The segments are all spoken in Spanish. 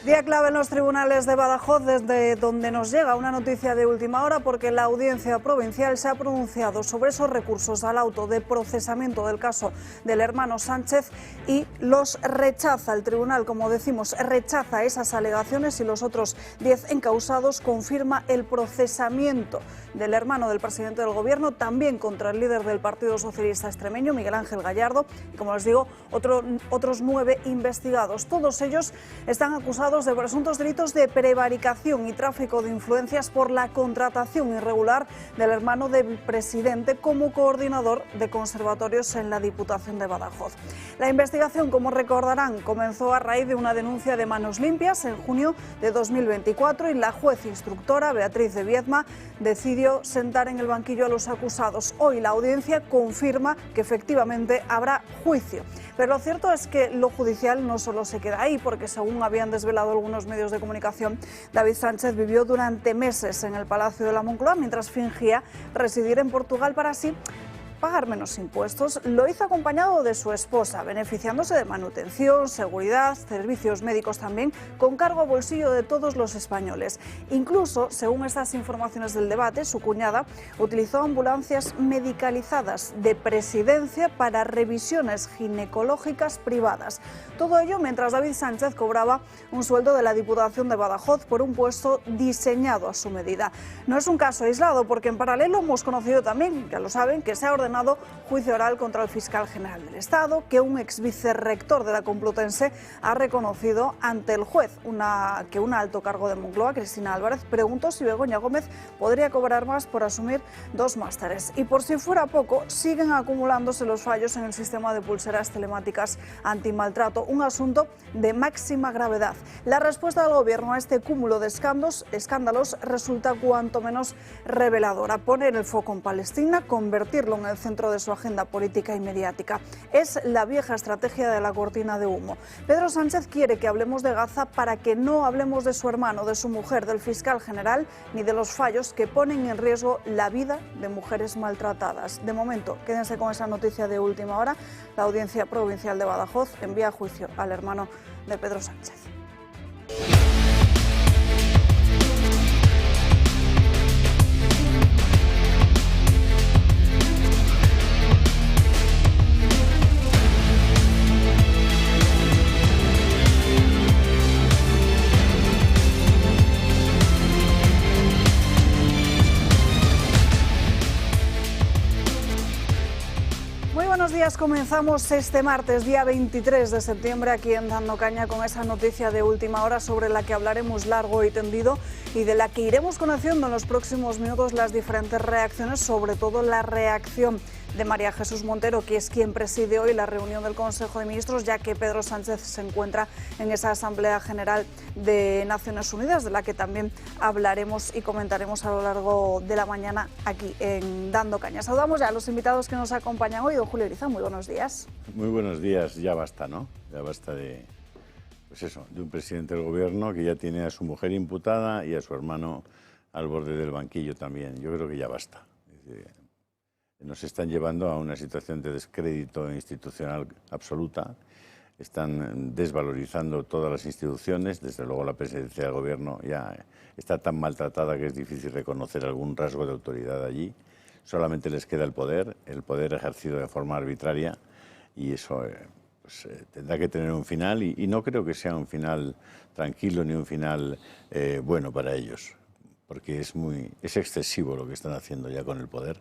Día clave en los tribunales de Badajoz, desde donde nos llega una noticia de última hora, porque la Audiencia Provincial se ha pronunciado sobre esos recursos al auto de procesamiento del caso del hermano Sánchez y los rechaza. El tribunal, como decimos, rechaza esas alegaciones y los otros 10 encausados confirma el procesamiento del hermano del presidente del Gobierno, también contra el líder del Partido Socialista extremeño, Miguel Ángel Gallardo, y, como les digo, otros 9 investigados. Todos ellos están acusados de presuntos delitos de prevaricación y tráfico de influencias por la contratación irregular del hermano del presidente como coordinador de conservatorios en la Diputación de Badajoz. La investigación, como recordarán, comenzó a raíz de una denuncia de Manos Limpias en junio de 2024 y la juez instructora Beatriz de Viedma decidió sentar en el banquillo a los acusados. Hoy la audiencia confirma que efectivamente habrá juicio. Pero lo cierto es que lo judicial no solo se queda ahí, porque según habían desvelado algunos medios de comunicación, David Sánchez vivió durante meses en el Palacio de la Moncloa mientras fingía residir en Portugal para así pagar menos impuestos. Lo hizo acompañado de su esposa, beneficiándose de manutención, seguridad, servicios médicos también, con cargo a bolsillo de todos los españoles. Incluso, según estas informaciones del debate, su cuñada utilizó ambulancias medicalizadas de presidencia para revisiones ginecológicas privadas. Todo ello mientras David Sánchez cobraba un sueldo de la Diputación de Badajoz por un puesto diseñado a su medida. No es un caso aislado, porque en paralelo hemos conocido también, ya lo saben, que se ha ordenado juicio oral contra el fiscal general del Estado, que un ex vicerrector de la Complutense ha reconocido ante el juez que un alto cargo de Moncloa, Cristina Álvarez, preguntó si Begoña Gómez podría cobrar más por asumir 2 másteres. Y por si fuera poco, siguen acumulándose los fallos en el sistema de pulseras telemáticas antimaltrato, un asunto de máxima gravedad. La respuesta del Gobierno a este cúmulo de escándalos resulta cuanto menos reveladora: poner el foco en Palestina, convertirlo en el centro de su agenda política y mediática. Es la vieja estrategia de la cortina de humo. Pedro Sánchez quiere que hablemos de Gaza para que no hablemos de su hermano, de su mujer, del fiscal general, ni de los fallos que ponen en riesgo la vida de mujeres maltratadas. De momento, quédense con esa noticia de última hora. La Audiencia Provincial de Badajoz envía a juicio al hermano de Pedro Sánchez. Buenos días, comenzamos este martes, día 23 de septiembre, aquí en Dando Caña, con esa noticia de última hora sobre la que hablaremos largo y tendido y de la que iremos conociendo en los próximos minutos las diferentes reacciones, sobre todo la reacción de María Jesús Montero, que es quien preside hoy la reunión del Consejo de Ministros, ya que Pedro Sánchez se encuentra en esa Asamblea General de Naciones Unidas, de la que también hablaremos y comentaremos a lo largo de la mañana aquí en Dando Caña. Saludamos ya a los invitados que nos acompañan hoy. Don Julio Irizar, muy buenos días. Muy buenos días, ya basta, ¿no? Ya basta de un presidente del Gobierno que ya tiene a su mujer imputada y a su hermano al borde del banquillo también. Yo creo que ya basta. Nos están llevando a una situación de descrédito institucional absoluta. Están desvalorizando todas las instituciones. Desde luego la presidencia del Gobierno ya está tan maltratada que es difícil reconocer algún rasgo de autoridad allí. Solamente les queda el poder ejercido de forma arbitraria, y eso tendrá que tener un final, y no creo que sea un final tranquilo ni un final bueno para ellos, porque es excesivo lo que están haciendo ya con el poder.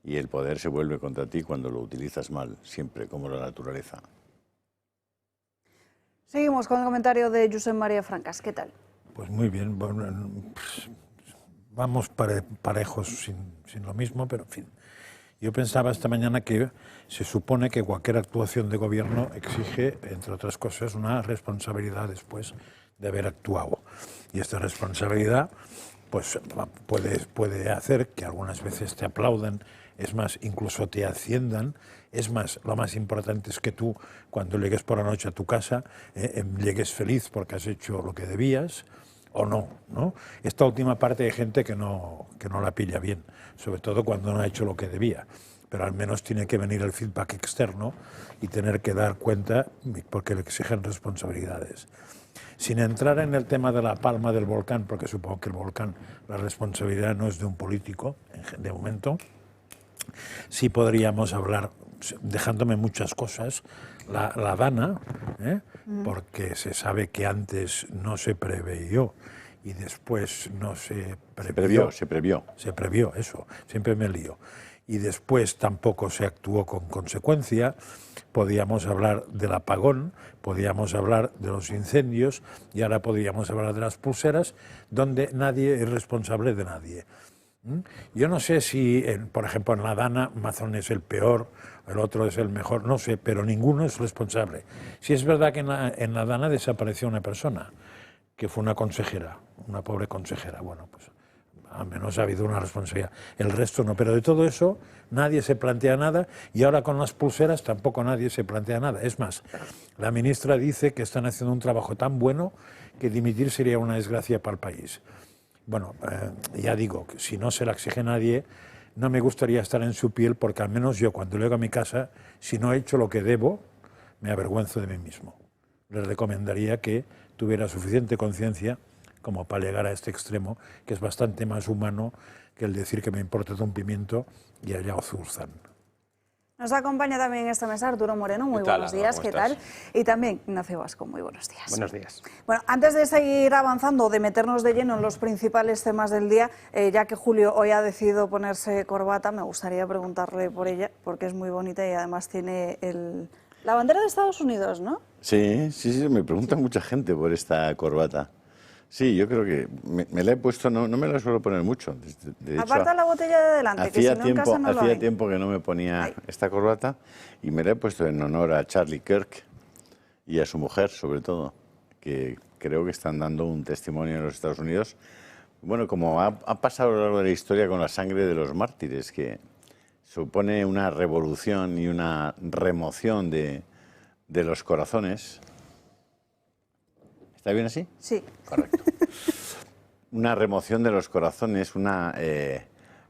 Y el poder se vuelve contra ti cuando lo utilizas mal, siempre, como la naturaleza. Seguimos con el comentario de Josep María Francas. ¿Qué tal? Pues muy bien. Bueno, vamos parejos sin lo mismo, pero en fin. Yo pensaba esta mañana que se supone que cualquier actuación de gobierno exige, entre otras cosas, una responsabilidad después de haber actuado. Y esta responsabilidad pues puede hacer que algunas veces te aplaudan, es más, incluso te asciendan. Es más, lo más importante es que tú, cuando llegues por la noche a tu casa, llegues feliz porque has hecho lo que debías, o no, ¿no? Esta última parte hay gente que no la pilla bien, sobre todo cuando no ha hecho lo que debía. Pero al menos tiene que venir el feedback externo y tener que dar cuenta, porque le exigen responsabilidades. sin entrar en el tema de la palma del volcán, porque supongo que el volcán, la responsabilidad no es de un político, de momento, sí podríamos hablar, dejándome muchas cosas, la Dana, porque se sabe que antes no se preveyó y después no se previó. Se previó. Se previó, eso, siempre me lío. Y después tampoco se actuó con consecuencia. Podíamos hablar del apagón, podíamos hablar de los incendios y ahora podríamos hablar de las pulseras, donde nadie es responsable de nadie. Yo no sé si, por ejemplo, en la Dana, Amazon es el peor, el otro es el mejor, no sé, pero ninguno es responsable. Si es verdad que en la Dana desapareció una persona, que fue una consejera, una pobre consejera, bueno, pues al menos ha habido una responsabilidad, el resto no, pero de todo eso nadie se plantea nada y ahora con las pulseras tampoco nadie se plantea nada. Es más, la ministra dice que están haciendo un trabajo tan bueno que dimitir sería una desgracia para el país. Bueno, ya digo, que si no se la exige nadie, no me gustaría estar en su piel porque al menos yo cuando llego a mi casa, si no he hecho lo que debo, me avergüenzo de mí mismo. Les recomendaría que tuviera suficiente conciencia como para llegar a este extremo, que es bastante más humano que el decir que me importa de un pimiento y allá os zurzan. Nos acompaña también en esta mesa Arturo Moreno, muy buenos días, ¿qué tal? Y también Ignacio Vasco, muy buenos días. Buenos días. Bueno, antes de seguir avanzando, de meternos de lleno en los principales temas del día, ya que Julio hoy ha decidido ponerse corbata, me gustaría preguntarle por ella, porque es muy bonita y además tiene la bandera de Estados Unidos, ¿no? Sí, me pregunta mucha gente por esta corbata. Sí, yo creo que me la he puesto, no me la suelo poner mucho. De hecho, aparta la botella de delante, que si no en casa no lo hay. Hacía tiempo que no me ponía esta corbata y me la he puesto en honor a Charlie Kirk y a su mujer, sobre todo, que creo que están dando un testimonio en los Estados Unidos. Bueno, como ha pasado a lo largo de la historia con la sangre de los mártires, que supone una revolución y una remoción de los corazones. ¿Está bien así? Sí. Correcto. Una remoción de los corazones,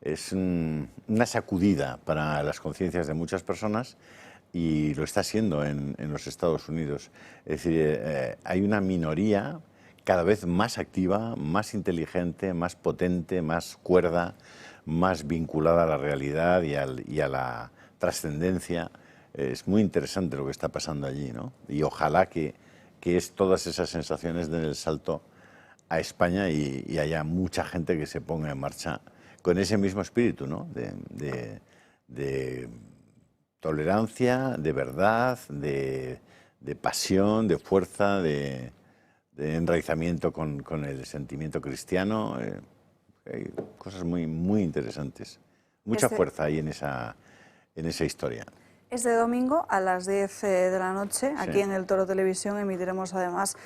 es una sacudida para las conciencias de muchas personas y lo está siendo en los Estados Unidos. Es decir, hay una minoría cada vez más activa, más inteligente, más potente, más cuerda, más vinculada a la realidad y a la trascendencia. Es muy interesante lo que está pasando allí, ¿no? Y ojalá que es todas esas sensaciones den el salto a España y haya mucha gente que se ponga en marcha con ese mismo espíritu, ¿no? De tolerancia, de verdad, de pasión, de fuerza, de enraizamiento con el sentimiento cristiano. Hay cosas muy, muy interesantes. Mucha fuerza ahí en esa historia. Este domingo a las 10 de la noche, aquí en el Toro Televisión, emitiremos además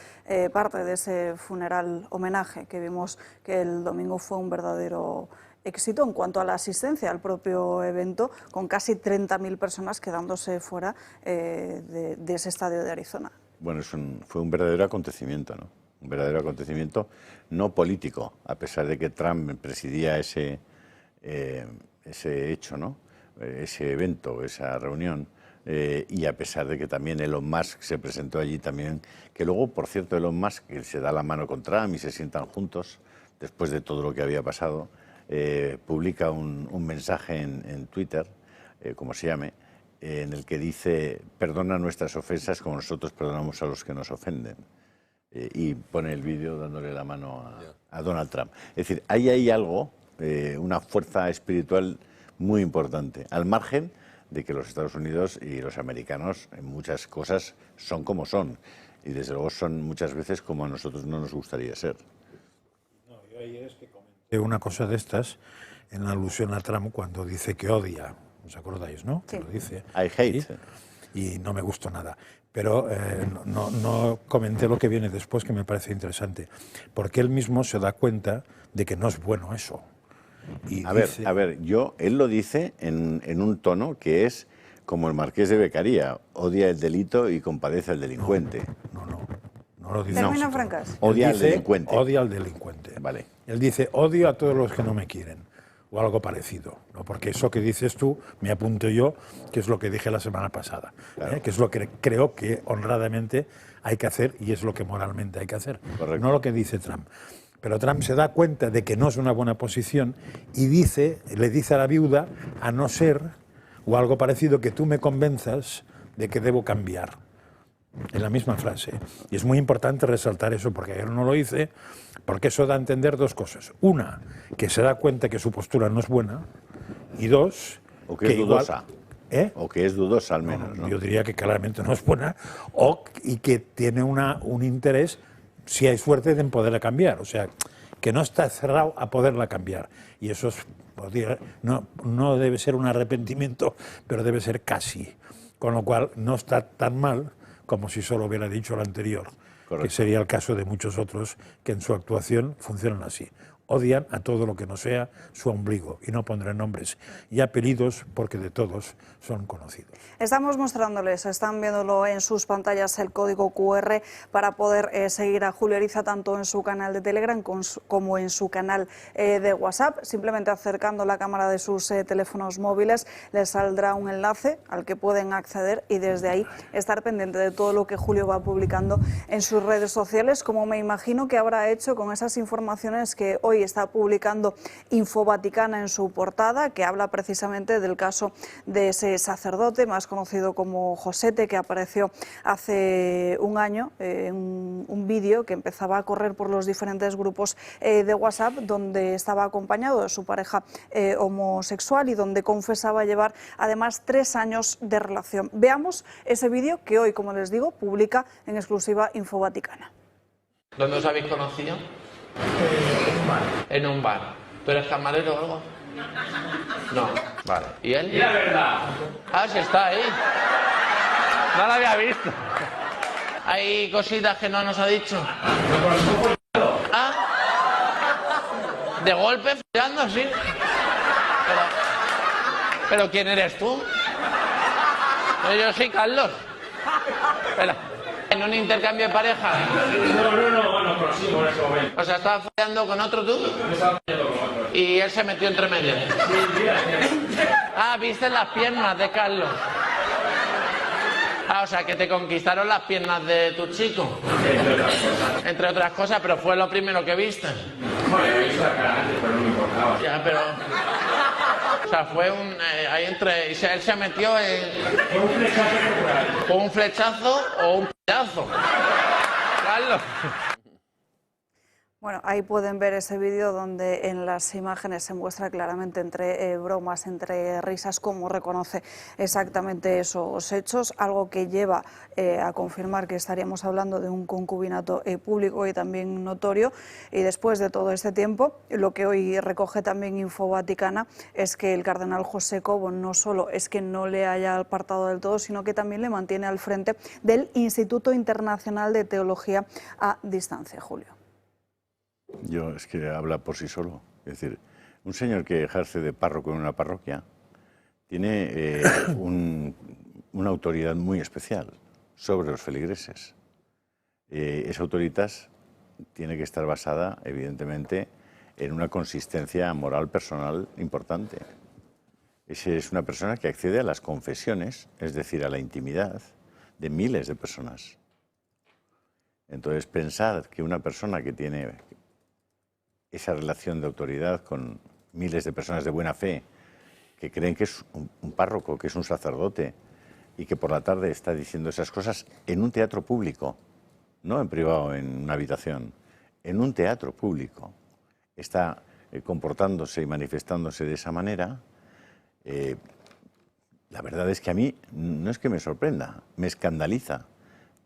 parte de ese funeral homenaje que vimos que el domingo fue un verdadero éxito en cuanto a la asistencia al propio evento, con casi 30.000 personas quedándose fuera de ese estadio de Arizona. Bueno, fue un verdadero acontecimiento, ¿no? Un verdadero acontecimiento no político, a pesar de que Trump presidía ese hecho, ¿no? Ese evento, esa reunión, y a pesar de que también Elon Musk se presentó allí también, que luego, por cierto, Elon Musk que se da la mano con Trump y se sientan juntos, después de todo lo que había pasado, publica un mensaje en Twitter, como se llame, en el que dice: perdona nuestras ofensas como nosotros perdonamos a los que nos ofenden. Y pone el vídeo dándole la mano a Donald Trump. Es decir, ahí hay algo, una fuerza espiritual muy importante, al margen de que los Estados Unidos y los americanos en muchas cosas son como son, y desde luego son muchas veces como a nosotros no nos gustaría ser. No, yo ayer es que comenté una cosa de estas en alusión a Trump cuando dice que odia, ¿os acordáis, no? Sí. Que lo dice. I hate. Y no me gustó nada. Pero no comenté lo que viene después, que me parece interesante, porque él mismo se da cuenta de que no es bueno eso. Y a ver, él lo dice en un tono que es como el Marqués de Beccaria: odia el delito y compadece al delincuente. No lo dice. Termino francas. Odia al delincuente. Odia al delincuente. Vale. Él dice: odio a todos los que no me quieren. o algo parecido, ¿no? Porque eso que dices tú, me apunto yo, que es lo que dije la semana pasada, Claro. que es lo que creo que honradamente hay que hacer y es lo que moralmente hay que hacer, Correcto. no lo que dice Trump. Pero Trump se da cuenta de que no es una buena posición y le dice a la viuda, a no ser, o algo parecido, que tú me convenzas de que debo cambiar. En la misma frase. Y es muy importante resaltar eso, porque ayer no lo hice, porque eso da a entender dos cosas. Una, que se da cuenta que su postura no es buena, y dos, O que es dudosa. O que es dudosa al menos, ¿no? Yo diría que claramente no es buena, y que tiene un interés, si hay suerte, de poderla cambiar. O sea, que no está cerrado a poderla cambiar. Y eso no debe ser un arrepentimiento, pero debe ser casi. Con lo cual, no está tan mal como si solo hubiera dicho lo anterior. Correcto. Que sería el caso de muchos otros que en su actuación funcionan así. Odian a todo lo que no sea su ombligo, y no pondré nombres y apellidos porque de todos son conocidos. Estamos mostrándoles, están viéndolo en sus pantallas, el código QR para poder seguir a Julio Ariza tanto en su canal de Telegram como en su canal de WhatsApp. Simplemente acercando la cámara de sus teléfonos móviles les saldrá un enlace al que pueden acceder y desde ahí estar pendiente de todo lo que Julio va publicando en sus redes sociales, como me imagino que habrá hecho con esas informaciones que hoy está publicando Infovaticana en su portada, que habla precisamente del caso de ese sacerdote más conocido como Josete, que apareció hace un año en un vídeo que empezaba a correr por los diferentes grupos de WhatsApp, donde estaba acompañado de su pareja homosexual y donde confesaba llevar además 3 años de relación. Veamos ese vídeo que hoy, como les digo, publica en exclusiva Infovaticana. ¿Dónde os habéis conocido? En un bar. ¿Tú eres camarero o algo? No. Vale. ¿Y él? Y la verdad. Ah, sí está ahí. No lo había visto. Hay cositas que no nos ha dicho. Ah. De golpe, follando, sí. Pero ¿quién eres tú? Yo soy Carlos. Espera. ¿En un intercambio de pareja? No, bueno, próximo en ese momento. O sea, ¿estabas follando con otro tú? Me estaba peleando con otro. Y él se metió entre medio. Sí, mira, Ah, viste las piernas de Carlos. Ah, o sea, que te conquistaron las piernas de tu chico. entre otras cosas. Entre otras cosas, pero fue lo primero que viste. Bueno, he visto la cara antes, pero no me importaba. Ya, pero... O sea, fue un... ahí entre... Él se metió en... Fue un flechazo corporal. ¿Fue un flechazo o un pedazo? Carlos. Bueno, ahí pueden ver ese vídeo donde en las imágenes se muestra claramente entre bromas, entre risas, cómo reconoce exactamente esos hechos, algo que lleva a confirmar que estaríamos hablando de un concubinato público y también notorio. Y después de todo este tiempo, lo que hoy recoge también Infovaticana es que el cardenal José Cobo no solo es que no le haya apartado del todo, sino que también le mantiene al frente del Instituto Internacional de Teología a Distancia. Julio. Es que habla por sí solo. Es decir, un señor que ejerce de párroco en una parroquia tiene una autoridad muy especial sobre los feligreses. Esa autoridad tiene que estar basada, evidentemente, en una consistencia moral personal importante. Es una persona que accede a las confesiones, es decir, a la intimidad de miles de personas. Entonces, pensar que una persona que tiene esa relación de autoridad con miles de personas de buena fe, que creen que es un párroco, que es un sacerdote, y que por la tarde está diciendo esas cosas en un teatro público, no en privado, en una habitación, en un teatro público, está comportándose y manifestándose de esa manera, la verdad es que a mí no es que me sorprenda, me escandaliza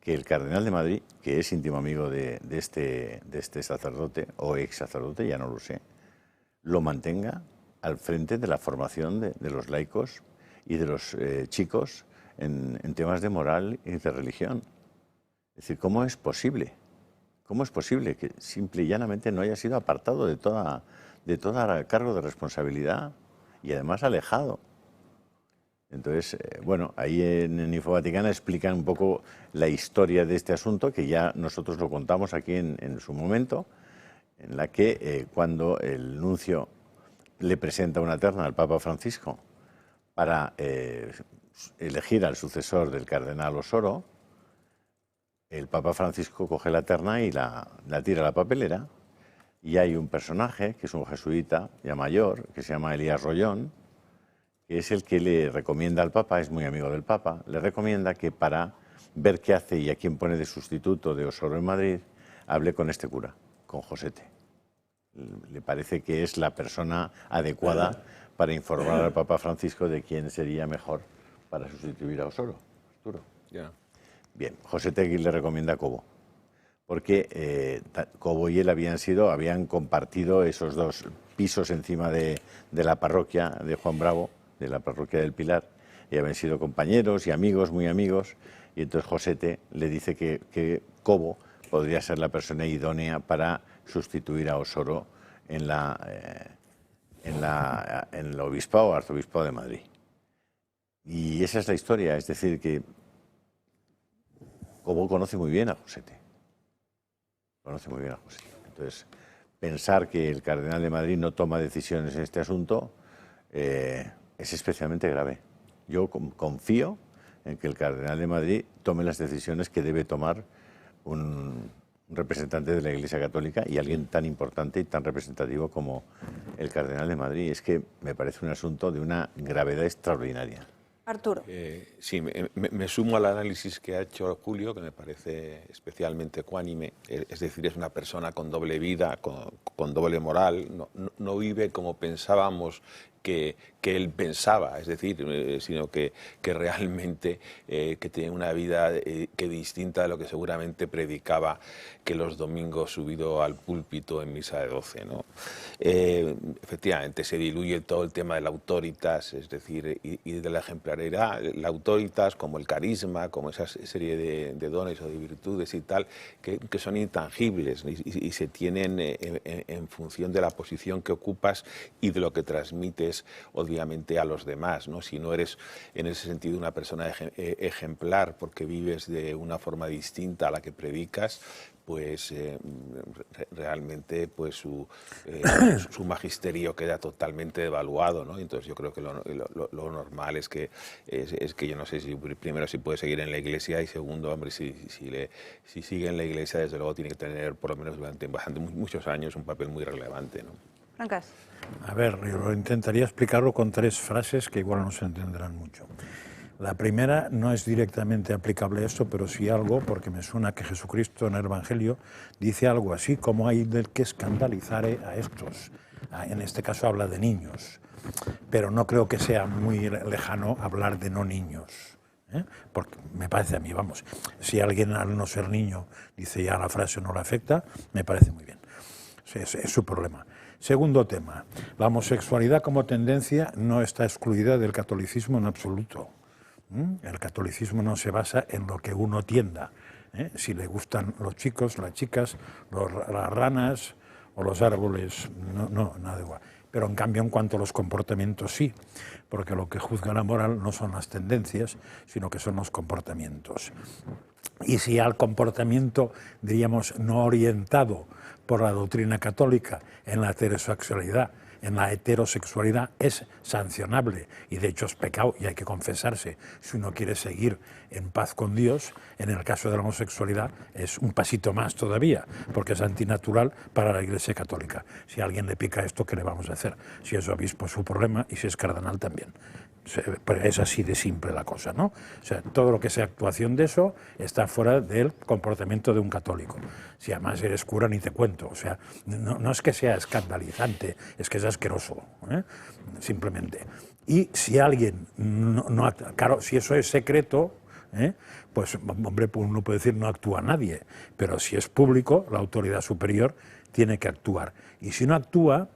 que el cardenal de Madrid, que es íntimo amigo de este sacerdote, o ex sacerdote, ya no lo sé, lo mantenga al frente de la formación de los laicos y de los chicos en temas de moral y de religión. Es decir, ¿cómo es posible? ¿Cómo es posible que simple y llanamente no haya sido apartado de toda cargo de responsabilidad y además alejado? Entonces, bueno, ahí en Infovaticana explican un poco la historia de este asunto, que ya nosotros lo contamos aquí en su momento, en la que cuando el nuncio le presenta una terna al Papa Francisco para elegir al sucesor del cardenal Osoro. El Papa Francisco coge la terna y la tira a la papelera, y hay un personaje, que es un jesuita ya mayor, que se llama Elías Rollón, que es el que le recomienda al Papa, es muy amigo del Papa, le recomienda que para ver qué hace y a quién pone de sustituto de Osoro en Madrid, hable con este cura, con Josete. Le parece que es la persona adecuada para informar al Papa Francisco de quién sería mejor para sustituir a Osoro. Arturo. Ya. Bien, Josete le recomienda a Cobo, porque Cobo y él habían compartido esos 2 pisos encima de la parroquia de Juan Bravo, de la parroquia del Pilar, y habían sido compañeros y amigos, muy amigos, y entonces Josete le dice que Cobo podría ser la persona idónea para sustituir a Osoro en el obispado o arzobispado de Madrid. Y esa es la historia, es decir, que Cobo conoce muy bien a Josete. Entonces, pensar que el cardenal de Madrid no toma decisiones en este asunto es especialmente grave. Yo confío en que el cardenal de Madrid tome las decisiones que debe tomar un representante de la Iglesia Católica y alguien tan importante y tan representativo como el cardenal de Madrid. Es que me parece un asunto de una gravedad extraordinaria. Arturo. Sí, me sumo al análisis que ha hecho Julio, que me parece especialmente ecuánime. Es decir, es una persona con doble vida, con doble moral. No vive como pensábamos que él pensaba, es decir, sino que realmente que tiene una vida que distinta de lo que seguramente predicaba que los domingos subido al púlpito en misa de 12, ¿no? Efectivamente, se diluye todo el tema de la autoritas, es decir, y de la ejemplaridad, la autoritas como el carisma, como esa serie de dones o de virtudes y tal, que son intangibles y se tienen en función de la posición que ocupas y de lo que transmites, obviamente, a los demás, ¿no? Si no eres en ese sentido una persona ejemplar porque vives de una forma distinta a la que predicas, pues realmente pues su magisterio queda totalmente devaluado, ¿no? Entonces yo creo que lo normal es que yo no sé si primero si puede seguir en la Iglesia y segundo, hombre, si sigue en la Iglesia, desde luego tiene que tener por lo menos durante muchos años un papel muy relevante, ¿no? Francas. A ver, yo intentaría explicarlo con 3 frases que igual no se entenderán mucho. La primera no es directamente aplicable a esto, pero sí algo, porque me suena que Jesucristo en el Evangelio dice algo así como hay del que escandalizare a estos. En este caso habla de niños, pero no creo que sea muy lejano hablar de no niños. Porque me parece a mí, vamos, si alguien al no ser niño dice ya la frase no le afecta, me parece muy bien. Es su problema. Segundo tema, la homosexualidad como tendencia no está excluida del catolicismo en absoluto. El catolicismo no se basa en lo que uno tienda. Si le gustan los chicos, las chicas, las ranas o los árboles, no, nada igual. Pero en cambio en cuanto a los comportamientos sí, porque lo que juzga la moral no son las tendencias, sino que son los comportamientos. Y si al comportamiento, diríamos, no orientado por la doctrina católica en la heterosexualidad es sancionable y de hecho es pecado y hay que confesarse si uno quiere seguir en paz con Dios. En el caso de la homosexualidad es un pasito más todavía porque es antinatural para la Iglesia Católica. Si a alguien le pica esto, ¿qué le vamos a hacer? Si es obispo es su problema y si es cardenal también. Es así de simple la cosa, ¿no? O sea, todo lo que sea actuación de eso está fuera del comportamiento de un católico. Si además eres cura ni te cuento. O sea, no es que sea escandalizante, es que es asqueroso, simplemente. Y si alguien claro, si eso es secreto, pues hombre, uno puede decir no actúa nadie, pero si es público, la autoridad superior tiene que actuar. Y si no actúa,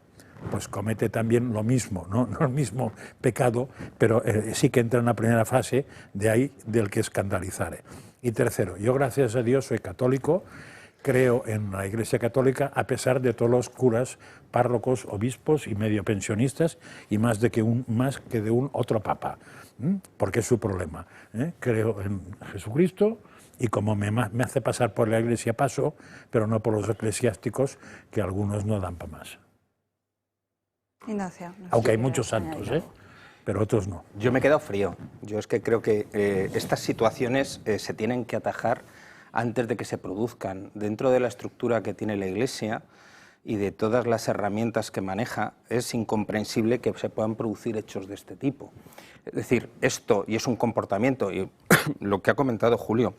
pues comete también lo mismo, no el mismo pecado, pero sí que entra en la primera fase de ahí del que escandalizare. Y tercero, yo gracias a Dios soy católico, creo en la Iglesia Católica a pesar de todos los curas, párrocos, obispos y medio pensionistas y más que de un otro papa, porque es su problema. Creo en Jesucristo y como me hace pasar por la Iglesia paso, pero no por los eclesiásticos que algunos no dan para más. Ignacio. Aunque hay muchos santos, pero otros no. Yo me he quedado frío. Yo es que creo que estas situaciones se tienen que atajar antes de que se produzcan. Dentro de la estructura que tiene la Iglesia y de todas las herramientas que maneja, es incomprensible que se puedan producir hechos de este tipo. Es decir, esto, y es un comportamiento, y lo que ha comentado Julio,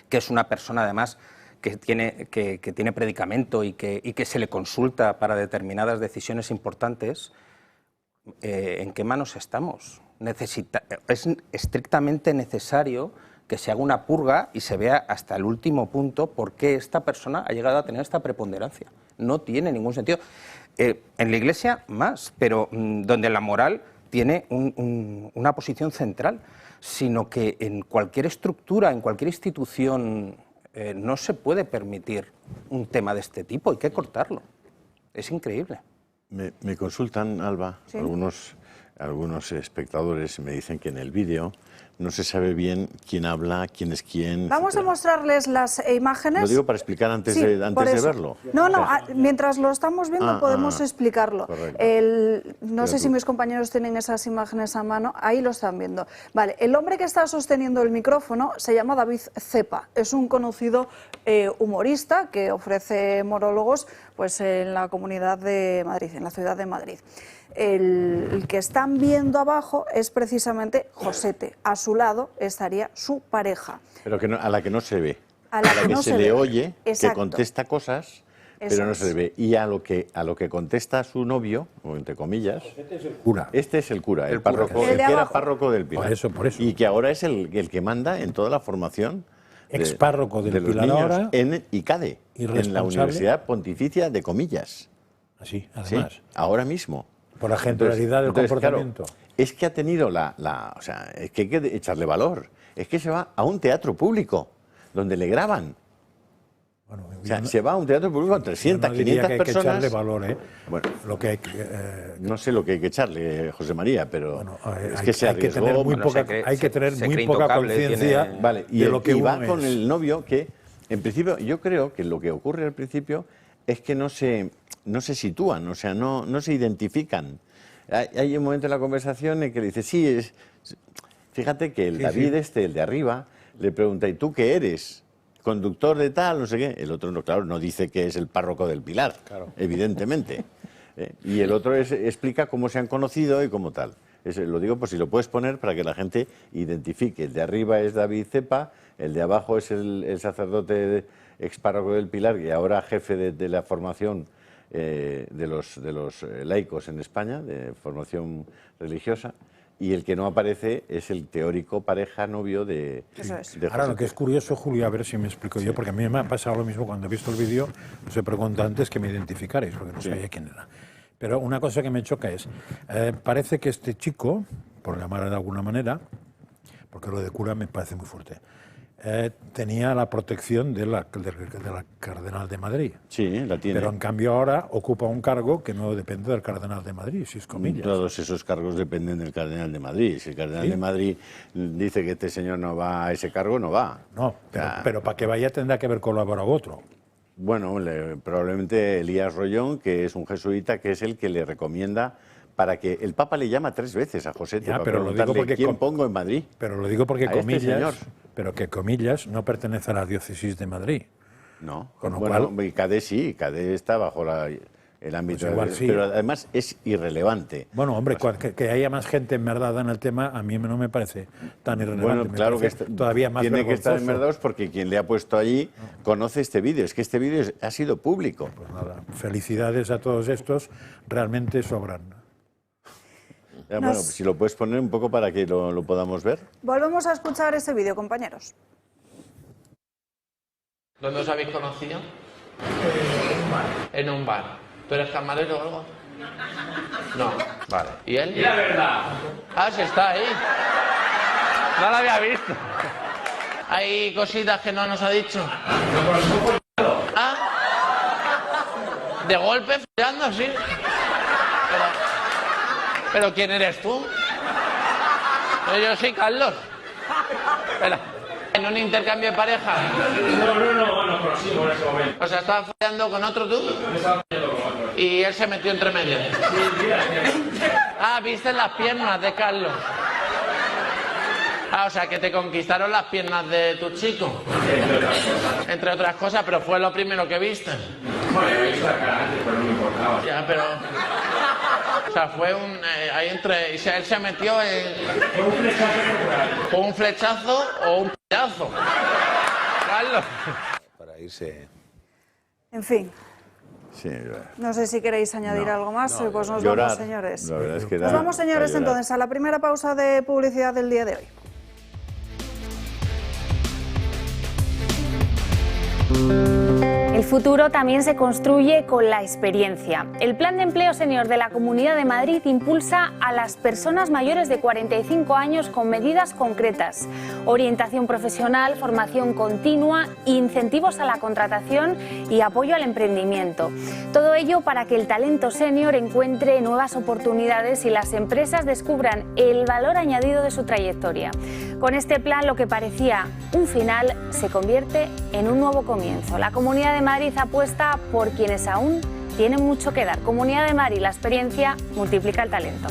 que es una persona además que tiene predicamento y que se le consulta para determinadas decisiones importantes, ¿en qué manos estamos? Es estrictamente necesario que se haga una purga y se vea hasta el último punto por qué esta persona ha llegado a tener esta preponderancia. No tiene ningún sentido. En la Iglesia más, pero donde la moral tiene una posición central, sino que en cualquier estructura, en cualquier institución, no se puede permitir un tema de este tipo, hay que cortarlo. Es increíble. Me consultan, Alba, ¿Sí? algunos espectadores me dicen que en el vídeo no se sabe bien quién habla, quién es quién. Vamos a mostrarles las imágenes. Lo digo para explicar antes Sí, de por eso. verlo. No, mientras lo estamos viendo podemos explicarlo. Correcto. No sé si mis compañeros tienen esas imágenes a mano, ahí lo están viendo. Vale, el hombre que está sosteniendo el micrófono se llama David Cepa, es un conocido humorista que ofrece monólogos pues, en la Comunidad de Madrid, en la ciudad de Madrid. El que están viendo abajo es precisamente Josete. A su lado estaría su pareja. Pero que a la que no se ve. A la que no se se le ve. oye, Exacto. que contesta cosas, Eso pero no es. se le ve. Y a lo que contesta su novio, o entre comillas, Cura. este es el cura, el cura, párroco, El el de que era abajo. párroco del Pilar. Por eso. Y que ahora es el que manda en toda la formación Expárroco del de los Pilar niños ahora. en ICADE, Y en la responsable. Universidad Pontificia de Comillas. Así, ¿Sí? además. Ahora mismo. Por ejemplaridad del Entonces, comportamiento. claro, es que ha tenido o sea, es que hay que echarle valor. Es que se va a un teatro público, donde le graban. Bueno, O sea, se va a un teatro público con 300, yo no diría 500 que hay que personas. echarle valor, Bueno, Lo que hay que, no sé lo que hay que echarle, José María, pero bueno, es que se hay que arriesgó. tener muy Bueno, poca, se cree- hay que se- tener se muy cree poca intocable, conciencia tiene- Vale, y, de lo que y va uno con es. el novio que, en principio, yo creo que lo que ocurre al principio es que no se sitúan, o sea, no se identifican. Hay un momento en la conversación en que le dice, sí, fíjate que el Sí, David, sí. el de arriba, le pregunta, ¿y tú qué eres? Conductor de tal, no sé qué. El otro, no, claro, no dice que es el párroco del Pilar, evidentemente. Y el otro explica cómo se han conocido y cómo tal. Lo digo por si lo puedes poner para que la gente identifique. El de arriba es David Cepa, el de abajo es el sacerdote ex párroco del Pilar y ahora jefe de la formación de los laicos en España, de formación religiosa, y el que no aparece es el teórico pareja novio de Eso es. de Ahora, José lo que es curioso, Julio, a ver si me explico yo, porque a mí me ha pasado lo mismo cuando he visto el vídeo, os he preguntado antes que me identificarais, porque no sabía quién era. Pero una cosa que me choca es, parece que este chico, por llamar de alguna manera, porque lo de cura me parece muy fuerte, tenía la protección de la Cardenal de Madrid. Sí, la tiene. Pero en cambio ahora ocupa un cargo que no depende del Cardenal de Madrid, si es comillas. Todos esos cargos dependen del Cardenal de Madrid. Si el Cardenal Sí. de Madrid dice que este señor no va a ese cargo, no va. No, pero para que vaya tendrá que haber colaborado otro. Bueno, probablemente Elías Rollón, que es un jesuita, que es el que le recomienda para que el Papa le llama 3 veces a José Ya, para pero lo digo preguntarle porque quién pongo en Madrid. Pero lo digo porque A este comillas, señor. pero que comillas no pertenece a la diócesis de Madrid. No, Con lo bueno, cual- y CADE sí, CADE está bajo el ámbito, Pues igual sí. pero además es irrelevante. Bueno, hombre, que haya más gente enmerdada en el tema, a mí no me parece tan irrelevante. Bueno, me claro que parece todavía más tiene que estar vergonzoso. enmerdados porque quien le ha puesto allí conoce este vídeo. Es que este vídeo ha sido público. Pues nada, felicidades a todos estos, realmente sobran. Bueno, pues si lo puedes poner un poco para que lo podamos ver. Volvemos a escuchar ese vídeo, compañeros. ¿Dónde os habéis conocido? En un bar. ¿Tú eres camarero o algo? No. Vale. ¿Y él? Y la verdad. Ah, sí está ahí. No lo había visto. Hay cositas que no nos ha dicho. Ah. De golpe, follando, sí. Pero ¿quién eres tú? Yo soy Carlos. Espera. No un intercambio de pareja. No, nos conocimos en ese momento. O sea, ¿estabas follando con otro tú? Yo estaba haciendo con otro. Y él se metió entre medio. Sí, mira, Ah, viste las piernas de Carlos. Ah, o sea, que te conquistaron las piernas de tu chico. entre otras cosas. Entre otras cosas, pero fue lo primero que viste. Bueno, yo he visto la cara antes, pero no me importaba. Ya, pero... O sea, fue un... ahí entre... Y él se metió en... Fue un flechazo corporal. ¿Fue un flechazo o un pedazo? Carlos. Para irse... En fin, Sí, no sé si queréis añadir No, algo más, pues nos llorar. vamos, señores. La verdad es que Nos da vamos, para señores, llorar. entonces a la primera pausa de publicidad del día de hoy. El futuro también se construye con la experiencia. El Plan de Empleo Senior de la Comunidad de Madrid impulsa a las personas mayores de 45 años con medidas concretas: orientación profesional, formación continua, incentivos a la contratación y apoyo al emprendimiento. Todo ello para que el talento senior encuentre nuevas oportunidades y las empresas descubran el valor añadido de su trayectoria. Con este plan, lo que parecía un final se convierte en un nuevo comienzo. La Comunidad de Madrid apuesta por quienes aún tienen mucho que dar. Comunidad de Madrid, la experiencia multiplica el talento.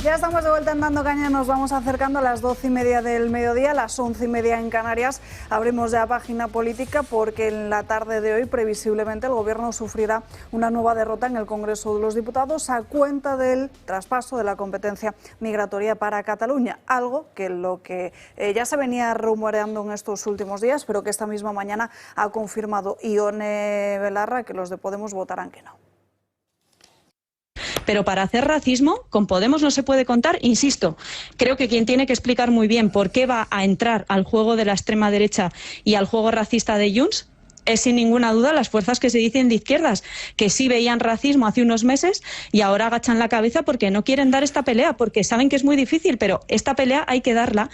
Ya estamos de vuelta en Dando Caña, nos vamos acercando a las 12:30 del mediodía, las 11:30 en Canarias. Abrimos ya página política porque en la tarde de hoy previsiblemente el Gobierno sufrirá una nueva derrota en el Congreso de los Diputados a cuenta del traspaso de la competencia migratoria para Cataluña, algo que ya se venía rumoreando en estos últimos días, pero que esta misma mañana ha confirmado Ione Belarra que los de Podemos votarán que no. Pero para hacer racismo, con Podemos no se puede contar, insisto. Creo que quien tiene que explicar muy bien por qué va a entrar al juego de la extrema derecha y al juego racista de Junts es sin ninguna duda las fuerzas que se dicen de izquierdas, que sí veían racismo hace unos meses y ahora agachan la cabeza porque no quieren dar esta pelea, porque saben que es muy difícil, pero esta pelea hay que darla.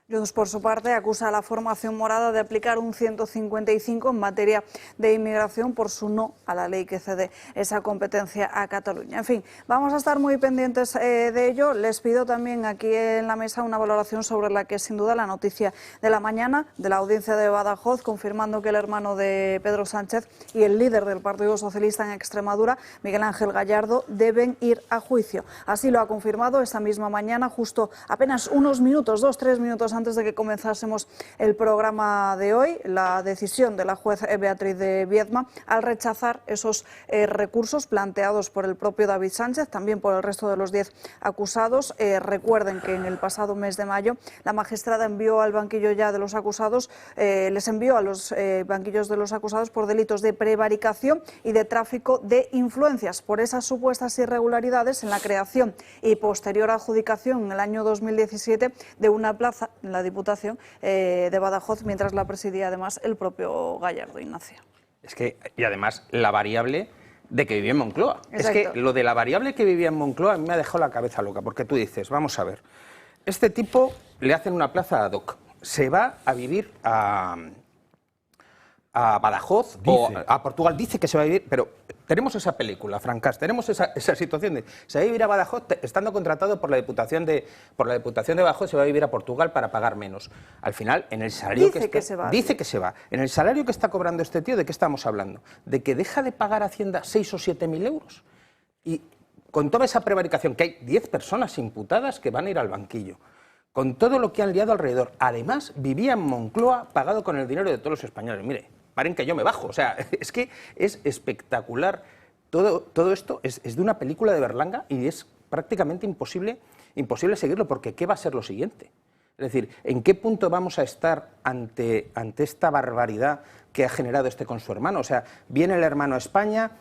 Junts, por su parte, acusa a la formación morada de aplicar un 155 en materia de inmigración por su no a la ley que cede esa competencia a Cataluña. En fin, vamos a estar muy pendientes de ello. Les pido también aquí en la mesa una valoración sobre la que es sin duda la noticia de la mañana, de la audiencia de Badajoz, confirmando que el hermano de Pedro Sánchez y el líder del Partido Socialista en Extremadura, Miguel Ángel Gallardo, deben ir a juicio. Así lo ha confirmado esta misma mañana, justo apenas unos minutos, 2-3 minutos antes de que comenzásemos el programa de hoy, la decisión de la juez Beatriz de Viedma al rechazar esos recursos planteados por el propio David Sánchez, también por el resto de los 10 acusados. Recuerden que en el pasado mes de mayo la magistrada envió al banquillo ya de los acusados, les envió a los banquillos de los acusados por delitos de prevaricación y de tráfico de influencias, por esas supuestas irregularidades en la creación y posterior adjudicación en el año 2017 de una plaza en la Diputación de Badajoz, mientras la presidía además el propio Gallardo, Ignacio. Es que, y además, la variable de que vivía en Moncloa. Exacto. Es que lo de la variable que vivía en Moncloa a mí me ha dejado la cabeza loca, porque tú dices, vamos a ver, este tipo le hacen una plaza ad hoc, se va a vivir a Badajoz o a Portugal, dice que se va a vivir, pero tenemos esa película, Francas, tenemos esa situación de se va a vivir a Badajoz estando contratado por la Diputación de Badajoz, se va a vivir a Portugal para pagar menos. Al final, en el salario dice que se va. En el salario que está cobrando este tío, ¿de qué estamos hablando? De que deja de pagar Hacienda 6 o 7 mil euros. Y con toda esa prevaricación, que hay 10 personas imputadas que van a ir al banquillo, con todo lo que han liado alrededor. Además, vivía en Moncloa pagado con el dinero de todos los españoles. Mire, paren que yo me bajo. O sea, es que es espectacular. Todo esto es de una película de Berlanga y es prácticamente imposible seguirlo, porque ¿qué va a ser lo siguiente? Es decir, ¿en qué punto vamos a estar ante esta barbaridad que ha generado este con su hermano? O sea, viene el hermano a España,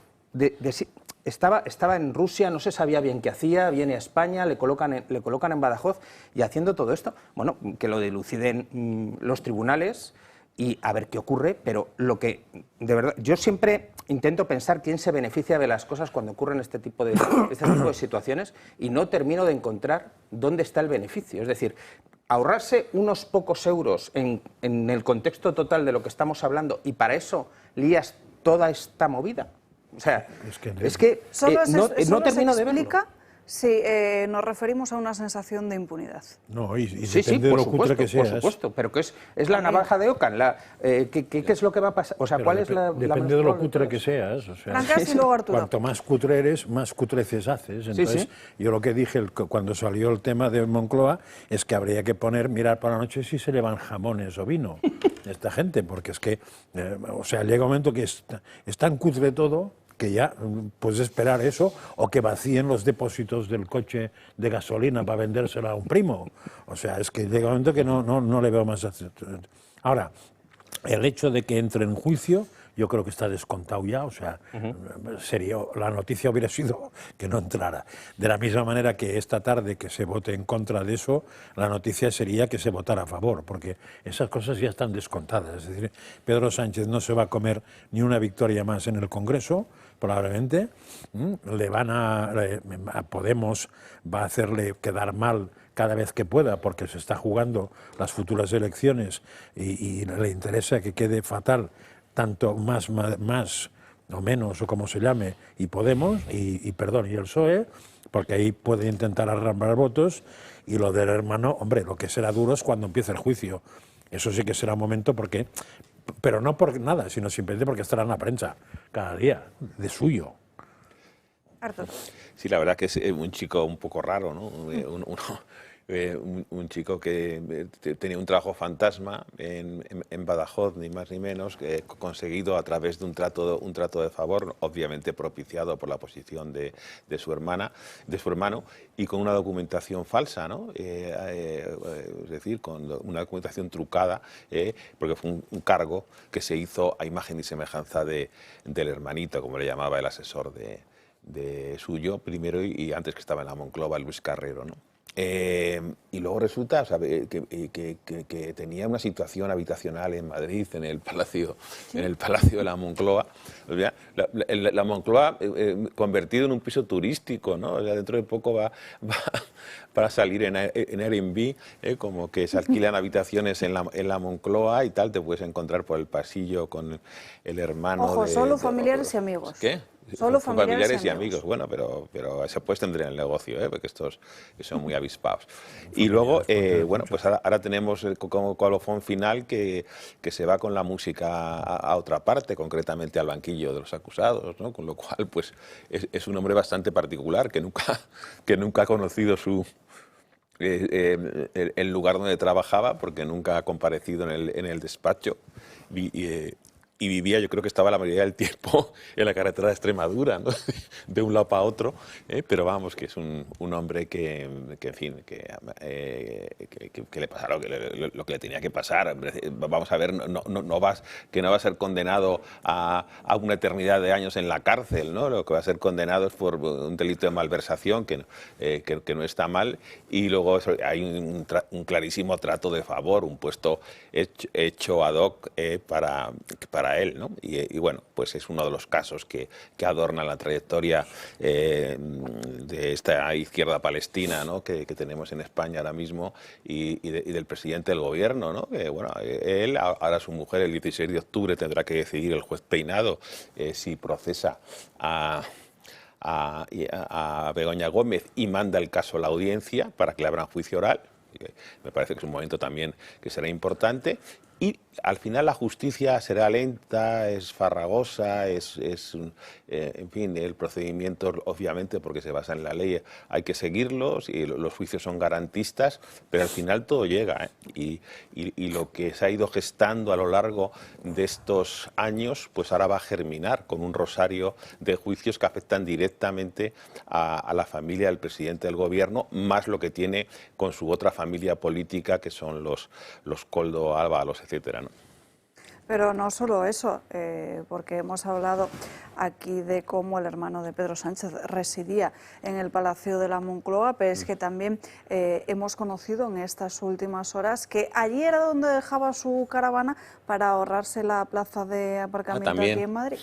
estaba en Rusia, no se sabía bien qué hacía, viene a España, le colocan en Badajoz y haciendo todo esto, bueno, que lo diluciden los tribunales y a ver qué ocurre, pero lo que, de verdad, yo siempre intento pensar quién se beneficia de las cosas cuando ocurren este tipo de situaciones y no termino de encontrar dónde está el beneficio. Es decir, ahorrarse unos pocos euros en el contexto total de lo que estamos hablando y para eso lías toda esta movida. O sea, es que Solo no termino de verlo. Sí, nos referimos a una sensación de impunidad. No, y Sí, depende de por lo cutre supuesto, que seas. por supuesto, pero que es la navaja de Ockham. ¿Qué es lo que va a pasar? O sea, Pero ¿cuál es la depende más de lo probable cutre de que todas? seas. O sea, Francas y luego Arturo. cuanto más cutre eres, más cutreces haces. Entonces, sí. yo lo que dije cuando salió el tema de Moncloa es que habría que mirar por la noche si se llevan jamones o vino esta gente, porque es que, o sea, llega un momento que es tan cutre todo que ya puedes esperar eso, o que vacíen los depósitos del coche de gasolina para vendérsela a un primo. O sea, es que llega un momento que no le veo más. Ahora, el hecho de que entre en juicio, yo creo que está descontado ya, o sea, la noticia hubiera sido que no entrara. De la misma manera que esta tarde que se vote en contra de eso, la noticia sería que se votara a favor, porque esas cosas ya están descontadas. Es decir, Pedro Sánchez no se va a comer ni una victoria más en el Congreso, probablemente. A Podemos va a hacerle quedar mal cada vez que pueda, porque se está jugando las futuras elecciones y le interesa que quede fatal, tanto más o menos, o como se llame, y Podemos, y el PSOE, porque ahí puede intentar arrambrar votos, y lo del hermano, hombre, lo que será duro es cuando empiece el juicio. Eso sí que será un momento pero no por nada, sino simplemente porque estará en la prensa cada día, de suyo. Arturo. Sí, la verdad que es un chico un poco raro, ¿no? Un chico que tenía un trabajo fantasma en Badajoz, ni más ni menos, conseguido a través de un trato de favor, obviamente propiciado por la posición de su hermano, y con una documentación falsa, ¿no? Es decir, con una documentación trucada, porque fue un cargo que se hizo a imagen y semejanza del hermanito, como le llamaba el asesor de suyo, primero y antes, que estaba en la Moncloa, Luis Carrero, ¿no? Y luego resulta, o sea, que tenía una situación habitacional en Madrid, en el Palacio de la Moncloa. O sea, la Moncloa convertido en un piso turístico, ¿no? O sea, dentro de poco va para salir en Airbnb, como que se alquilan habitaciones en la Moncloa y tal. Te puedes encontrar por el pasillo con el hermano. Ojo, solo familiares y amigos. ¿Qué? Solo familiares y amigos. Bueno, pero se puede extender el negocio, porque estos que son muy avispados. Y luego, bueno, pues ahora tenemos como colofón final que se va con la música a otra parte, concretamente al banquillo de los acusados, ¿no? Con lo cual, pues es un hombre bastante particular que nunca ha conocido el lugar donde trabajaba, porque nunca ha comparecido en el despacho. Y vivía, yo creo que estaba la mayoría del tiempo en la carretera de Extremadura, ¿no? De un lado para otro, pero vamos, que es un hombre que en fin, que le pasara lo que le tenía que pasar. Vamos a ver, que no va a ser condenado a una eternidad de años en la cárcel, ¿no? Lo que va a ser condenado es por un delito de malversación, que no está mal, y luego hay un clarísimo trato de favor, un puesto hecho ad hoc para él, ¿no? Y bueno, pues es uno de los casos que adorna la trayectoria de esta izquierda palestina, ¿no? que tenemos en España ahora mismo, y del presidente del gobierno, ¿no? Que bueno, él, ahora su mujer, el 16 de octubre tendrá que decidir el juez Peinado si procesa a Begoña Gómez y manda el caso a la audiencia para que le abran juicio oral. Me parece que es un momento también que será importante. Y al final la justicia será lenta, es farragosa, en fin, el procedimiento, obviamente, porque se basa en la ley, hay que seguirlos, y los juicios son garantistas, pero al final todo llega, ¿eh? Y lo que se ha ido gestando a lo largo de estos años, pues ahora va a germinar con un rosario de juicios que afectan directamente a la familia del presidente del gobierno, más lo que tiene con su otra familia política, que son los Koldo, Ábalos, etcétera, ¿no? Pero no solo eso, porque hemos hablado aquí de cómo el hermano de Pedro Sánchez residía en el Palacio de la Moncloa, pero es que también hemos conocido en estas últimas horas que allí era donde dejaba su caravana para ahorrarse la plaza de aparcamiento aquí en Madrid.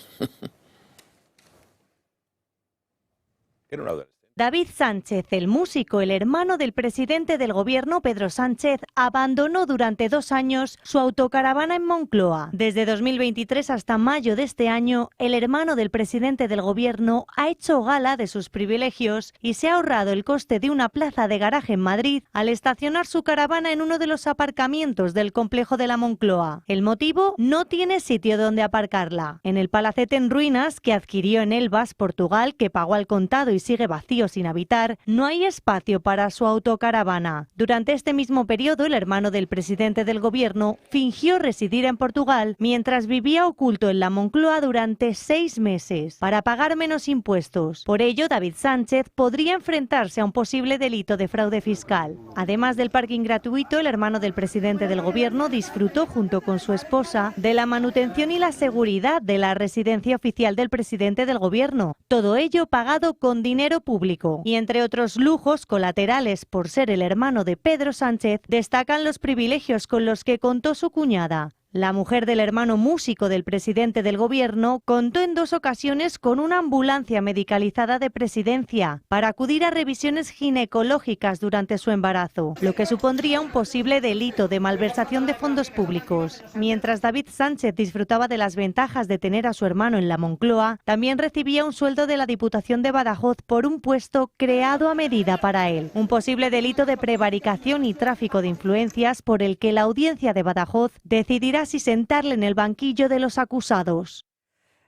Era un adolescente. David Sánchez, el músico, el hermano del presidente del gobierno Pedro Sánchez, abandonó durante 2 años su autocaravana en Moncloa. Desde 2023 hasta mayo de este año, el hermano del presidente del gobierno ha hecho gala de sus privilegios y se ha ahorrado el coste de una plaza de garaje en Madrid al estacionar su caravana en uno de los aparcamientos del complejo de la Moncloa. El motivo: no tiene sitio donde aparcarla. En el palacete en ruinas que adquirió en Elvas, Portugal, que pagó al contado y sigue vacío sin habitar, no hay espacio para su autocaravana. Durante este mismo periodo, el hermano del presidente del gobierno fingió residir en Portugal mientras vivía oculto en la Moncloa durante 6 meses para pagar menos impuestos. Por ello, David Sánchez podría enfrentarse a un posible delito de fraude fiscal. Además del parking gratuito, el hermano del presidente del gobierno disfrutó junto con su esposa de la manutención y la seguridad de la residencia oficial del presidente del gobierno. Todo ello pagado con dinero público. Y entre otros lujos colaterales por ser el hermano de Pedro Sánchez, destacan los privilegios con los que contó su cuñada. La mujer del hermano músico del presidente del gobierno contó en 2 ocasiones con una ambulancia medicalizada de presidencia para acudir a revisiones ginecológicas durante su embarazo, lo que supondría un posible delito de malversación de fondos públicos. Mientras David Sánchez disfrutaba de las ventajas de tener a su hermano en la Moncloa, también recibía un sueldo de la Diputación de Badajoz por un puesto creado a medida para él. Un posible delito de prevaricación y tráfico de influencias por el que la Audiencia de Badajoz decidirá si sentarle en el banquillo de los acusados.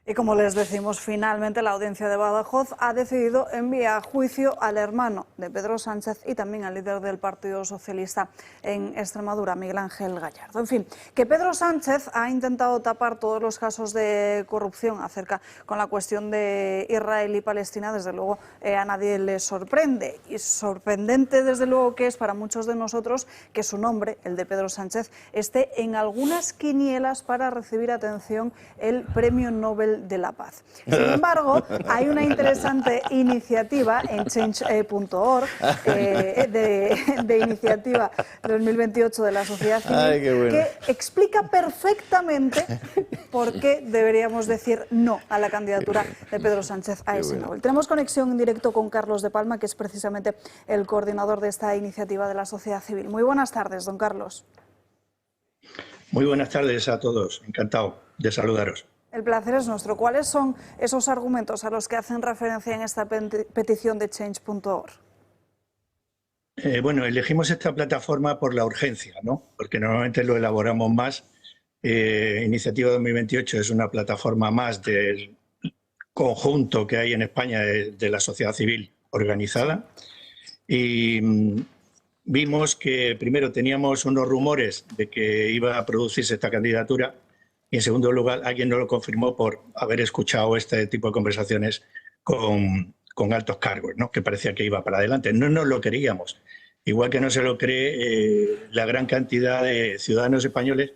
Y como les decimos, finalmente la Audiencia de Badajoz ha decidido enviar a juicio al hermano de Pedro Sánchez y también al líder del Partido Socialista en Extremadura, Miguel Ángel Gallardo. En fin, que Pedro Sánchez ha intentado tapar todos los casos de corrupción acerca con la cuestión de Israel y Palestina, desde luego a nadie le sorprende. Y sorprendente, desde luego, que es para muchos de nosotros que su nombre, el de Pedro Sánchez, esté en algunas quinielas para recibir atención el Premio Nobel de la Paz. Sin embargo, hay una interesante iniciativa en change.org de iniciativa 2028 de la sociedad civil que explica perfectamente por qué deberíamos decir no a la candidatura de Pedro Sánchez a ese Nobel. Tenemos conexión en directo con Carlos de Palma, que es precisamente el coordinador de esta iniciativa de la sociedad civil. Muy buenas tardes, don Carlos. Muy buenas tardes a todos. Encantado de saludaros. El placer es nuestro. ¿Cuáles son esos argumentos a los que hacen referencia en esta petición de change.org? Bueno, elegimos esta plataforma por la urgencia, ¿no? Porque normalmente lo elaboramos más. Iniciativa 2028 es una plataforma más del conjunto que hay en España de la sociedad civil organizada. Y vimos que primero teníamos unos rumores de que iba a producirse esta candidatura. Y en segundo lugar, alguien nos lo confirmó por haber escuchado este tipo de conversaciones con altos cargos, ¿no? Que parecía que iba para adelante. No nos lo creíamos. Igual que no se lo cree la gran cantidad de ciudadanos españoles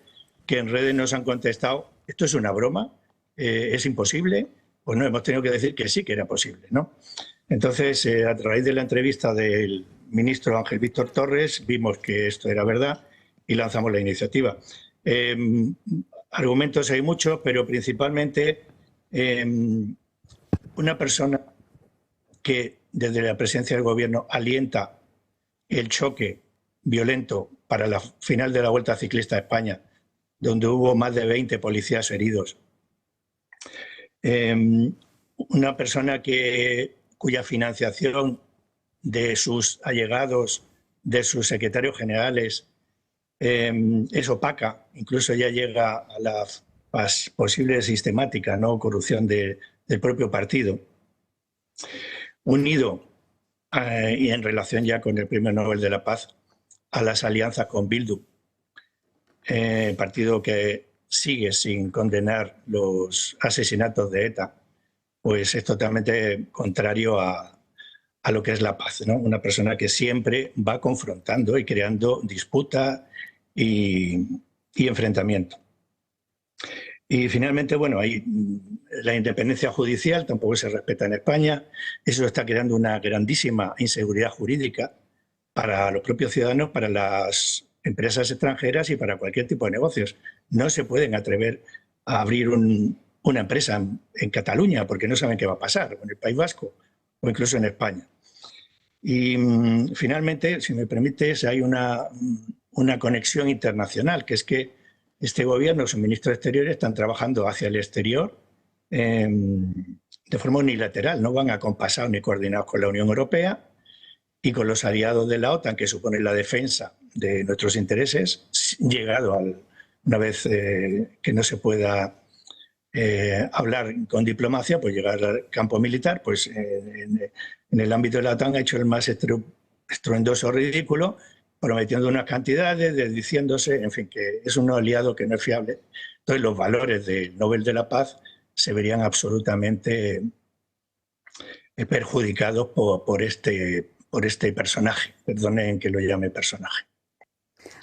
que en redes nos han contestado: ¿esto es una broma? ¿Es imposible? Pues no, hemos tenido que decir que sí que era posible, ¿no? Entonces, a través de la entrevista del ministro Ángel Víctor Torres, vimos que esto era verdad y lanzamos la iniciativa. Argumentos hay muchos, pero principalmente una persona que desde la presidencia del gobierno alienta el choque violento para la final de la Vuelta Ciclista a España, donde hubo más de 20 policías heridos. Una persona cuya financiación de sus allegados, de sus secretarios generales, es opaca, incluso ya llega a la posible sistemática, ¿no?, corrupción del propio partido. Unido, y en relación ya con el Premio Nobel de la Paz, a las alianzas con Bildu, partido que sigue sin condenar los asesinatos de ETA, pues es totalmente contrario a lo que es la paz, ¿no? Una persona que siempre va confrontando y creando disputa y enfrentamiento. Y finalmente, bueno, hay la independencia judicial, tampoco se respeta en España. Eso está creando una grandísima inseguridad jurídica para los propios ciudadanos, para las empresas extranjeras y para cualquier tipo de negocios. No se pueden atrever a abrir una empresa en Cataluña porque no saben qué va a pasar, o en el País Vasco, o incluso en España. Y finalmente, si me permites, hay una conexión internacional, que es que este gobierno, sus ministros exteriores, están trabajando hacia el exterior de forma unilateral, no van acompasados ni coordinados con la Unión Europea y con los aliados de la OTAN, que supone la defensa de nuestros intereses, llegado una vez que no se pueda hablar con diplomacia, pues llegar al campo militar, pues en el ámbito de la OTAN ha hecho el más estruendoso ridículo, prometiendo unas cantidades, diciéndose, en fin, que es un aliado que no es fiable. Entonces los valores del Nobel de la Paz se verían absolutamente perjudicados por este personaje. Perdonen que lo llame personaje.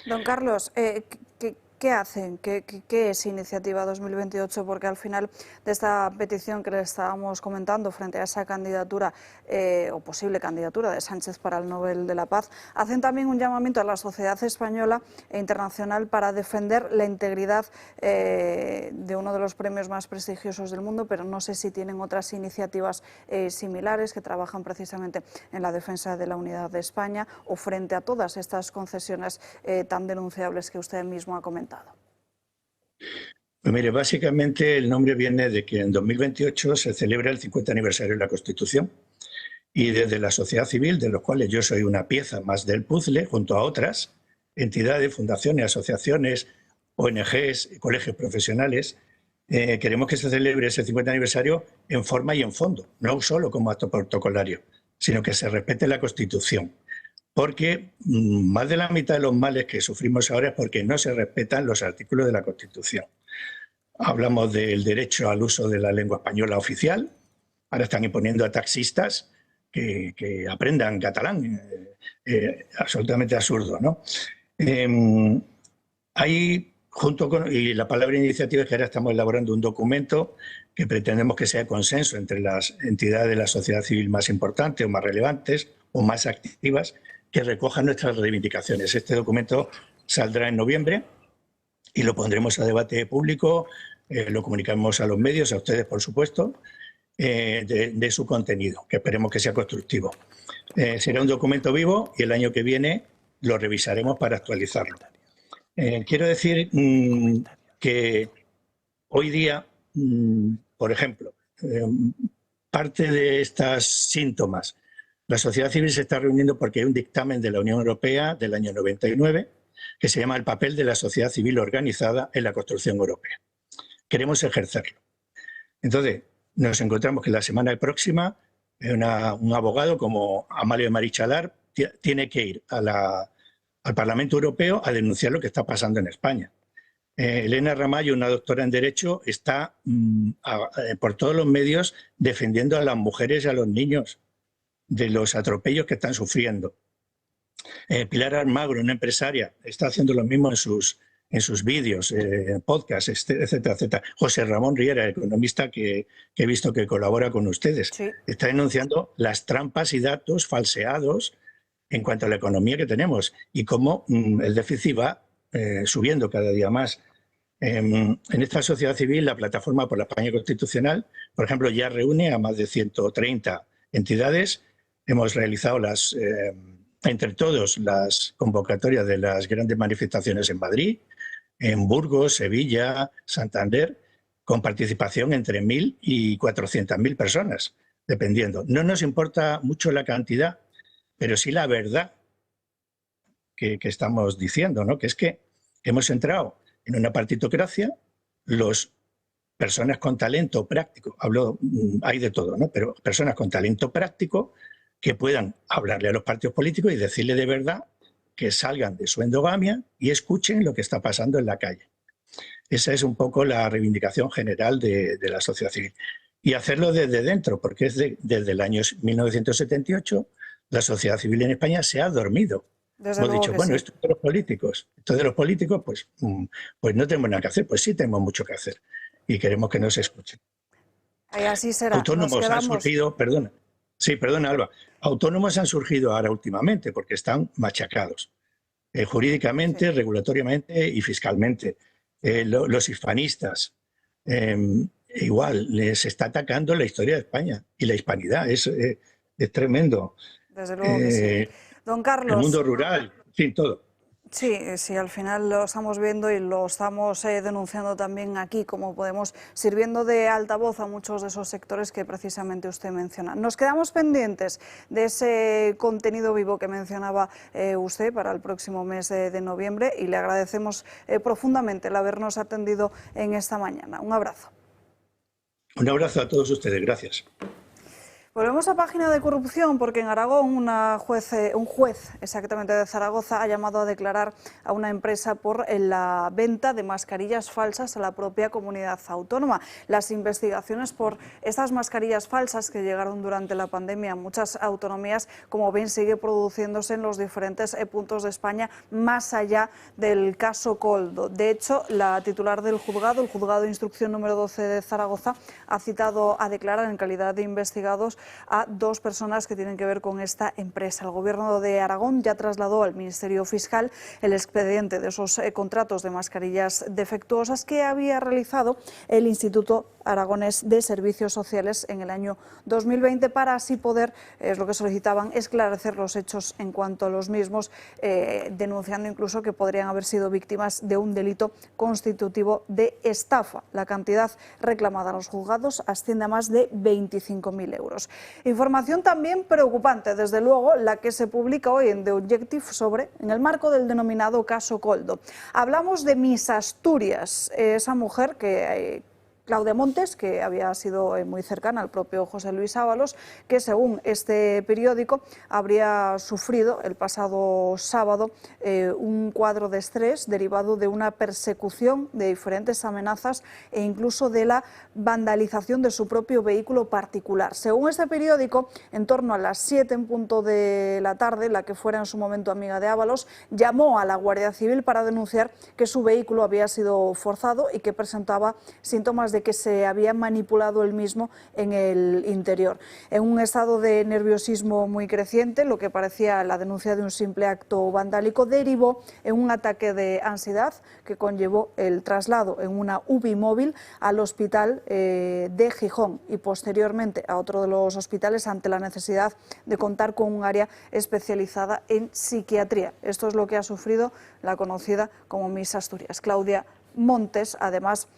Don Carlos, ¿qué hacen? ¿Qué es Iniciativa 2028? Porque al final de esta petición que le estábamos comentando frente a esa candidatura o posible candidatura de Sánchez para el Nobel de la Paz, hacen también un llamamiento a la sociedad española e internacional para defender la integridad de uno de los premios más prestigiosos del mundo, pero no sé si tienen otras iniciativas similares que trabajan precisamente en la defensa de la unidad de España o frente a todas estas concesiones tan denunciables que usted mismo ha comentado. Pues mire, básicamente el nombre viene de que en 2028 se celebra el 50 aniversario de la Constitución y desde la sociedad civil, de los cuales yo soy una pieza más del puzzle, junto a otras entidades, fundaciones, asociaciones, ONGs, colegios profesionales, queremos que se celebre ese 50 aniversario en forma y en fondo, no solo como acto protocolario, sino que se respete la Constitución. Porque más de la mitad de los males que sufrimos ahora es porque no se respetan los artículos de la Constitución. Hablamos del derecho al uso de la lengua española oficial, ahora están imponiendo a taxistas que aprendan catalán, absolutamente absurdo, ¿no? Y la palabra iniciativa es que ahora estamos elaborando un documento que pretendemos que sea consenso entre las entidades de la sociedad civil más importantes o más relevantes o más activas, que recojan nuestras reivindicaciones. Este documento saldrá en noviembre y lo pondremos a debate público, lo comunicaremos a los medios, a ustedes por supuesto, de su contenido, que esperemos que sea constructivo. Será un documento vivo y el año que viene lo revisaremos para actualizarlo. Quiero decir que hoy día, por ejemplo, parte de estos síntomas, la sociedad civil se está reuniendo porque hay un dictamen de la Unión Europea del año 99 que se llama El papel de la sociedad civil organizada en la construcción europea. Queremos ejercerlo. Entonces, nos encontramos que la semana próxima un abogado como Amalio Marichalar tiene que ir al Parlamento Europeo a denunciar lo que está pasando en España. Elena Ramallo, una doctora en Derecho, está por todos los medios defendiendo a las mujeres y a los niños de los atropellos que están sufriendo. Pilar Almagro, una empresaria, está haciendo lo mismo en sus vídeos, podcasts, etcétera, etcétera. José Ramón Riera, el economista que he visto que colabora con ustedes, sí, está denunciando las trampas y datos falseados en cuanto a la economía que tenemos y cómo el déficit va subiendo cada día más. En esta sociedad civil, la Plataforma por la España Constitucional, por ejemplo, ya reúne a más de 130 entidades. Hemos realizado entre todos las convocatorias de las grandes manifestaciones en Madrid, en Burgos, Sevilla, Santander, con participación entre 1.000 y 400.000 personas, dependiendo. No nos importa mucho la cantidad, pero sí la verdad que estamos diciendo, ¿no? Que es que hemos entrado en una partitocracia, las personas con talento práctico, hay de todo, ¿no? Pero personas con talento práctico que puedan hablarle a los partidos políticos y decirle de verdad que salgan de su endogamia y escuchen lo que está pasando en la calle. Esa es un poco la reivindicación general de la sociedad civil. Y hacerlo desde dentro, porque desde el año 1978 la sociedad civil en España se ha dormido. Hemos dicho, bueno, esto es de los políticos. Esto de los políticos, pues no tenemos nada que hacer. Pues sí tenemos mucho que hacer y queremos que nos escuchen. Y así será. Autónomos han surgido, perdona, Alba, autónomos han surgido ahora últimamente porque están machacados, jurídicamente, sí, regulatoriamente y fiscalmente. Los hispanistas, igual, les está atacando la historia de España y la hispanidad, es tremendo. Desde luego que sí. Don Carlos. El mundo rural, en fin, todo. Sí, sí, al final lo estamos viendo y lo estamos denunciando también aquí, como podemos, sirviendo de altavoz a muchos de esos sectores que precisamente usted menciona. Nos quedamos pendientes de ese contenido vivo que mencionaba usted para el próximo mes de noviembre y le agradecemos profundamente el habernos atendido en esta mañana. Un abrazo. Un abrazo a todos ustedes, gracias. Volvemos a página de corrupción porque en Aragón un juez exactamente de Zaragoza ha llamado a declarar a una empresa por la venta de mascarillas falsas a la propia comunidad autónoma. Las investigaciones por estas mascarillas falsas que llegaron durante la pandemia a muchas autonomías, como ven, sigue produciéndose en los diferentes puntos de España más allá del caso Koldo. De hecho, la titular del juzgado, el juzgado de instrucción número 12 de Zaragoza, ha citado a declarar en calidad de investigados a 2 personas que tienen que ver con esta empresa. El Gobierno de Aragón ya trasladó al Ministerio Fiscal el expediente de esos contratos de mascarillas defectuosas que había realizado el Instituto Aragonés de Servicios Sociales en el año 2020 para así poder, es lo que solicitaban, esclarecer los hechos en cuanto a los mismos, denunciando incluso que podrían haber sido víctimas de un delito constitutivo de estafa. La cantidad reclamada a los juzgados asciende a más de 25.000 euros. Información también preocupante, desde luego, la que se publica hoy en The Objective en el marco del denominado caso Koldo. Hablamos de Miss Asturias, esa mujer que Claudia Montes, que había sido muy cercana al propio José Luis Ábalos, que según este periódico habría sufrido el pasado sábado un cuadro de estrés derivado de una persecución, de diferentes amenazas e incluso de la vandalización de su propio vehículo particular. Según este periódico, en torno a las 7 en punto de la tarde, la que fuera en su momento amiga de Ábalos llamó a la Guardia Civil para denunciar que su vehículo había sido forzado y que presentaba síntomas de que se había manipulado el mismo en el interior. En un estado de nerviosismo muy creciente, lo que parecía la denuncia de un simple acto vandálico derivó en un ataque de ansiedad que conllevó el traslado en una UBI móvil al hospital de Gijón y posteriormente a otro de los hospitales ante la necesidad de contar con un área especializada en psiquiatría. Esto es lo que ha sufrido la conocida como Miss Asturias, Claudia Montes, además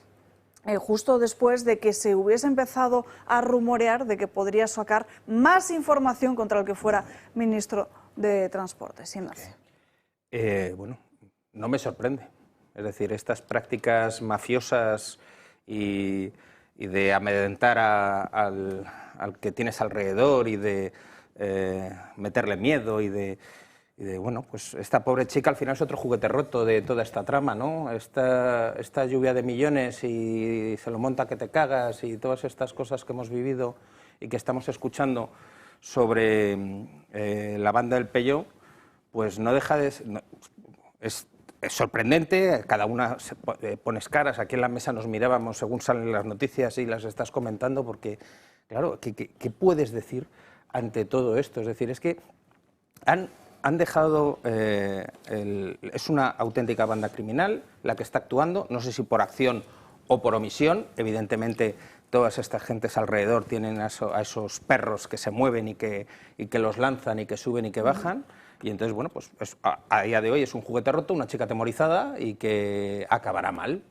justo después de que se hubiese empezado a rumorear de que podría sacar más información contra el que fuera ministro de Transportes. Bueno, no me sorprende. Es decir, estas prácticas mafiosas y de amedrentar al que tienes alrededor y de meterle miedo y de bueno, pues esta pobre chica al final es otro juguete roto de toda esta trama, ¿no? Esta lluvia de millones y se lo monta que te cagas y todas estas cosas que hemos vivido y que estamos escuchando sobre la banda del Peyo, pues no deja de... Es sorprendente, cada una pones caras, aquí en la mesa nos mirábamos según salen las noticias y las estás comentando porque, claro, ¿qué puedes decir ante todo esto? Es decir, es que han dejado, es una auténtica banda criminal la que está actuando, no sé si por acción o por omisión, evidentemente todas estas gentes alrededor tienen a esos perros que se mueven y que los lanzan y que suben y que bajan, y entonces, bueno, pues a día de hoy es un juguete roto, una chica atemorizada y que acabará mal,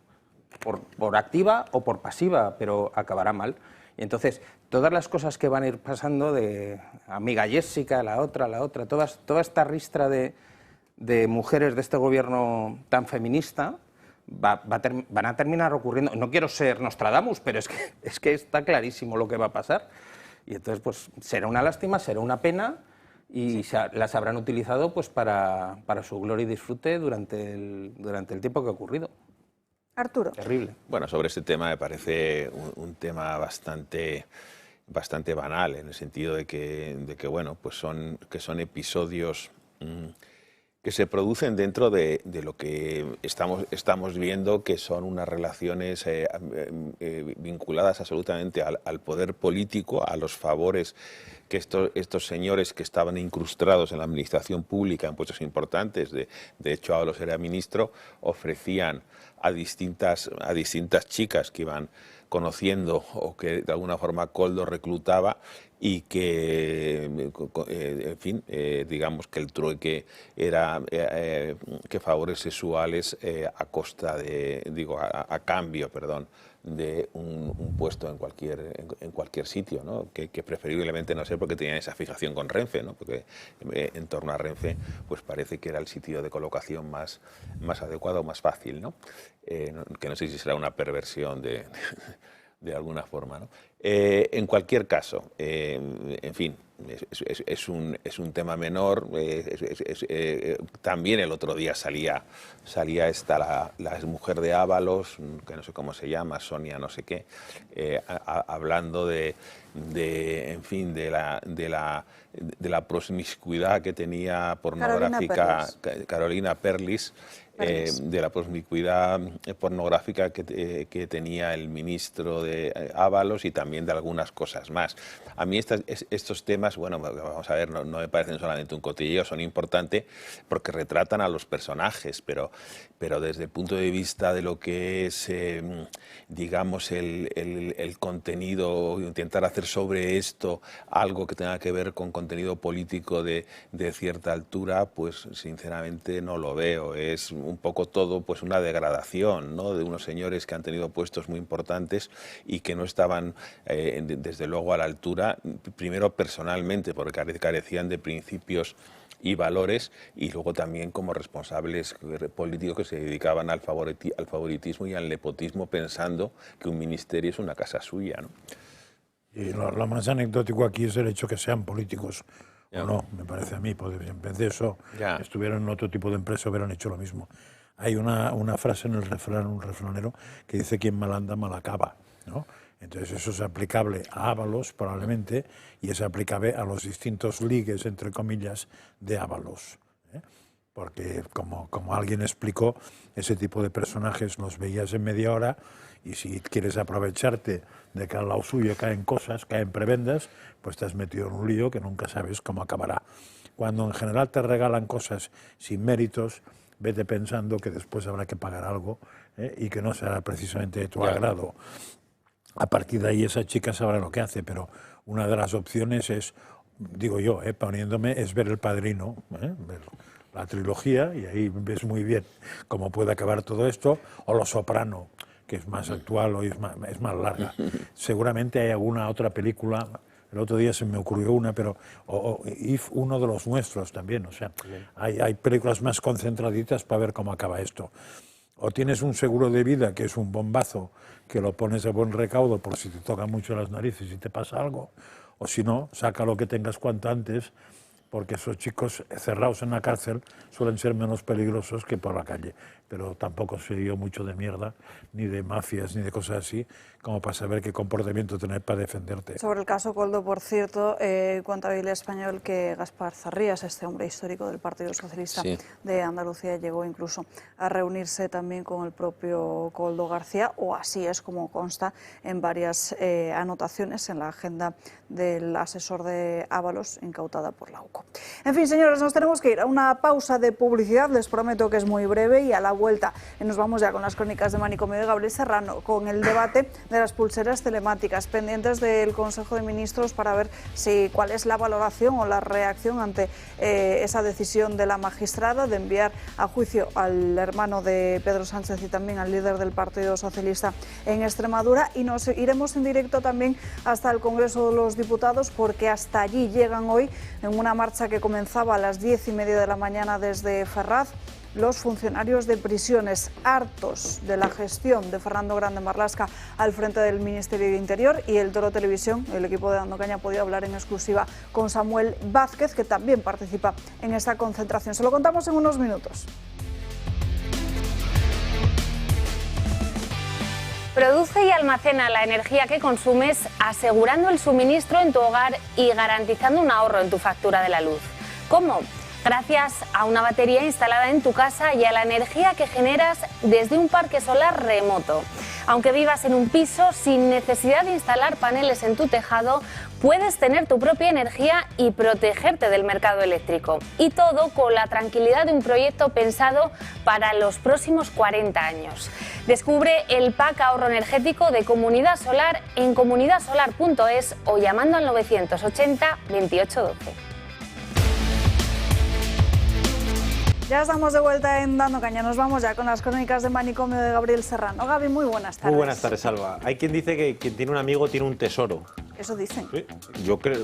por activa o por pasiva, pero acabará mal. Y entonces, todas las cosas que van a ir pasando de amiga Jessica, la otra, toda esta ristra de mujeres de este gobierno tan feminista van a terminar ocurriendo. No quiero ser Nostradamus, pero es que está clarísimo lo que va a pasar. Y entonces, pues será una lástima, será una pena y las habrán utilizado pues para su gloria y disfrute durante el tiempo que ha ocurrido. Arturo. Terrible. Bueno, sobre este tema me parece un tema bastante banal, en el sentido de que bueno, pues son episodios que se producen dentro de lo que estamos viendo, que son unas relaciones vinculadas absolutamente al poder político, a los favores que estos señores que estaban incrustados en la administración pública en puestos importantes, de hecho Ábalos era ministro, ofrecían a distintas chicas que iban conociendo o que de alguna forma Koldo reclutaba y que, en fin, digamos que el trueque era que favores sexuales a costa de, a cambio, perdón, de un puesto en cualquier sitio, ¿no? Que preferiblemente no sé porque tenían esa fijación con Renfe, ¿no? Porque en torno a Renfe pues parece que era el sitio de colocación más adecuado, más fácil, ¿no? Que no sé si será una perversión de alguna forma, ¿no? En cualquier caso, en fin, es un tema menor. También el otro día salía esta la mujer de Ábalos, que no sé cómo se llama, Sonia no sé qué, hablando en fin, de la promiscuidad que tenía pornográfica Carolina Perlis. De la promiscuidad pornográfica que tenía el ministro de Ábalos y también de algunas cosas más. A mí estos temas, bueno, vamos a ver, no me parecen solamente un cotilleo, son importantes porque retratan a los personajes, pero desde el punto de vista de lo que es, digamos, el contenido, intentar hacer sobre esto algo que tenga que ver con contenido político de cierta altura, pues sinceramente no lo veo. Es un poco todo pues una degradación, ¿no? De unos señores que han tenido puestos muy importantes y que no estaban desde luego a la altura, primero personalmente porque carecían de principios y valores, y luego también como responsables políticos que se dedicaban al favoritismo y al nepotismo, pensando que un ministerio es una casa suya, ¿no? Y lo más anecdótico aquí es el hecho que sean políticos. O no, me parece a mí, porque en vez de eso estuvieran en otro tipo de empresa, hubieran hecho lo mismo. Hay una frase en el refrán, un refranero, que dice: quien mal anda, mal acaba, ¿no? Entonces eso es aplicable a Ábalos, probablemente, y es aplicable a los distintos ligues, entre comillas, de Ábalos, ¿eh? Porque, como alguien explicó, ese tipo de personajes los veías en media hora, y si quieres aprovecharte de que al lado suyo caen cosas, caen prebendas, pues te has metido en un lío que nunca sabes cómo acabará. Cuando en general te regalan cosas sin méritos, vete pensando que después habrá que pagar algo, y que no será precisamente de tu agrado. A partir de ahí esa chica sabrá lo que hace, pero una de las opciones es, digo yo, poniéndome, es ver El Padrino, ver la trilogía, y ahí ves muy bien cómo puede acabar todo esto, o Los Soprano, que es más actual o es más larga. Seguramente hay alguna otra película, el otro día se me ocurrió una, pero If, uno de los nuestros también, o sea, hay películas más concentraditas para ver cómo acaba esto. O tienes un seguro de vida que es un bombazo, que lo pones a buen recaudo por si te tocan mucho las narices y te pasa algo, o si no, saca lo que tengas cuanto antes, porque esos chicos cerrados en la cárcel suelen ser menos peligrosos que por la calle. Pero tampoco se dio mucho de mierda, ni de mafias, ni de cosas así, como para saber qué comportamiento tener para defenderte. Sobre el caso Koldo, por cierto, cuenta el español que Gaspar Zarrías, este hombre histórico del Partido Socialista de Andalucía, llegó incluso a reunirse también con el propio Koldo García, o así es como consta en varias anotaciones en la agenda del asesor de Ábalos, incautada por la UCO. En fin, señores, nos tenemos que ir a una pausa de publicidad, les prometo que es muy breve, y a la vuelta nos vamos ya con las crónicas de Manicomio de Gabriel Serrano, con el debate de las pulseras telemáticas, pendientes del Consejo de Ministros para ver cuál es la valoración o la reacción ante esa decisión de la magistrada de enviar a juicio al hermano de Pedro Sánchez y también al líder del Partido Socialista en Extremadura, y nos iremos en directo también hasta el Congreso de los Diputados, porque hasta allí llegan hoy, en una marcha que comenzaba a las 10:30 de la mañana desde Ferraz, los funcionarios de prisiones, hartos de la gestión de Fernando Grande Marlaska al frente del Ministerio de Interior. Y el Toro Televisión, el equipo de Dando Caña, ha podido hablar en exclusiva con Samuel Vázquez, que también participa en esta concentración. Se lo contamos en unos minutos. Produce y almacena la energía que consumes, asegurando el suministro en tu hogar y garantizando un ahorro en tu factura de la luz. ¿Cómo? Gracias a una batería instalada en tu casa y a la energía que generas desde un parque solar remoto. Aunque vivas en un piso sin necesidad de instalar paneles en tu tejado, Puedes tener tu propia energía y protegerte del mercado eléctrico. Y todo con la tranquilidad de un proyecto pensado para los próximos 40 años. Descubre el pack ahorro energético de Comunidad Solar en comunidadsolar.es o llamando al 980 2812. Ya estamos de vuelta en Dando Caña. Nos vamos ya con las crónicas de Manicomio de Gabriel Serrano. Gaby, muy buenas tardes. Muy buenas tardes, Alba. Hay quien dice que quien tiene un amigo tiene un tesoro. Eso dicen. Sí. Yo creo...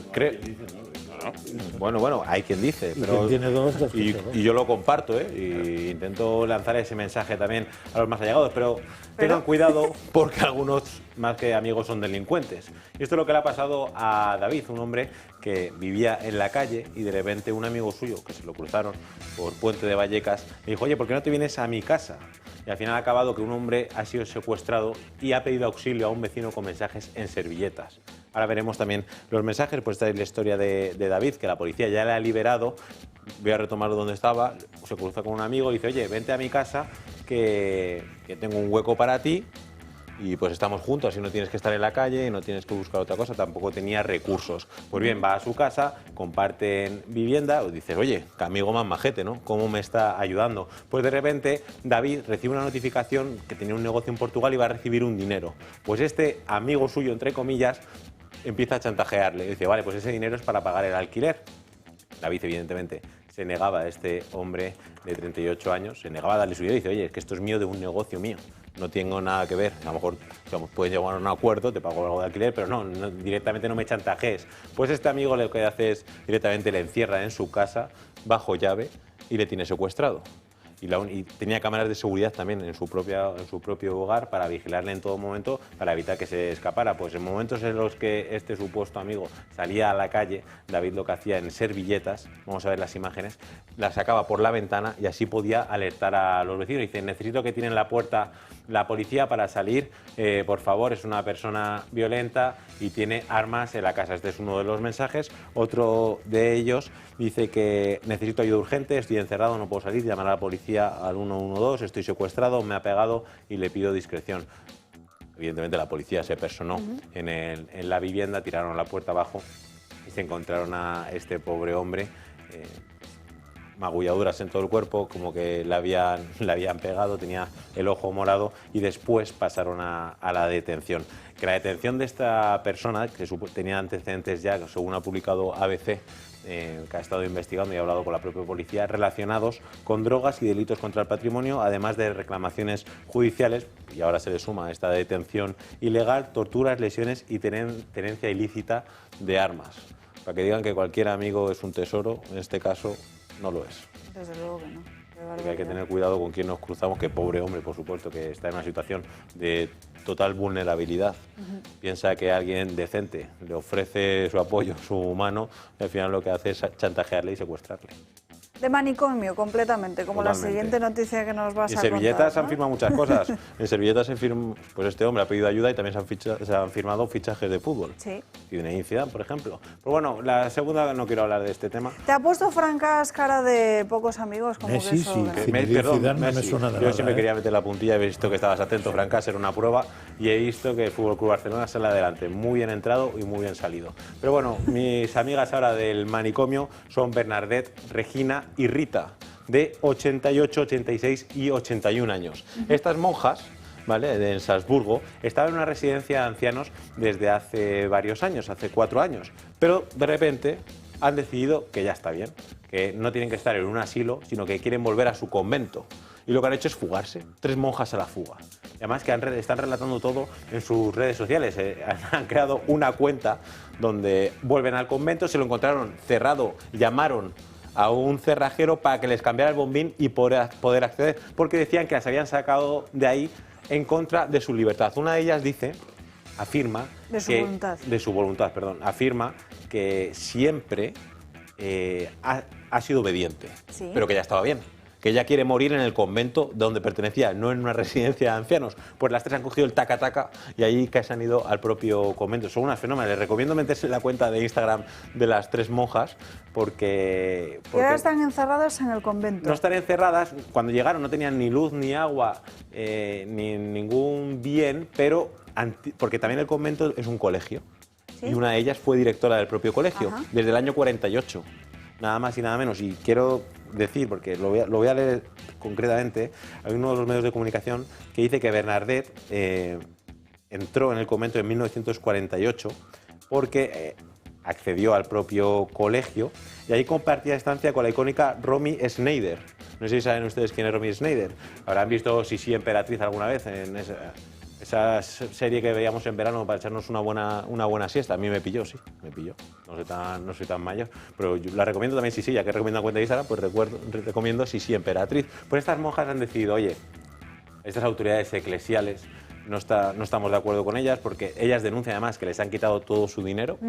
Bueno, hay quien dice, pero tiene dos y yo lo comparto, y intento lanzar ese mensaje también a los más allegados, pero tengan cuidado porque algunos más que amigos son delincuentes. Y esto es lo que le ha pasado a David, un hombre que vivía en la calle y de repente un amigo suyo, que se lo cruzaron por Puente de Vallecas, le dijo: oye, ¿por qué no te vienes a mi casa? Y al final ha acabado que un hombre ha sido secuestrado y ha pedido auxilio a un vecino con mensajes en servilletas. Ahora veremos también los mensajes, pues esta es la historia de David, que la policía ya le ha liberado. Voy a retomarlo donde estaba. Se cruza con un amigo y dice: oye, vente a mi casa que tengo un hueco para ti y pues estamos juntos, así no tienes que estar en la calle y no tienes que buscar otra cosa. Tampoco tenía recursos. Pues bien, va a su casa, comparten vivienda, y dices: oye, qué amigo más majete, ¿no? ¿Cómo me está ayudando? Pues de repente David recibe una notificación que tenía un negocio en Portugal y va a recibir un dinero. Pues este amigo suyo, entre comillas, empieza a chantajearle. Dice: vale, pues ese dinero es para pagar el alquiler. David, evidentemente, se negaba a este hombre de 38 años, se negaba a darle su dinero y dice: oye, es que esto es mío, de un negocio mío, no tengo nada que ver. A lo mejor, digamos, puedes llegar a un acuerdo, te pago algo de alquiler, pero no, directamente no me chantajees. Pues este amigo lo que hace es directamente le encierra en su casa bajo llave y le tiene secuestrado. Y tenía cámaras de seguridad también en su propio hogar para vigilarle en todo momento, para evitar que se escapara. Pues en momentos en los que este supuesto amigo salía a la calle, David lo que hacía en servilletas, vamos a ver las imágenes, las sacaba por la ventana y así podía alertar a los vecinos. Dice: necesito que tienen la puerta la policía para salir, por favor, es una persona violenta y tiene armas en la casa. Este es uno de los mensajes. Otro de ellos dice que necesito ayuda urgente, estoy encerrado, no puedo salir, llamar a la policía al 112, estoy secuestrado, me ha pegado y le pido discreción. Evidentemente la policía se personó en la vivienda, tiraron la puerta abajo y se encontraron a este pobre hombre, magulladuras en todo el cuerpo, como que le habían pegado, tenía el ojo morado, y después pasaron a la detención. Que la detención de esta persona, que tenía antecedentes ya, según ha publicado ABC, que ha estado investigando y ha hablado con la propia policía, relacionados con drogas y delitos contra el patrimonio, además de reclamaciones judiciales, y ahora se le suma esta detención ilegal, torturas, lesiones y tenencia ilícita de armas. Para que digan que cualquier amigo es un tesoro, en este caso no lo es. Desde luego que no. Porque hay que tener cuidado con quién nos cruzamos, que pobre hombre, por supuesto, que está en una situación de total vulnerabilidad. Piensa que alguien decente le ofrece su apoyo, su mano, y al final lo que hace es chantajearle y secuestrarle. De manicomio, completamente, como Totalmente. La siguiente noticia que nos vas a contar. En servilletas ¿no? han firmado muchas cosas. En servilletas pues este hombre ha pedido ayuda y también se han firmado fichajes de fútbol. Sí. Zinedine Zidane, por ejemplo. Pero bueno, la segunda, no quiero hablar de este tema. ¿Te ha puesto Francas cara de pocos amigos? Como Messi, que eso, sí. ¿no? Zinedine Zidane no me suena de Yo nada, siempre quería meter la puntilla, he visto que estabas atento, Francas, era una prueba, y he visto que el FC Barcelona sale adelante, muy bien entrado y muy bien salido. Pero bueno, mis amigas ahora del manicomio son Bernadette, Regina y Rita, de 88, 86 y 81 años. Estas monjas, ¿vale?, en Salzburgo, estaban en una residencia de ancianos desde hace varios años, hace 4 años, pero de repente han decidido que ya está bien, que no tienen que estar en un asilo, sino que quieren volver a su convento. Y lo que han hecho es fugarse, 3 monjas a la fuga. Y además que están relatando todo en sus redes sociales. Han creado una cuenta donde vuelven al convento, se lo encontraron cerrado, llamaron a un cerrajero para que les cambiara el bombín y poder acceder, porque decían que las habían sacado de ahí en contra de su libertad. Una de ellas afirma de su voluntad, afirma que siempre ha sido obediente, ¿Sí? pero que ya estaba bien, que ella quiere morir en el convento donde pertenecía, no en una residencia de ancianos. Pues las 3 han cogido el taca-taca y ahí que se han ido al propio convento. Son unas fenómenas. Les recomiendo meterse en la cuenta de Instagram de las 3 monjas porque Y ahora están encerradas en el convento. no están encerradas. Cuando llegaron no tenían ni luz, ni agua, ni ningún bien, pero porque también el convento es un colegio. ¿Sí? y una de ellas fue directora del propio colegio, Ajá. desde el año 48, nada más y nada menos. Y quiero decir, porque lo voy a leer concretamente, hay uno de los medios de comunicación que dice que Bernadette entró en el convento en 1948 porque accedió al propio colegio y ahí compartía estancia con la icónica Romy Schneider. No sé si saben ustedes quién es Romy Schneider. Habrán visto Sisi Emperatriz alguna vez en esa serie que veíamos en verano para echarnos una buena siesta. A mí me pilló, sí, me pilló. No soy tan mayor, pero yo la recomiendo también Sisi, ya que recomiendo la cuenta de Instagram, pues recomiendo Sisi Emperatriz. Pues estas monjas han decidido, oye, estas autoridades eclesiales no estamos de acuerdo con ellas porque ellas denuncian además que les han quitado todo su dinero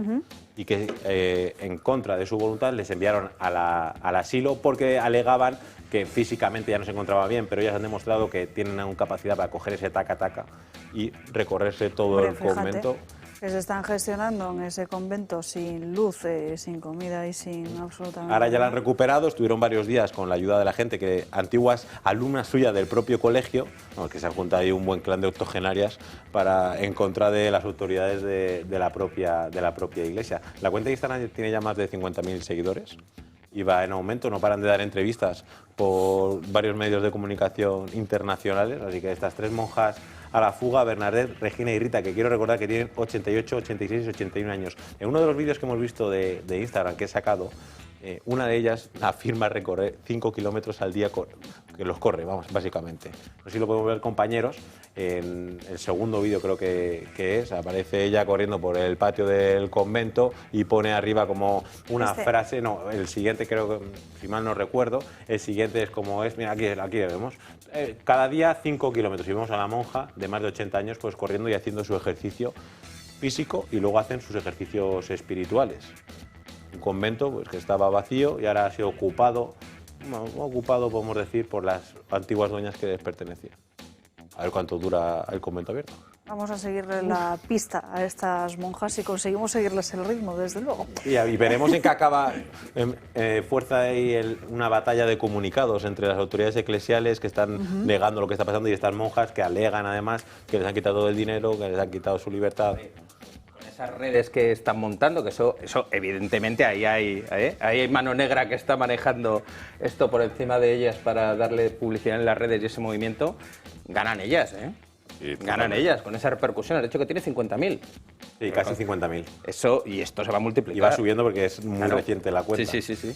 y que en contra de su voluntad les enviaron al asilo porque alegaban que físicamente ya no se encontraba bien, pero ellas han demostrado que tienen aún capacidad para coger ese taca-taca y recorrerse todo el convento. Que se están gestionando en ese convento sin luz, sin comida y sin absolutamente Ahora ya la nada. han recuperado, estuvieron varios días con la ayuda de la gente, que antiguas alumnas suyas del propio colegio, que se han juntado ahí un buen clan de octogenarias en contra de las autoridades de la propia iglesia. La cuenta de Instagram tiene ya más de 50.000 seguidores y va en aumento, no paran de dar entrevistas por varios medios de comunicación internacionales, así que estas tres monjas a la fuga, Bernadette, Regina y Rita, que quiero recordar que tienen 88, 86 y 81 años. En uno de los vídeos que hemos visto de Instagram que he sacado, una de ellas afirma recorrer 5 kilómetros al día, que los corre, vamos, básicamente. No sé si lo podemos ver, compañeros, en el segundo vídeo creo que es, aparece ella corriendo por el patio del convento y pone arriba como una frase, no, el siguiente creo que, si mal no recuerdo, el siguiente es como es, mira, aquí vemos, cada día 5 kilómetros y vemos a la monja de más de 80 años pues corriendo y haciendo su ejercicio físico y luego hacen sus ejercicios espirituales. Un convento pues, que estaba vacío y ahora ha sido ocupado podemos decir, por las antiguas dueñas que les pertenecían. A ver cuánto dura el convento abierto. Vamos a seguirle la pista a estas monjas y conseguimos seguirles el ritmo, desde luego. Y veremos en qué acaba fuerza ahí una batalla de comunicados entre las autoridades eclesiales que están negando lo que está pasando y estas monjas que alegan además que les han quitado todo el dinero, que les han quitado su libertad. Esas redes que están montando, que eso evidentemente ahí hay mano negra que está manejando esto por encima de ellas para darle publicidad en las redes y ese movimiento, ganan ellas, Sí, ganan ellas con esa repercusión. El hecho que tiene 50.000. Sí, casi 50.000. Y esto se va a multiplicar. Y va subiendo porque es muy reciente la cuenta. Sí.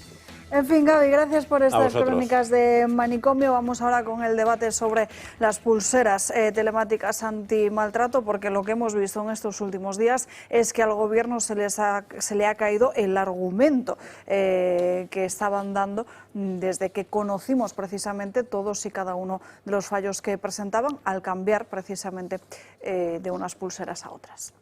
En fin, Gaby, gracias por estas vosotros. crónicas de Manicomio. Vamos ahora con el debate sobre las pulseras telemáticas antimaltrato, porque lo que hemos visto en estos últimos días es que al Gobierno se le ha caído el argumento que estaban dando desde que conocimos precisamente todos y cada uno de los fallos que presentaban al cambiar precisamente de unas pulseras a otras.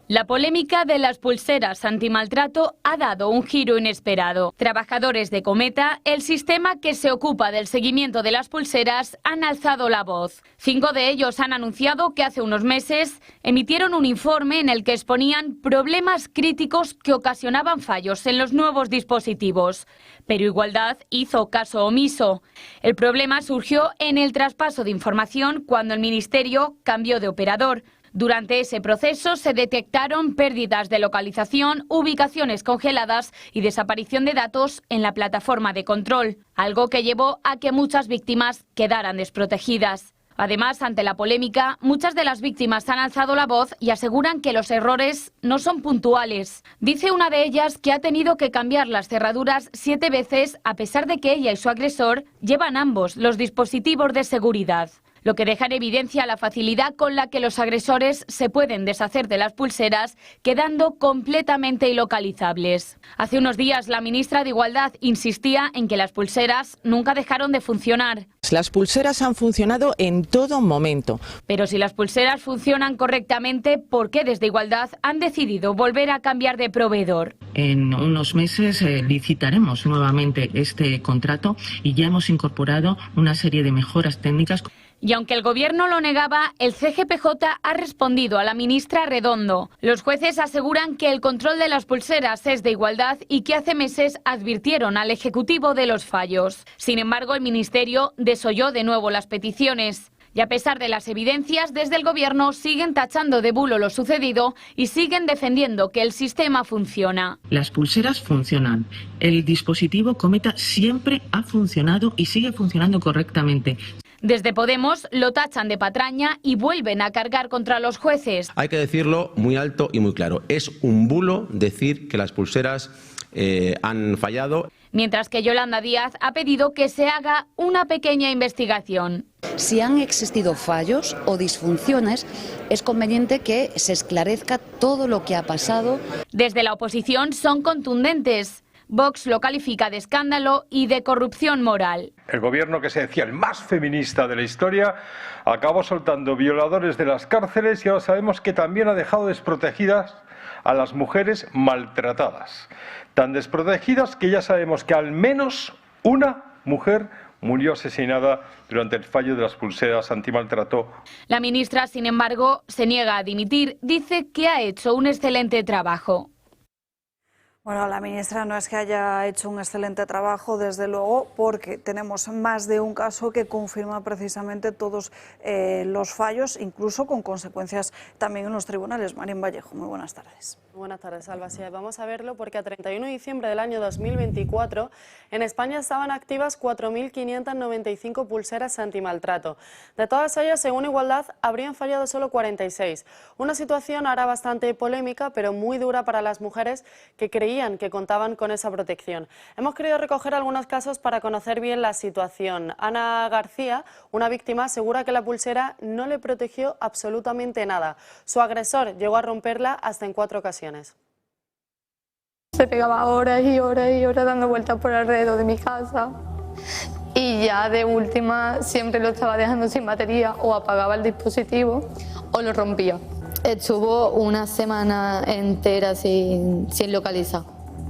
La polémica de las pulseras antimaltrato ha dado un giro inesperado. Trabajadores de Cometa, el sistema que se ocupa del seguimiento de las pulseras, han alzado la voz. 5 de ellos han anunciado que hace unos meses emitieron un informe en el que exponían problemas críticos que ocasionaban fallos en los nuevos dispositivos. Pero Igualdad hizo caso omiso. El problema surgió en el traspaso de información cuando el Ministerio cambió de operador. Durante ese proceso se detectaron pérdidas de localización, ubicaciones congeladas y desaparición de datos en la plataforma de control, algo que llevó a que muchas víctimas quedaran desprotegidas. Además, ante la polémica, muchas de las víctimas han alzado la voz y aseguran que los errores no son puntuales. Dice una de ellas que ha tenido que cambiar las cerraduras 7 veces a pesar de que ella y su agresor llevan ambos los dispositivos de seguridad, lo que deja en evidencia la facilidad con la que los agresores se pueden deshacer de las pulseras, quedando completamente ilocalizables. Hace unos días la ministra de Igualdad insistía en que las pulseras nunca dejaron de funcionar. Las pulseras han funcionado en todo momento. Pero si las pulseras funcionan correctamente, ¿por qué desde Igualdad han decidido volver a cambiar de proveedor? En unos meses licitaremos nuevamente este contrato y ya hemos incorporado una serie de mejoras técnicas. Y aunque el Gobierno lo negaba, el CGPJ ha respondido a la ministra Redondo. Los jueces aseguran que el control de las pulseras es de Igualdad y que hace meses advirtieron al Ejecutivo de los fallos. Sin embargo, el Ministerio desoyó de nuevo las peticiones. Y a pesar de las evidencias, desde el Gobierno siguen tachando de bulo lo sucedido y siguen defendiendo que el sistema funciona. Las pulseras funcionan. El dispositivo Cometa siempre ha funcionado y sigue funcionando correctamente. Desde Podemos lo tachan de patraña y vuelven a cargar contra los jueces. Hay que decirlo muy alto y muy claro. Es un bulo decir que las pulseras han fallado. Mientras que Yolanda Díaz ha pedido que se haga una pequeña investigación. Si han existido fallos o disfunciones, es conveniente que se esclarezca todo lo que ha pasado. Desde la oposición son contundentes. Vox lo califica de escándalo y de corrupción moral. El gobierno, que se decía el más feminista de la historia, acabó soltando violadores de las cárceles y ahora sabemos que también ha dejado desprotegidas a las mujeres maltratadas. Tan desprotegidas que ya sabemos que al menos una mujer murió asesinada durante el fallo de las pulseras antimaltrato. La ministra, sin embargo, se niega a dimitir. Dice que ha hecho un excelente trabajo. Bueno, la ministra no es que haya hecho un excelente trabajo, desde luego, porque tenemos más de un caso que confirma precisamente todos los fallos, incluso con consecuencias también en los tribunales. Marín Vallejo, muy buenas tardes. Buenas tardes, Alba. Sí, vamos a verlo porque a 31 de diciembre del año 2024 en España estaban activas 4.595 pulseras antimaltrato. De todas ellas, según Igualdad, habrían fallado solo 46. Una situación ahora bastante polémica, pero muy dura para las mujeres que creían que contaban con esa protección. Hemos querido recoger algunos casos para conocer bien la situación. Ana García, una víctima, asegura que la pulsera no le protegió absolutamente nada. Su agresor llegó a romperla hasta en 4 ocasiones. Se pegaba horas y horas y horas dando vueltas por alrededor de mi casa y ya de última siempre lo estaba dejando sin batería, o apagaba el dispositivo o lo rompía. Estuvo una semana entera sin localizar,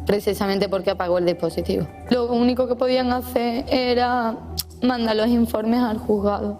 precisamente porque apagó el dispositivo. Lo único que podían hacer era mandar los informes al juzgado.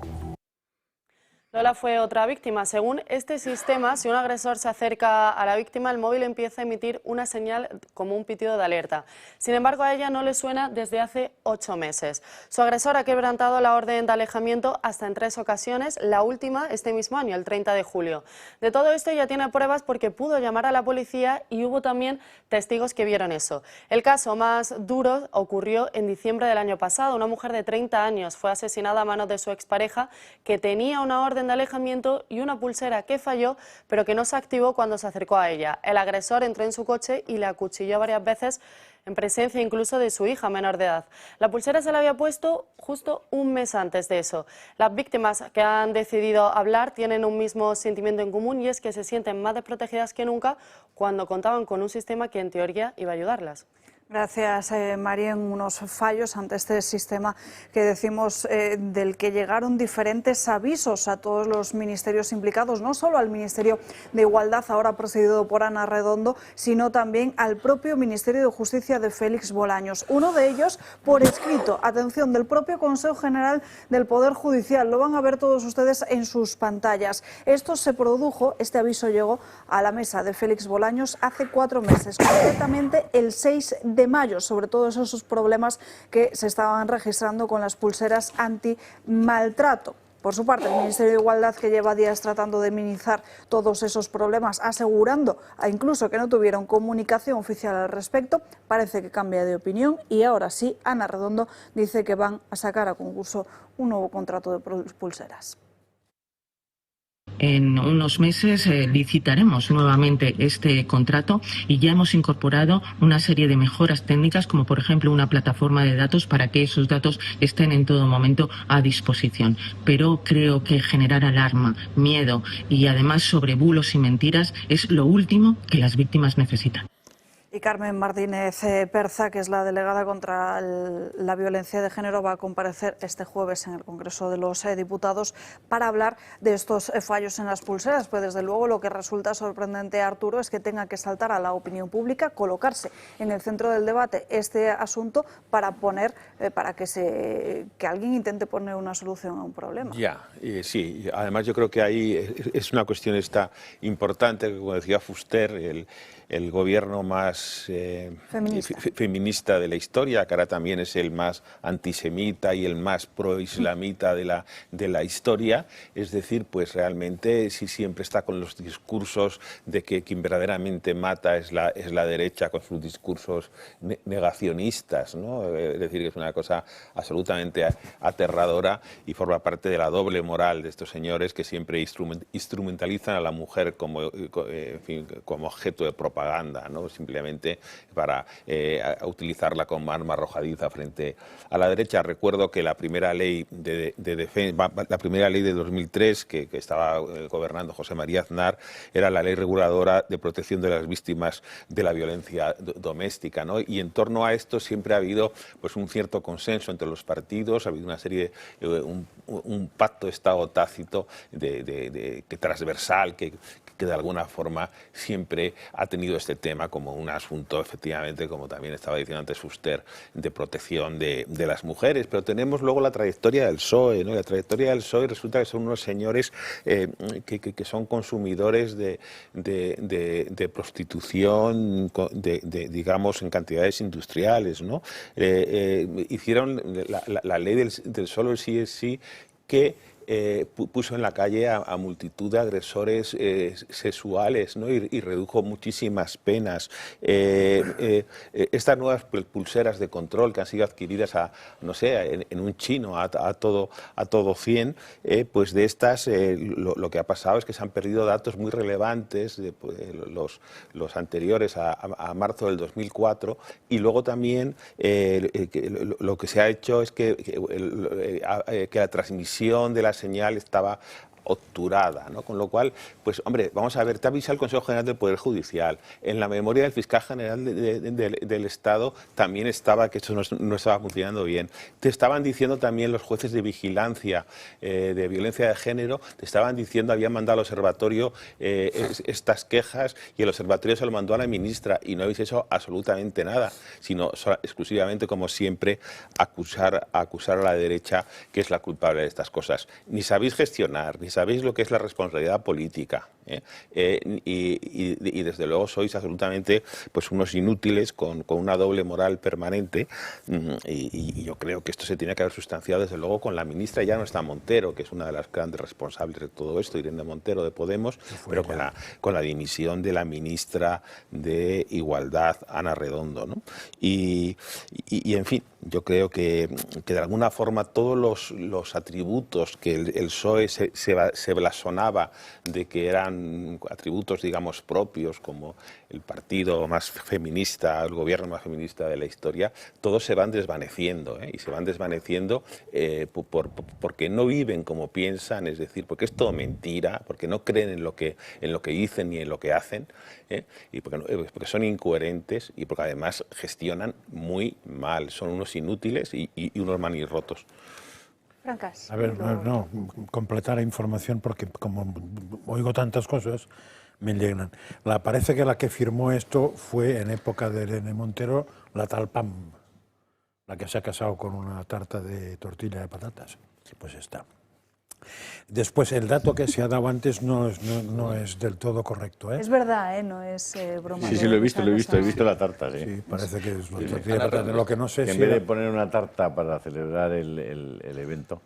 Lola fue otra víctima. Según este sistema, si un agresor se acerca a la víctima, el móvil empieza a emitir una señal como un pitido de alerta. Sin embargo, a ella no le suena desde hace 8 meses. Su agresor ha quebrantado la orden de alejamiento hasta en 3 ocasiones, la última este mismo año, el 30 de julio. De todo esto ya tiene pruebas porque pudo llamar a la policía y hubo también testigos que vieron eso. El caso más duro ocurrió en diciembre del año pasado. Una mujer de 30 años fue asesinada a manos de su expareja, que tenía una orden de alejamiento y una pulsera que falló, pero que no se activó cuando se acercó a ella. El agresor entró en su coche y la acuchilló varias veces, en presencia incluso de su hija menor de edad. La pulsera se la había puesto justo un mes antes de eso. Las víctimas que han decidido hablar tienen un mismo sentimiento en común, y es que se sienten más desprotegidas que nunca cuando contaban con un sistema que en teoría iba a ayudarlas. Gracias, María. En unos fallos ante este sistema que decimos del que llegaron diferentes avisos a todos los ministerios implicados, no solo al Ministerio de Igualdad, ahora presidido por Ana Redondo, sino también al propio Ministerio de Justicia de Félix Bolaños. Uno de ellos por escrito, atención, del propio Consejo General del Poder Judicial. Lo van a ver todos ustedes en sus pantallas. Esto se produjo, este aviso llegó a la mesa de Félix Bolaños hace 4 meses, concretamente el 6 de mayo, sobre todos esos problemas que se estaban registrando con las pulseras antimaltrato. Por su parte, el Ministerio de Igualdad, que lleva días tratando de minimizar todos esos problemas, asegurando incluso que no tuvieron comunicación oficial al respecto, parece que cambia de opinión y ahora sí, Ana Redondo dice que van a sacar a concurso un nuevo contrato de pulseras. En unos meses licitaremos nuevamente este contrato y ya hemos incorporado una serie de mejoras técnicas, como por ejemplo una plataforma de datos para que esos datos estén en todo momento a disposición. Pero creo que generar alarma, miedo y además sobre bulos y mentiras es lo último que las víctimas necesitan. Y Carmen Martínez Perza, que es la delegada contra la violencia de género, va a comparecer este jueves en el Congreso de los Diputados para hablar de estos fallos en las pulseras. Pues desde luego lo que resulta sorprendente, Arturo, es que tenga que saltar a la opinión pública, colocarse en el centro del debate este asunto para poner, para que alguien intente poner una solución a un problema. Sí, además yo creo que ahí es una cuestión importante, como decía Fuster, el gobierno más más feminista de la historia, que ahora también es el más antisemita y el más pro-islamita de la historia. Es decir, pues realmente sí siempre está con los discursos de que quien verdaderamente mata es la derecha, con sus discursos negacionistas, ¿no? Es decir, que es una cosa absolutamente aterradora y forma parte de la doble moral de estos señores que siempre instrumentalizan a la mujer como, en fin, como objeto de propaganda, ¿no? Simplemente para utilizarla como arma arrojadiza frente a la derecha. Recuerdo que la primera ley de defensa, la primera ley de 2003 que estaba gobernando José María Aznar, era la ley reguladora de protección de las víctimas de la violencia doméstica, ¿no? Y en torno a esto siempre ha habido pues un cierto consenso entre los partidos, ha habido una serie un pacto Estado tácito que transversal, que de alguna forma siempre ha tenido este tema como un asunto, efectivamente, como también estaba diciendo antes Fuster, de protección de las mujeres. Pero tenemos luego la trayectoria del PSOE, ¿no? La trayectoria del PSOE resulta que son unos señores que son consumidores de prostitución, digamos, en cantidades industriales, ¿no? Hicieron la ley del solo sí es sí, que puso en la calle a multitud de agresores sexuales, ¿no? y redujo muchísimas penas. Estas nuevas pulseras de control que han sido adquiridas no sé, en un chino a todo 100, pues de estas lo que ha pasado es que se han perdido datos muy relevantes de los anteriores a marzo del 2004, y luego también lo que se ha hecho es que la transmisión de la señal estaba obturada, ¿no? Con lo cual, pues hombre, vamos a ver, te avisa el Consejo General del Poder Judicial, en la memoria del Fiscal General del Estado también estaba que esto no estaba funcionando bien, te estaban diciendo también los jueces de vigilancia de violencia de género, te estaban diciendo, habían mandado al observatorio estas quejas, y el observatorio se lo mandó a la ministra, y no habéis hecho absolutamente nada, sino exclusivamente, como siempre, acusar a la derecha, que es la culpable de estas cosas. Ni sabéis gestionar, ni sabéis lo que es la responsabilidad política, y desde luego sois absolutamente pues unos inútiles con una doble moral permanente, y yo creo que esto se tiene que haber sustanciado desde luego con la ministra. Ya no está Montero, que es una de las grandes responsables de todo esto, Irene Montero de Podemos, pero con la dimisión de la ministra de Igualdad, Ana Redondo, ¿no? Y en fin, yo creo que de alguna forma todos los atributos que el PSOE se blasonaba de que eran atributos, digamos, propios, como el partido más feminista, el gobierno más feminista de la historia, todos se van desvaneciendo, y se van desvaneciendo porque no viven como piensan, es decir, porque es todo mentira, porque no creen en lo que dicen ni en lo que hacen, y porque son incoherentes, y porque además gestionan muy mal, son unos inútiles y unos manirrotos. A ver, no, completar la información, porque como oigo tantas cosas, me indignan. Parece que la que firmó esto fue, en época de Irene Montero, la tal Pam, la que se ha casado con una tarta de tortilla de patatas. Pues está. Después, el dato que se ha dado antes no es del todo correcto, ¿eh? Es verdad, no es broma. Sí, lo he visto la tarta, sí. Sí, parece que es tortilla de patatas, lo que no sé si en vez de poner una tarta para celebrar el evento,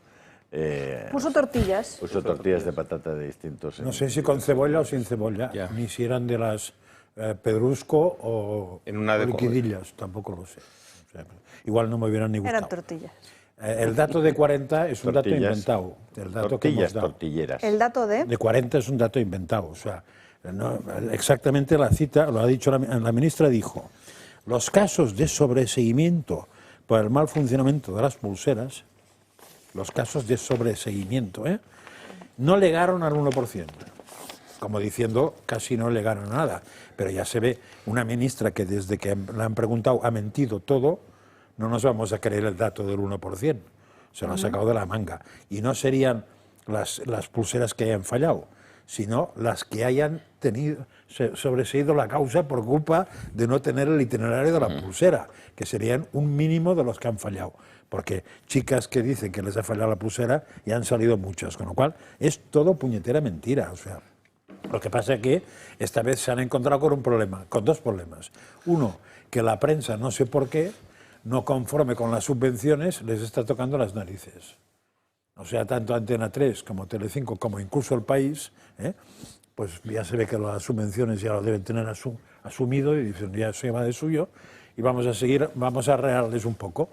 puso tortillas. Puso tortillas de patata de distintos. No sé si con cebolla o sin cebolla, ni si eran de las pedrusco o liquidillas, tampoco lo sé. O sea, igual no me hubieran ni gustado. Eran tortillas. El dato de 40 es un dato inventado. El dato que hemos dado. Tortilleras. El dato de 40 es un dato inventado. O sea, exactamente la cita, lo ha dicho la ministra, dijo: los casos de sobreseguimiento por el mal funcionamiento de las pulseras, los casos de sobreseguimiento, no llegaron al 1%. Como diciendo, casi no llegaron a nada. Pero ya se ve una ministra que desde que la han preguntado ha mentido todo. No nos vamos a creer el dato del 1%, se lo ha sacado de la manga. Y no serían las pulseras que hayan fallado, sino las que hayan sobreseído la causa por culpa de no tener el itinerario de la pulsera, que serían un mínimo de los que han fallado. Porque chicas que dicen que les ha fallado la pulsera, ya han salido muchas, con lo cual es todo puñetera mentira. O sea. Lo que pasa es que esta vez se han encontrado con un problema, con dos problemas. Uno, que la prensa, no sé por qué, no conforme con las subvenciones, les está tocando las narices. O sea, tanto Antena 3 como Telecinco, como incluso El País, pues ya se ve que las subvenciones ya lo deben tener asumido y dicen, ya se va de suyo y vamos a arreglarles un poco.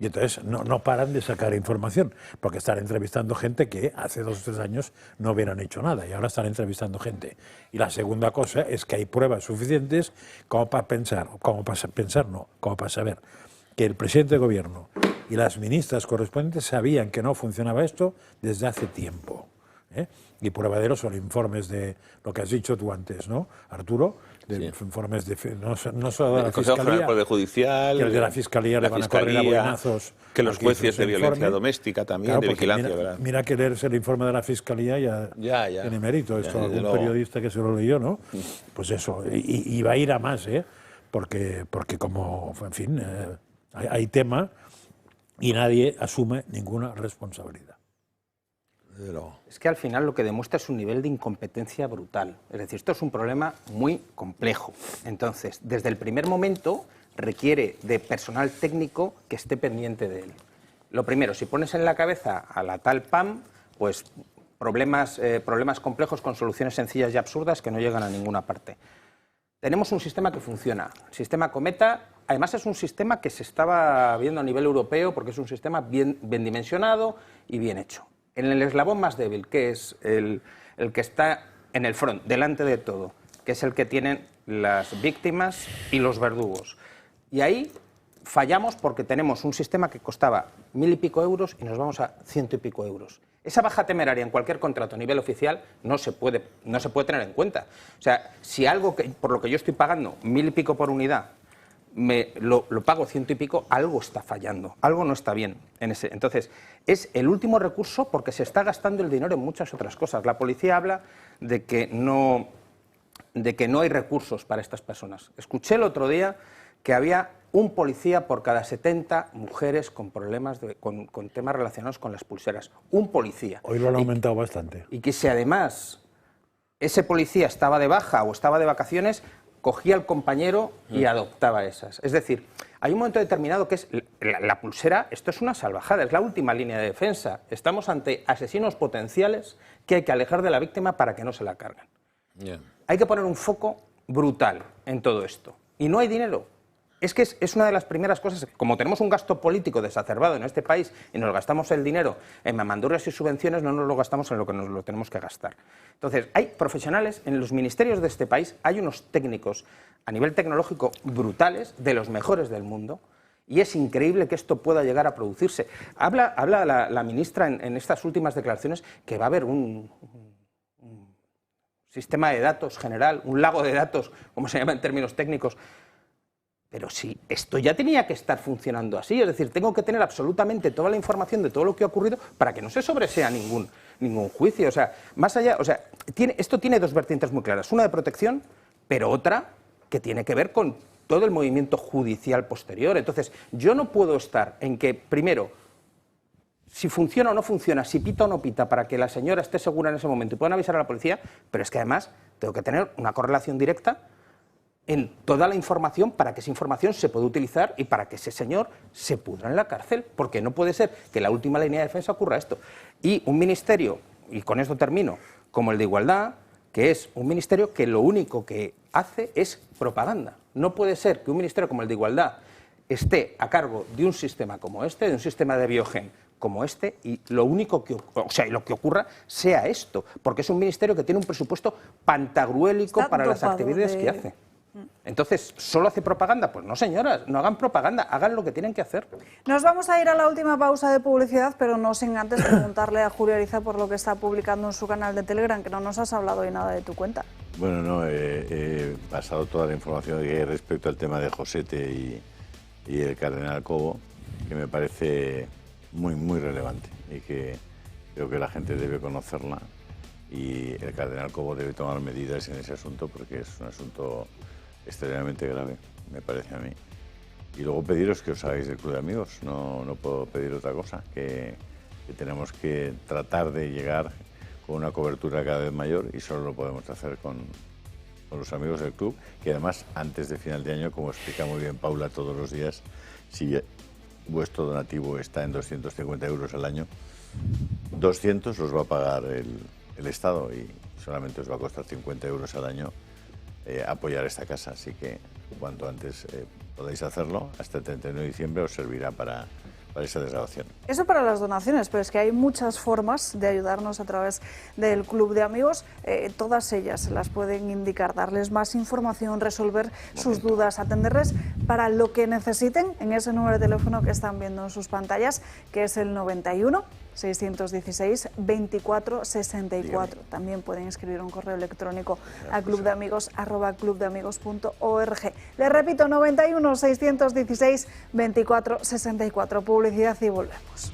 Y entonces no paran de sacar información, porque están entrevistando gente que hace 2 o 3 años no hubieran hecho nada y ahora están entrevistando gente. Y la segunda cosa es que hay pruebas suficientes como para como para saber que el presidente de gobierno y las ministras correspondientes sabían que no funcionaba esto desde hace tiempo. Y prueba de ello son informes de lo que has dicho tú antes, ¿no, Arturo? De informes de no solo de la Fiscalía, Poder Judicial, que el de la Fiscalía le van a correr a buenazos, que los jueces de violencia doméstica también, claro, de vigilancia, ¿verdad? Mira que leerse el informe de la Fiscalía ya tiene mérito, esto algún periodista que se lo leyó, ¿no? Pues eso, y va a ir a más, porque como, en fin, hay tema y nadie asume ninguna responsabilidad. Es que al final lo que demuestra es un nivel de incompetencia brutal. Es decir, esto es un problema muy complejo. Entonces, desde el primer momento requiere de personal técnico que esté pendiente de él. Lo primero, si pones en la cabeza a la tal PAM, pues problemas complejos con soluciones sencillas y absurdas que no llegan a ninguna parte. Tenemos un sistema que funciona. El sistema Cometa, además es un sistema que se estaba viendo a nivel europeo porque es un sistema bien dimensionado y bien hecho. En el eslabón más débil, que es el que está en el front, delante de todo, que es el que tienen las víctimas y los verdugos. Y ahí fallamos porque tenemos un sistema que costaba 1000 y pico euros y nos vamos a 100 y pico euros. Esa baja temeraria en cualquier contrato a nivel oficial no se puede tener en cuenta. O sea, si algo por lo que yo estoy pagando 1000 y pico por unidad, lo pago 100 y pico, algo está fallando, algo no está bien en ese. Entonces, es el último recurso porque se está gastando el dinero en muchas otras cosas. La policía habla de que no hay recursos para estas personas. Escuché el otro día que había un policía por cada 70 mujeres con problemas, con temas relacionados con las pulseras. Un policía. Hoy lo han aumentado bastante. Y que si además ese policía estaba de baja o estaba de vacaciones, cogía al compañero y adoptaba esas. Es decir, hay un momento determinado que es la pulsera, esto es una salvajada, es la última línea de defensa. Estamos ante asesinos potenciales que hay que alejar de la víctima para que no se la carguen. Hay que poner un foco brutal en todo esto. Y no hay dinero. Es que es una de las primeras cosas, como tenemos un gasto político desacerbado en este país y nos gastamos el dinero en mamandurrias y subvenciones, no nos lo gastamos en lo que nos lo tenemos que gastar. Entonces, hay profesionales en los ministerios de este país, hay unos técnicos a nivel tecnológico brutales, de los mejores del mundo, y es increíble que esto pueda llegar a producirse. Habla la ministra en estas últimas declaraciones que va a haber un sistema de datos general, un lago de datos, como se llama en términos técnicos. Pero si esto ya tenía que estar funcionando así, es decir, tengo que tener absolutamente toda la información de todo lo que ha ocurrido para que no se sobresea ningún juicio. O sea, más allá, esto tiene dos vertientes muy claras, una de protección, pero otra que tiene que ver con todo el movimiento judicial posterior. Entonces, yo no puedo estar en que, primero, si funciona o no funciona, si pita o no pita, para que la señora esté segura en ese momento y puedan avisar a la policía, pero es que además tengo que tener una correlación directa en toda la información para que esa información se pueda utilizar y para que ese señor se pudra en la cárcel, porque no puede ser que en la última línea de defensa ocurra esto. Y un ministerio, y con esto termino, como el de Igualdad, que es un ministerio que lo único que hace es propaganda. No puede ser que un ministerio como el de Igualdad esté a cargo de un sistema como este, de un sistema de biogen como este, y lo único que, lo que ocurra sea esto, porque es un ministerio que tiene un presupuesto pantagruélico para las actividades que hace. Entonces, ¿solo hace propaganda? Pues no, señoras, no hagan propaganda, hagan lo que tienen que hacer. Nos vamos a ir a la última pausa de publicidad, pero no sin antes preguntarle a Julio Ariza por lo que está publicando en su canal de Telegram, que no nos has hablado hoy nada de tu cuenta. Bueno, no, he pasado toda la información que hay respecto al tema de Josete y el cardenal Cobo, que me parece muy, muy relevante y que creo que la gente debe conocerla, y el cardenal Cobo debe tomar medidas en ese asunto porque es un asunto extremadamente grave, me parece a mí. Y luego pediros que os hagáis del Club de Amigos, no puedo pedir otra cosa, que tenemos que tratar de llegar con una cobertura cada vez mayor y solo lo podemos hacer con los amigos del club, que además antes de final de año, como explica muy bien Paula todos los días, si vuestro donativo está en 250 euros al año, 200 los va a pagar el Estado y solamente os va a costar 50 euros al año apoyar esta casa, así que cuanto antes podáis hacerlo, hasta el 31 de diciembre os servirá para esa desgrabación. Eso para las donaciones, pero es que hay muchas formas de ayudarnos a través del Club de Amigos. Todas ellas se las pueden indicar, darles más información, resolver sus dudas, atenderles para lo que necesiten en ese número de teléfono que están viendo en sus pantallas, que es el 91 616 24 64. También pueden escribir un correo electrónico a clubdeamigos@clubdeamigos.org. Les repito, 91 616 24 64. Publicidad y volvemos.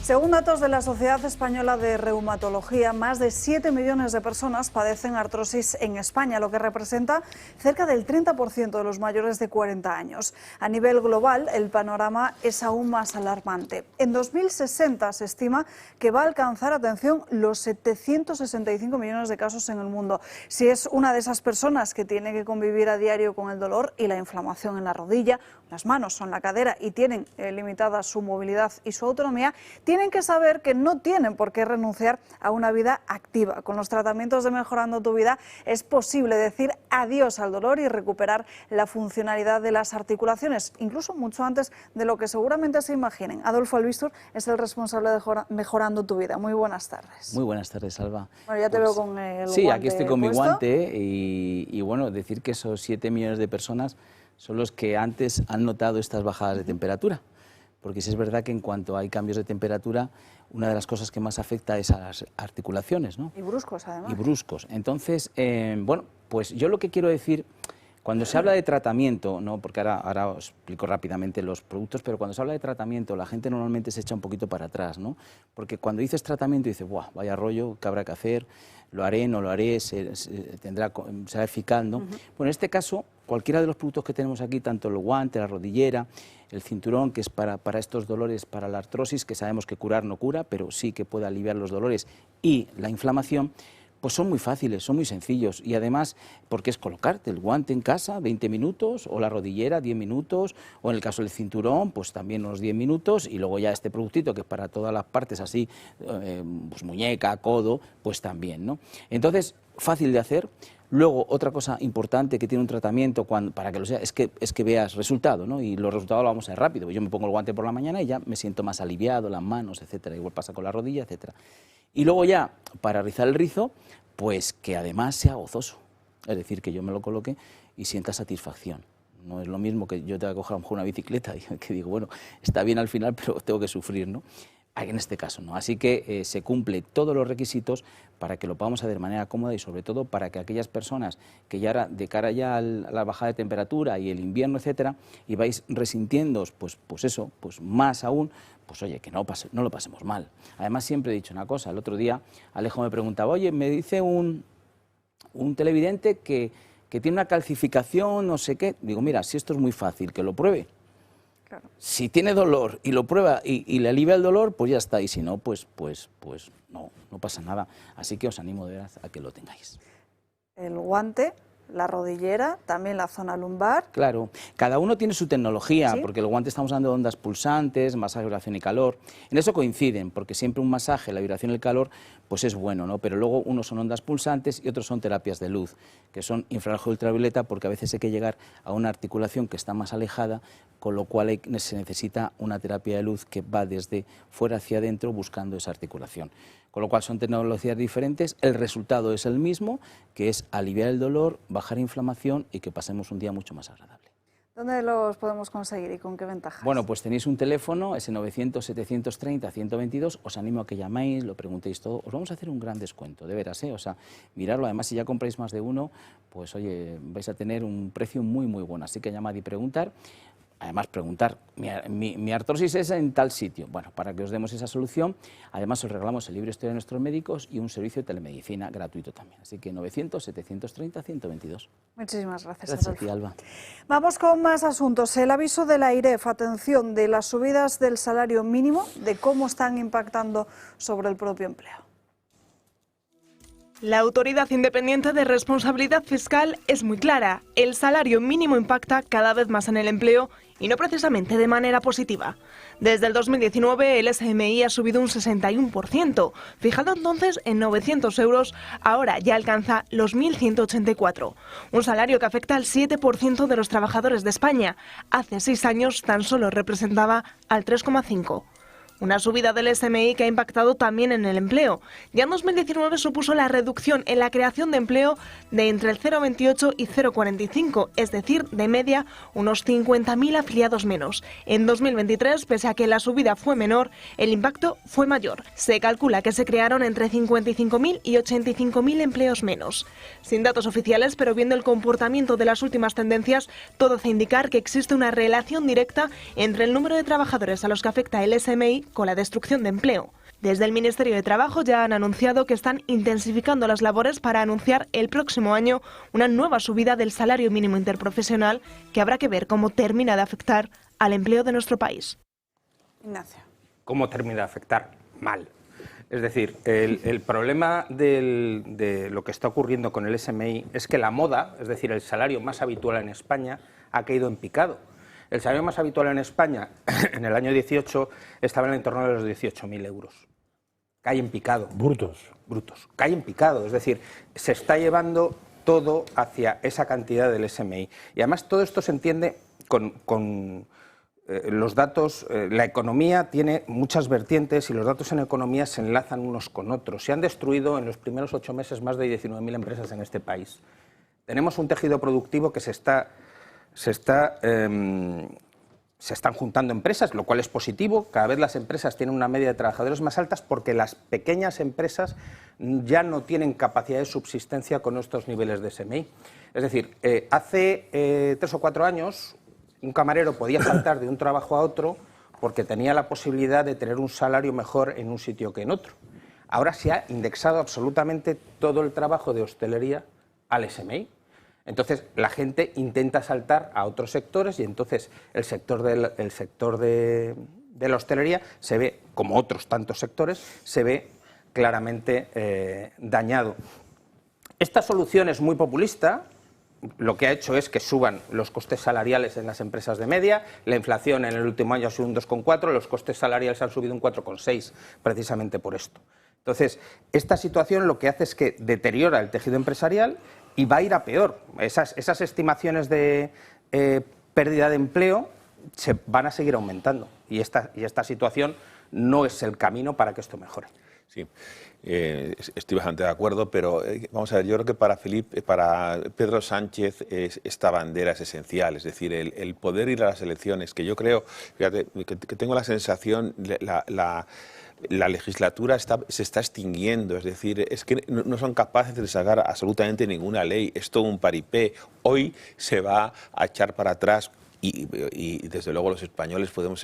Según datos de la Sociedad Española de Reumatología, más de 7 millones de personas padecen artrosis en España, lo que representa cerca del 30% de los mayores de 40 años. A nivel global, el panorama es aún más alarmante. En 2060 se estima que va a alcanzar, atención, los 765 millones de casos en el mundo. Si es una de esas personas que tiene que convivir a diario con el dolor y la inflamación en la rodilla, las manos o en la cadera y tienen limitada su movilidad y su autonomía, tienen que saber que no tienen por qué renunciar a una vida activa. Con los tratamientos de Mejorando tu Vida es posible decir adiós al dolor y recuperar la funcionalidad de las articulaciones, incluso mucho antes de lo que seguramente se imaginen. Adolfo Albistur es el responsable de Mejorando tu Vida. Muy buenas tardes. Muy buenas tardes, Alba. Bueno, ya te veo con el guante. Sí, aquí estoy con mi puesto. guante y bueno, decir que esos 7 millones de personas son los que antes han notado estas bajadas de temperatura. Porque sí es verdad que en cuanto hay cambios de temperatura, una de las cosas que más afecta es a las articulaciones, ¿no? Y bruscos, además. Y bruscos. Entonces, bueno, pues yo lo que quiero decir, cuando se habla de tratamiento, ¿no? Porque ahora os explico rápidamente los productos, pero cuando se habla de tratamiento, la gente normalmente se echa un poquito para atrás, ¿no? Porque cuando dices tratamiento, dices, ¡buah, vaya rollo, qué habrá que hacer! ¿Lo haré, no lo haré? ¿Será eficaz, no? Bueno, en este caso, cualquiera de los productos que tenemos aquí, tanto el guante, la rodillera, el cinturón, que es para estos dolores, para la artrosis, que sabemos que curar no cura, pero sí que puede aliviar los dolores y la inflamación, pues son muy fáciles, son muy sencillos. Y además, porque es colocarte el guante en casa, 20 minutos, o la rodillera, 10 minutos, o en el caso del cinturón, pues también unos 10 minutos, y luego ya este productito, que es para todas las partes así, pues muñeca, codo, pues también, ¿no? Entonces, fácil de hacer. Luego, otra cosa importante que tiene un tratamiento, para que lo sea, es que veas resultado, ¿no? Y los resultados lo vamos a ver rápido. Yo me pongo el guante por la mañana y ya me siento más aliviado, las manos, etcétera. Igual pasa con la rodilla, etcétera. Y luego ya, para rizar el rizo, pues que además sea gozoso. Es decir, que yo me lo coloque y sienta satisfacción. No es lo mismo que yo tenga que coger a lo mejor una bicicleta y que digo, bueno, está bien al final, pero tengo que sufrir, ¿no? En este caso no. Así que se cumple todos los requisitos para que lo podamos hacer de manera cómoda y sobre todo para que aquellas personas que ya ahora, de cara ya a la bajada de temperatura y el invierno, etcétera, y vais resintiéndoos, pues eso, pues más aún, pues oye, que no lo pasemos mal. Además siempre he dicho una cosa, el otro día Alejo me preguntaba, oye, me dice un televidente que tiene una calcificación, no sé qué. Digo, mira, si esto es muy fácil, que lo pruebe. Claro. Si tiene dolor y lo prueba y le alivia el dolor, pues ya está. Y si no, pues no pasa nada. Así que os animo de verdad a que lo tengáis. El guante, la rodillera, también la zona lumbar. Claro, cada uno tiene su tecnología, ¿Sí? Porque el guante estamos hablando de ondas pulsantes, masaje, vibración y calor. En eso coinciden, porque siempre un masaje, la vibración y el calor, pues es bueno, ¿no? Pero luego unos son ondas pulsantes y otros son terapias de luz, que son infrarrojo y ultravioleta, porque a veces hay que llegar a una articulación que está más alejada, con lo cual se necesita una terapia de luz que va desde fuera hacia adentro buscando esa articulación. Con lo cual son tecnologías diferentes, el resultado es el mismo, que es aliviar el dolor, bajar inflamación y que pasemos un día mucho más agradable. ¿Dónde los podemos conseguir y con qué ventajas? Bueno, pues tenéis un teléfono, ese 900-730-122, os animo a que llaméis, lo preguntéis todo, os vamos a hacer un gran descuento, de veras, o sea, mirarlo, además si ya compráis más de uno, pues oye, vais a tener un precio muy muy bueno, así que llamad y preguntar. Además, preguntar, mi artrosis es en tal sitio. Bueno, para que os demos esa solución, además os regalamos el libro Historia de nuestros médicos y un servicio de telemedicina gratuito también. Así que 900-730-122. Muchísimas gracias, Gracias a Adolfo. ti, Alba. Vamos con más asuntos. El aviso de la AIREF, atención, de las subidas del salario mínimo, de cómo están impactando sobre el propio empleo. La Autoridad Independiente de Responsabilidad Fiscal es muy clara. El salario mínimo impacta cada vez más en el empleo y no precisamente de manera positiva. Desde el 2019 el SMI ha subido un 61%, fijado entonces en 900 euros, ahora ya alcanza los 1.184. Un salario que afecta al 7% de los trabajadores de España. Hace 6 años tan solo representaba al 3,5%. Una subida del SMI que ha impactado también en el empleo. Ya en 2019 supuso la reducción en la creación de empleo de entre el 0,28 y 0,45, es decir, de media unos 50.000 afiliados menos. En 2023, pese a que la subida fue menor, el impacto fue mayor. Se calcula que se crearon entre 55.000 y 85.000 empleos menos. Sin datos oficiales, pero viendo el comportamiento de las últimas tendencias, todo hace indicar que existe una relación directa entre el número de trabajadores a los que afecta el SMI con la destrucción de empleo. Desde el Ministerio de Trabajo ya han anunciado que están intensificando las labores para anunciar el próximo año una nueva subida del salario mínimo interprofesional que habrá que ver cómo termina de afectar al empleo de nuestro país. Ignacio. ¿Cómo termina de afectar? Mal. Es decir, el problema de lo que está ocurriendo con el SMI es que la moda, es decir, el salario más habitual en España, ha caído en picado. El salario más habitual en España en el año 18 estaba en el entorno de los 18.000 euros. Cae en picado. Brutos. Brutos. Cae en picado. Es decir, se está llevando todo hacia esa cantidad del SMI. Y además todo esto se entiende con los datos. La economía tiene muchas vertientes y los datos en economía se enlazan unos con otros. Se han destruido en los primeros 8 meses más de 19.000 empresas en este país. Tenemos un tejido productivo que se están juntando empresas, lo cual es positivo. Cada vez las empresas tienen una media de trabajadores más altas porque las pequeñas empresas ya no tienen capacidad de subsistencia con estos niveles de SMI. Es decir, hace 3 o 4 años un camarero podía saltar de un trabajo a otro porque tenía la posibilidad de tener un salario mejor en un sitio que en otro. Ahora se ha indexado absolutamente todo el trabajo de hostelería al SMI. Entonces, la gente intenta saltar a otros sectores y entonces el sector de la hostelería se ve, como otros tantos sectores, se ve claramente dañado. Esta solución es muy populista. Lo que ha hecho es que suban los costes salariales en las empresas de media. La inflación en el último año ha sido un 2,4, los costes salariales han subido un 4,6, precisamente por esto. Entonces, esta situación lo que hace es que deteriora el tejido empresarial y va a ir a peor. Esas estimaciones de pérdida de empleo se van a seguir aumentando y esta situación no es el camino para que esto mejore. Sí, estoy bastante de acuerdo, pero vamos a ver, yo creo que para Pedro Sánchez esta bandera es esencial, es decir, el poder ir a las elecciones, que yo creo, fíjate, que tengo la sensación, la legislatura se está extinguiendo, es decir, es que no son capaces de sacar absolutamente ninguna ley, es todo un paripé. Hoy se va a echar para atrás y desde luego los españoles podemos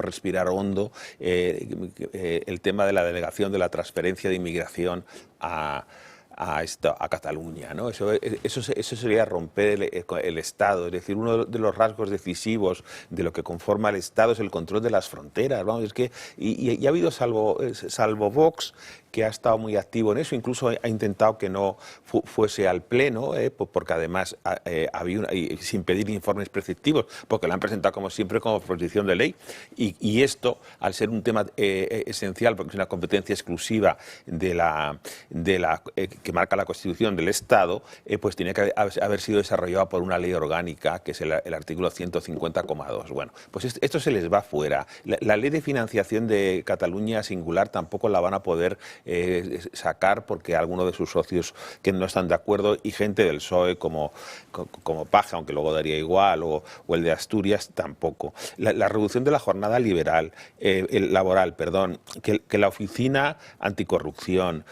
respirar hondo el tema de la delegación de la transferencia de inmigración a Cataluña, ¿no? Eso sería romper el Estado, es decir, uno de los rasgos decisivos de lo que conforma el Estado es el control de las fronteras, vamos, es que y ha habido salvo Vox, que ha estado muy activo en eso, incluso ha intentado que no fuese al Pleno, porque además sin pedir informes preceptivos, porque lo han presentado como siempre como proposición de ley, y esto, al ser un tema esencial, porque es una competencia exclusiva que marca la Constitución del Estado, pues tiene que haber sido desarrollado por una ley orgánica, que es el artículo 150,2. Bueno, pues esto se les va fuera. La ley de financiación de Cataluña singular tampoco la van a poder sacar porque alguno de sus socios que no están de acuerdo, y gente del PSOE como Paje, aunque luego daría igual, o el de Asturias tampoco. La reducción de la jornada laboral, que la oficina anticorrupción,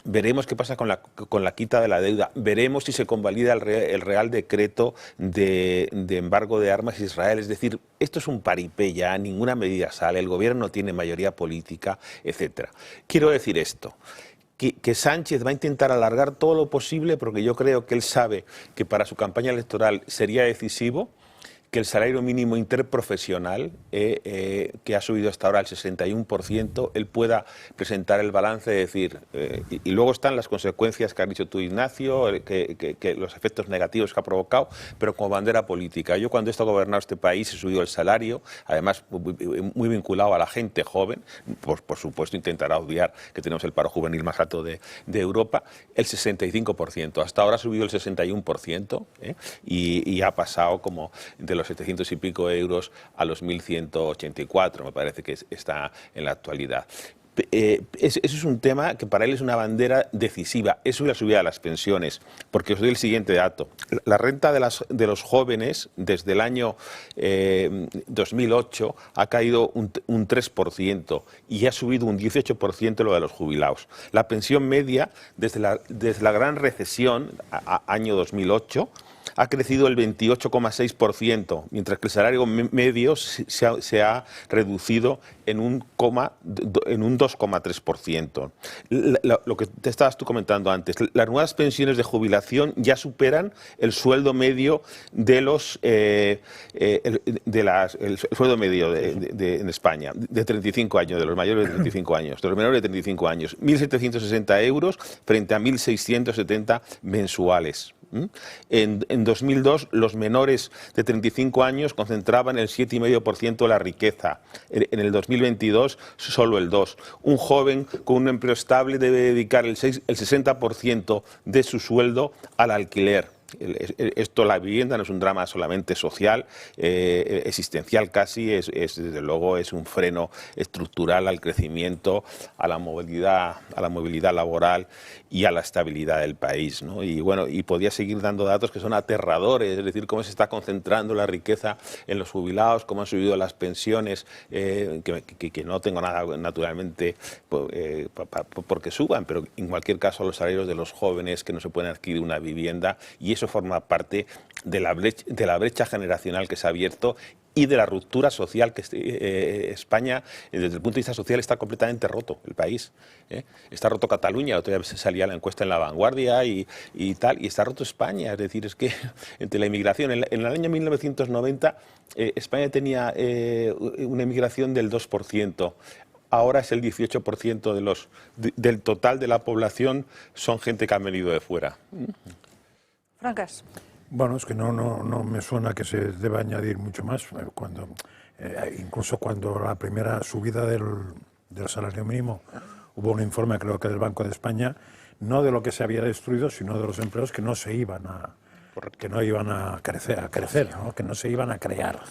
veremos qué pasa con la quita de la deuda, veremos si se convalida el Real Decreto de embargo de armas a Israel. Es decir, esto es un paripé ya, ninguna medida sale, el gobierno no tiene mayoría política, etcétera. Quiero decir esto, que Sánchez va a intentar alargar todo lo posible, porque yo creo que él sabe que para su campaña electoral sería decisivo que el salario mínimo interprofesional, que ha subido hasta ahora al 61%, él pueda presentar el balance de decir, y luego están las consecuencias que has dicho tú, Ignacio, que los efectos negativos que ha provocado, pero como bandera política. Yo cuando he estado gobernando este país he subido el salario, además muy vinculado a la gente joven, por supuesto intentará obviar que tenemos el paro juvenil más alto de Europa, el 65%. Hasta ahora ha subido el 61%, y ha pasado como de los 700 y pico euros a los 1.184, me parece que está en la actualidad. Eso es un tema que para él es una bandera decisiva, eso y la subida de las pensiones, porque os doy el siguiente dato. La renta de los jóvenes desde el año 2008 ha caído un 3% y ha subido un 18% lo de los jubilados. La pensión media desde la gran recesión, año 2008, ha crecido el 28,6%, mientras que el salario medio se ha reducido en un 2,3%. Lo que te estabas tú comentando antes, las nuevas pensiones de jubilación ya superan el sueldo medio el sueldo medio en España, de 35 años, de los mayores de 35 años, de los menores de 35 años, 1.760 euros frente a 1.670 mensuales. En 2002, los menores de 35 años concentraban el 7,5% de la riqueza. En el 2022, solo el 2%. Un joven con un empleo estable debe dedicar el 60% de su sueldo al alquiler. La vivienda no es un drama solamente social, existencial casi, desde luego es un freno estructural al crecimiento, a la movilidad laboral y a la estabilidad del país, ¿no? Y bueno, y podía seguir dando datos que son aterradores, es decir, cómo se está concentrando la riqueza en los jubilados, cómo han subido las pensiones, que no tengo nada naturalmente porque suban, pero en cualquier caso los salarios de los jóvenes que no se pueden adquirir una vivienda, y eso forma parte de la brecha generacional que se ha abierto y de la ruptura social que España, desde el punto de vista social, está completamente roto, el país. Está roto Cataluña, otro día salía la encuesta en La Vanguardia y tal, y está roto España. Es decir, es que entre la inmigración, en el año 1990, España tenía una inmigración del 2%. Ahora es el 18% del total de la población son gente que han venido de fuera. Francas. Bueno, es que no me suena que se deba añadir mucho más. Incluso cuando la primera subida del salario mínimo, hubo un informe, creo que del Banco de España, no de lo que se había destruido, sino de los empleos que no se iban a crecer, ¿no? Que no se iban a crear.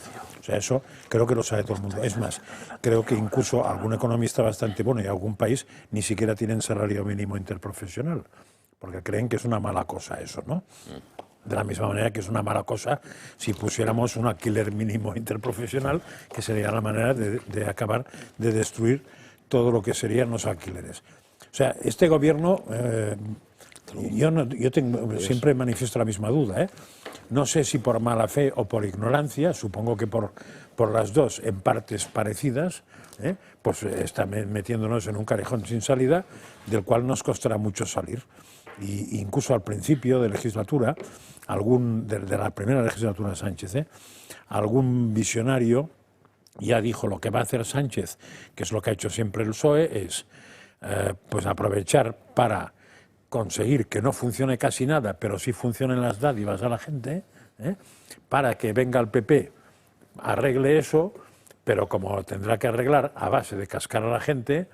O sea, eso creo que lo sabe todo el mundo. Es más, creo que incluso algún economista bastante bueno y algún país ni siquiera tienen salario mínimo interprofesional, porque creen que es una mala cosa eso, ¿no? De la misma manera que es una mala cosa si pusiéramos un alquiler mínimo interprofesional, que sería la manera de acabar de destruir todo lo que serían los alquileres. O sea, este gobierno, siempre manifiesto la misma duda, no sé si por mala fe o por ignorancia, supongo que por las dos en partes parecidas, pues está metiéndonos en un callejón sin salida del cual nos costará mucho salir. Y incluso al principio de legislatura, de la primera legislatura de Sánchez, algún visionario ya dijo: lo que va a hacer Sánchez, que es lo que ha hecho siempre el PSOE, es pues aprovechar para conseguir que no funcione casi nada, pero sí funcionen las dádivas a la gente, para que venga el PP, arregle eso, pero como tendrá que arreglar a base de cascar a la gente,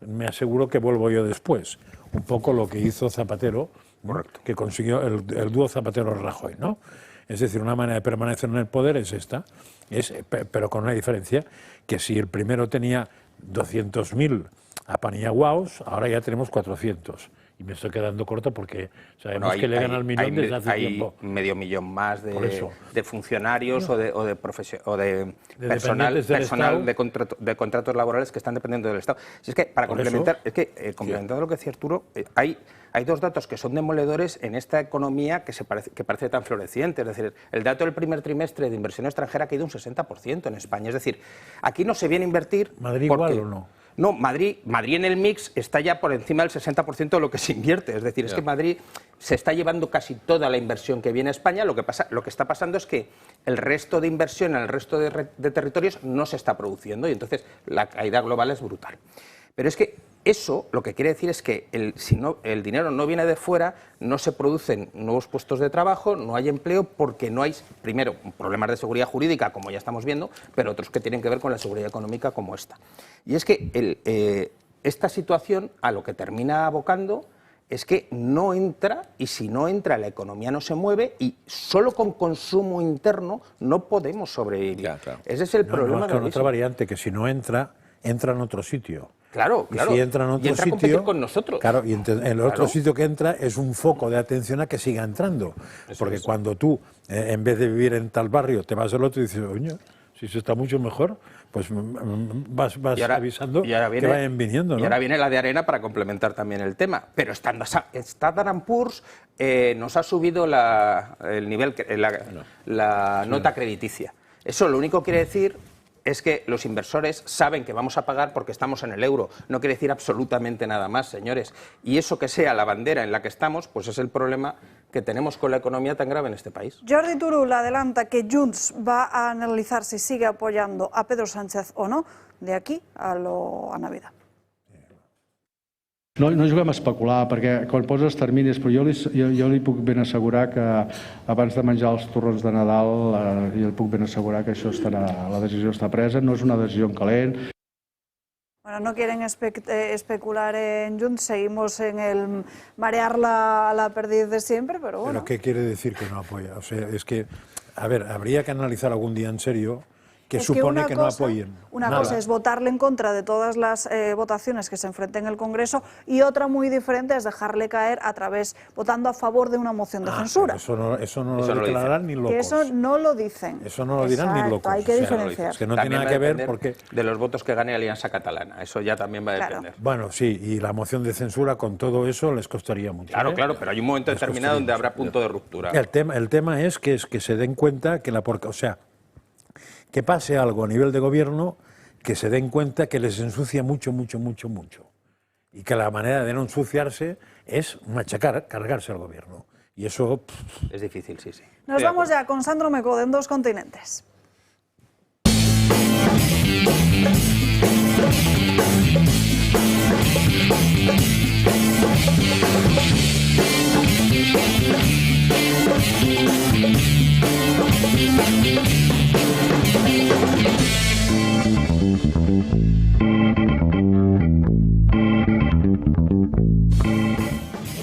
me aseguro que vuelvo yo después. Un poco lo que hizo Zapatero, ¿no? Que consiguió el dúo Zapatero-Rajoy, ¿no? Es decir, una manera de permanecer en el poder es esta, pero con una diferencia, que si el primero tenía 200.000 a Paniaguaos, ahora ya tenemos 400. Y me estoy quedando corto porque sabemos que le ganan al millón desde hace tiempo. Hay medio millón más de funcionarios o de personal de contratos laborales que están dependiendo del Estado. Si es que, para complementar, complementando lo que decía Arturo, hay dos datos que son demoledores en esta economía que parece tan floreciente. Es decir, el dato del primer trimestre de inversión extranjera ha caído un 60% en España. Es decir, aquí no se viene a invertir. ¿Madrid igual o no? No, Madrid en el mix está ya por encima del 60% de lo que se invierte. Es decir, es que Madrid se está llevando casi toda la inversión que viene a España. Lo que está pasando es que el resto de inversión en el resto de territorios no se está produciendo y entonces la caída global es brutal. Pero es que eso lo que quiere decir es que si el dinero no viene de fuera, no se producen nuevos puestos de trabajo, no hay empleo porque no hay, primero, problemas de seguridad jurídica, como ya estamos viendo, pero otros que tienen que ver con la seguridad económica como esta. Y es que esta situación a lo que termina abocando es que no entra, y si no entra la economía no se mueve, y solo con consumo interno no podemos sobrevivir. Claro. Ese es el problema. Con otra variante, que si no entra en otro sitio. Claro. Y si entra en otro sitio, con nosotros. Claro, y el otro sitio que entra es un foco de atención a que siga entrando. Porque cuando tú, en vez de vivir en tal barrio, te vas al otro y dices, oye, si se está mucho mejor, pues vas avisando que vayan viniendo, ¿no? Y ahora viene la de arena para complementar también el tema. Pero Standard & Poor's nos ha subido el nivel, la nota crediticia. Eso lo único que quiere decir es que los inversores saben que vamos a pagar porque estamos en el euro. No quiere decir absolutamente nada más, señores. Y eso que sea la bandera en la que estamos, pues es el problema que tenemos con la economía tan grave en este país. Jordi Turull adelanta que Junts va a analizar si sigue apoyando a Pedro Sánchez o no de aquí a Navidad. No juguem a especular, perquè quan poses terminis, però jo li puc ben assegurar que abans de menjar els torrons de Nadal jo li puc ben assegurar que això la decisió està presa, no és una decisió en calent. Bueno, no quieren especular en Junts, seguimos en el marear la perdiz de siempre, pero bueno. ¿Pero qué quiere decir que no apoya? O sea, es que, a ver, habría que analizar algún día en serio que supone que no apoyen. Una cosa es votarle en contra de todas las votaciones que se enfrenten en el Congreso y otra muy diferente es dejarle caer votando a favor de una moción de censura. Eso no lo declararán ni locos. Que eso no lo dicen. Eso no lo dirán ni locos. Hay que diferenciar. Es que no tiene nada que ver porque... de los votos que gane Alianza Catalana. Eso ya también va a depender. Bueno, sí, y la moción de censura con todo eso les costaría mucho. Claro, pero hay un momento determinado donde habrá punto de ruptura. El tema es que se den cuenta que que pase algo a nivel de gobierno, que se den cuenta que les ensucia mucho. Y que la manera de no ensuciarse es machacar, cargarse al gobierno. Y eso... es difícil, sí. Nos vamos ya con Sandro Mecode en Dos Continentes.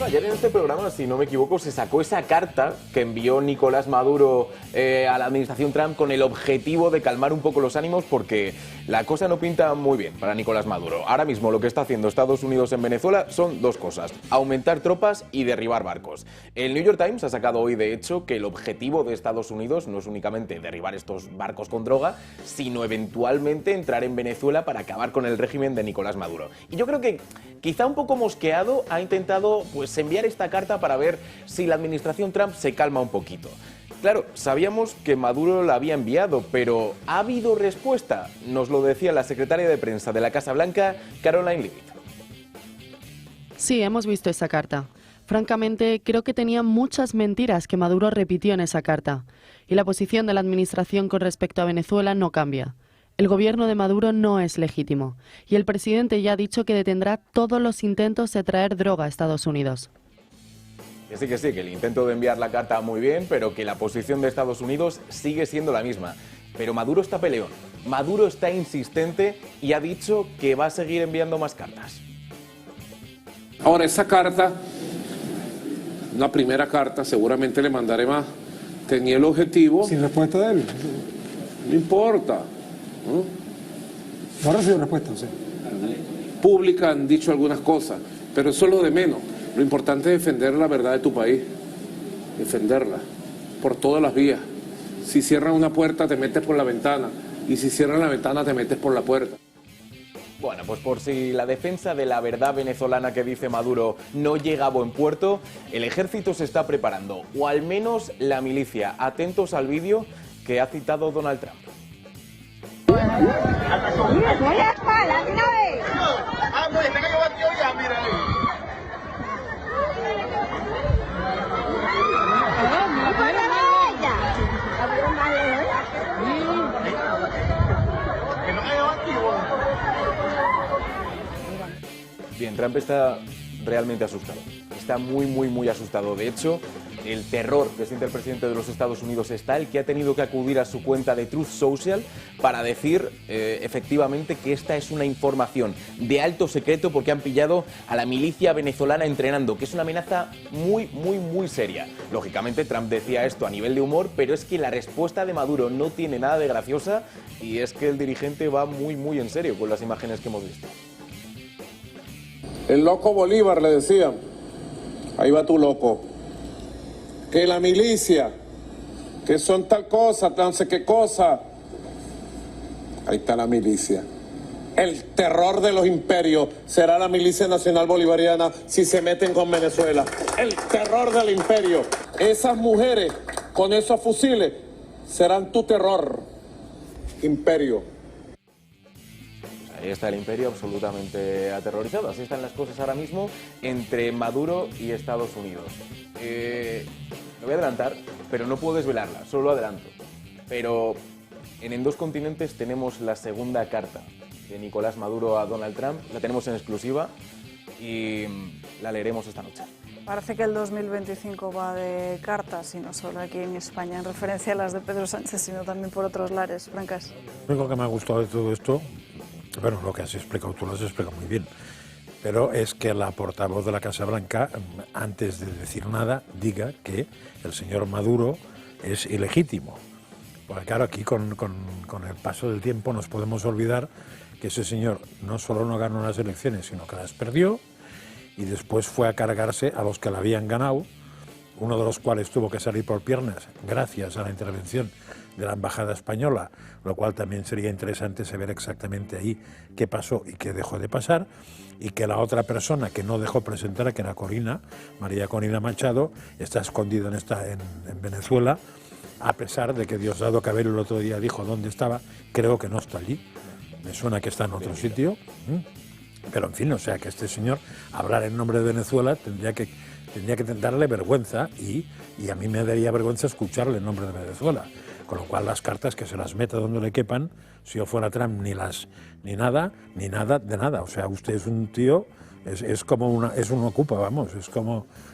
Ayer en este programa, si no me equivoco, se sacó esa carta que envió Nicolás Maduro a la administración Trump con el objetivo de calmar un poco los ánimos porque la cosa no pinta muy bien para Nicolás Maduro. Ahora mismo lo que está haciendo Estados Unidos en Venezuela son dos cosas: aumentar tropas y derribar barcos. El New York Times ha sacado hoy, de hecho, que el objetivo de Estados Unidos no es únicamente derribar estos barcos con droga, sino eventualmente entrar en Venezuela para acabar con el régimen de Nicolás Maduro. Y yo creo que quizá un poco mosqueado ha intentado enviar esta carta para ver si la administración Trump se calma un poquito. Claro, sabíamos que Maduro la había enviado, pero ¿ha habido respuesta? Nos lo decía la secretaria de prensa de la Casa Blanca, Caroline Leavitt. Sí, hemos visto esa carta. Francamente, creo que tenía muchas mentiras que Maduro repitió en esa carta. Y la posición de la administración con respecto a Venezuela no cambia. El gobierno de Maduro no es legítimo. Y el presidente ya ha dicho que detendrá todos los intentos de traer droga a Estados Unidos. Que sí, que el intento de enviar la carta muy bien, pero que la posición de Estados Unidos sigue siendo la misma. Pero Maduro está peleón, Maduro está insistente y ha dicho que va a seguir enviando más cartas. Ahora, esa carta, la primera carta, seguramente le mandaré más. Tenía el objetivo... ¿Sin respuesta de él? No importa. ¿No ha recibido respuesta, sí? pública han dicho algunas cosas, pero eso es lo de menos. Lo importante es defender la verdad de tu país, defenderla por todas las vías. Si cierran una puerta te metes por la ventana y si cierran la ventana te metes por la puerta. Bueno, pues por si la defensa de la verdad venezolana que dice Maduro no llega a buen puerto, el ejército se está preparando, o al menos la milicia. Atentos al vídeo que ha citado Donald Trump. Bien, Trump está realmente asustado. Está muy asustado. De hecho, el terror que siente el presidente de los Estados Unidos está el que ha tenido que acudir a su cuenta de Truth Social para decir efectivamente que esta es una información de alto secreto porque han pillado a la milicia venezolana entrenando, que es una amenaza muy seria. Lógicamente Trump decía esto a nivel de humor, pero es que la respuesta de Maduro no tiene nada de graciosa y es que el dirigente va muy en serio con las imágenes que hemos visto. El loco Bolívar le decía, ahí va tu loco, que la milicia, que son tal cosa, no sé qué cosa, ahí está la milicia. El terror de los imperios será la milicia nacional bolivariana si se meten con Venezuela. El terror del imperio. Esas mujeres con esos fusiles serán tu terror, imperio. Ahí está el imperio absolutamente aterrorizado. Así están las cosas ahora mismo entre Maduro y Estados Unidos. Me voy a adelantar, pero no puedo desvelarla, solo adelanto. Pero en Dos Continentes tenemos la segunda carta de Nicolás Maduro a Donald Trump. La tenemos en exclusiva y la leeremos esta noche. Parece que el 2025 va de cartas, y no solo aquí en España, en referencia a las de Pedro Sánchez, sino también por otros lares. Francas. Lo único que me ha gustado de todo esto, bueno, lo que has explicado, tú lo has explicado muy bien, pero es que la portavoz de la Casa Blanca, antes de decir nada, diga que el señor Maduro es ilegítimo. Porque claro, aquí con el paso del tiempo nos podemos olvidar que ese señor no solo no ganó las elecciones, sino que las perdió y después fue a cargarse a los que la habían ganado, uno de los cuales tuvo que salir por piernas gracias a la intervención de la Embajada Española, lo cual también sería interesante saber exactamente ahí qué pasó y qué dejó de pasar, y que la otra persona que no dejó presentar, que era María Corina Machado, está escondida en Venezuela, a pesar de que Diosdado Cabello el otro día dijo dónde estaba. Creo que no está allí, me suena que está en otro sitio, pero en fin, o sea que este señor hablar en nombre de Venezuela tendría que darle vergüenza, y a mí me daría vergüenza escucharle en nombre de Venezuela. Con lo cual las cartas que se las meta donde le quepan, si yo fuera Trump ni nada de nada. O sea, usted es un tío, es un ocupa, vamos,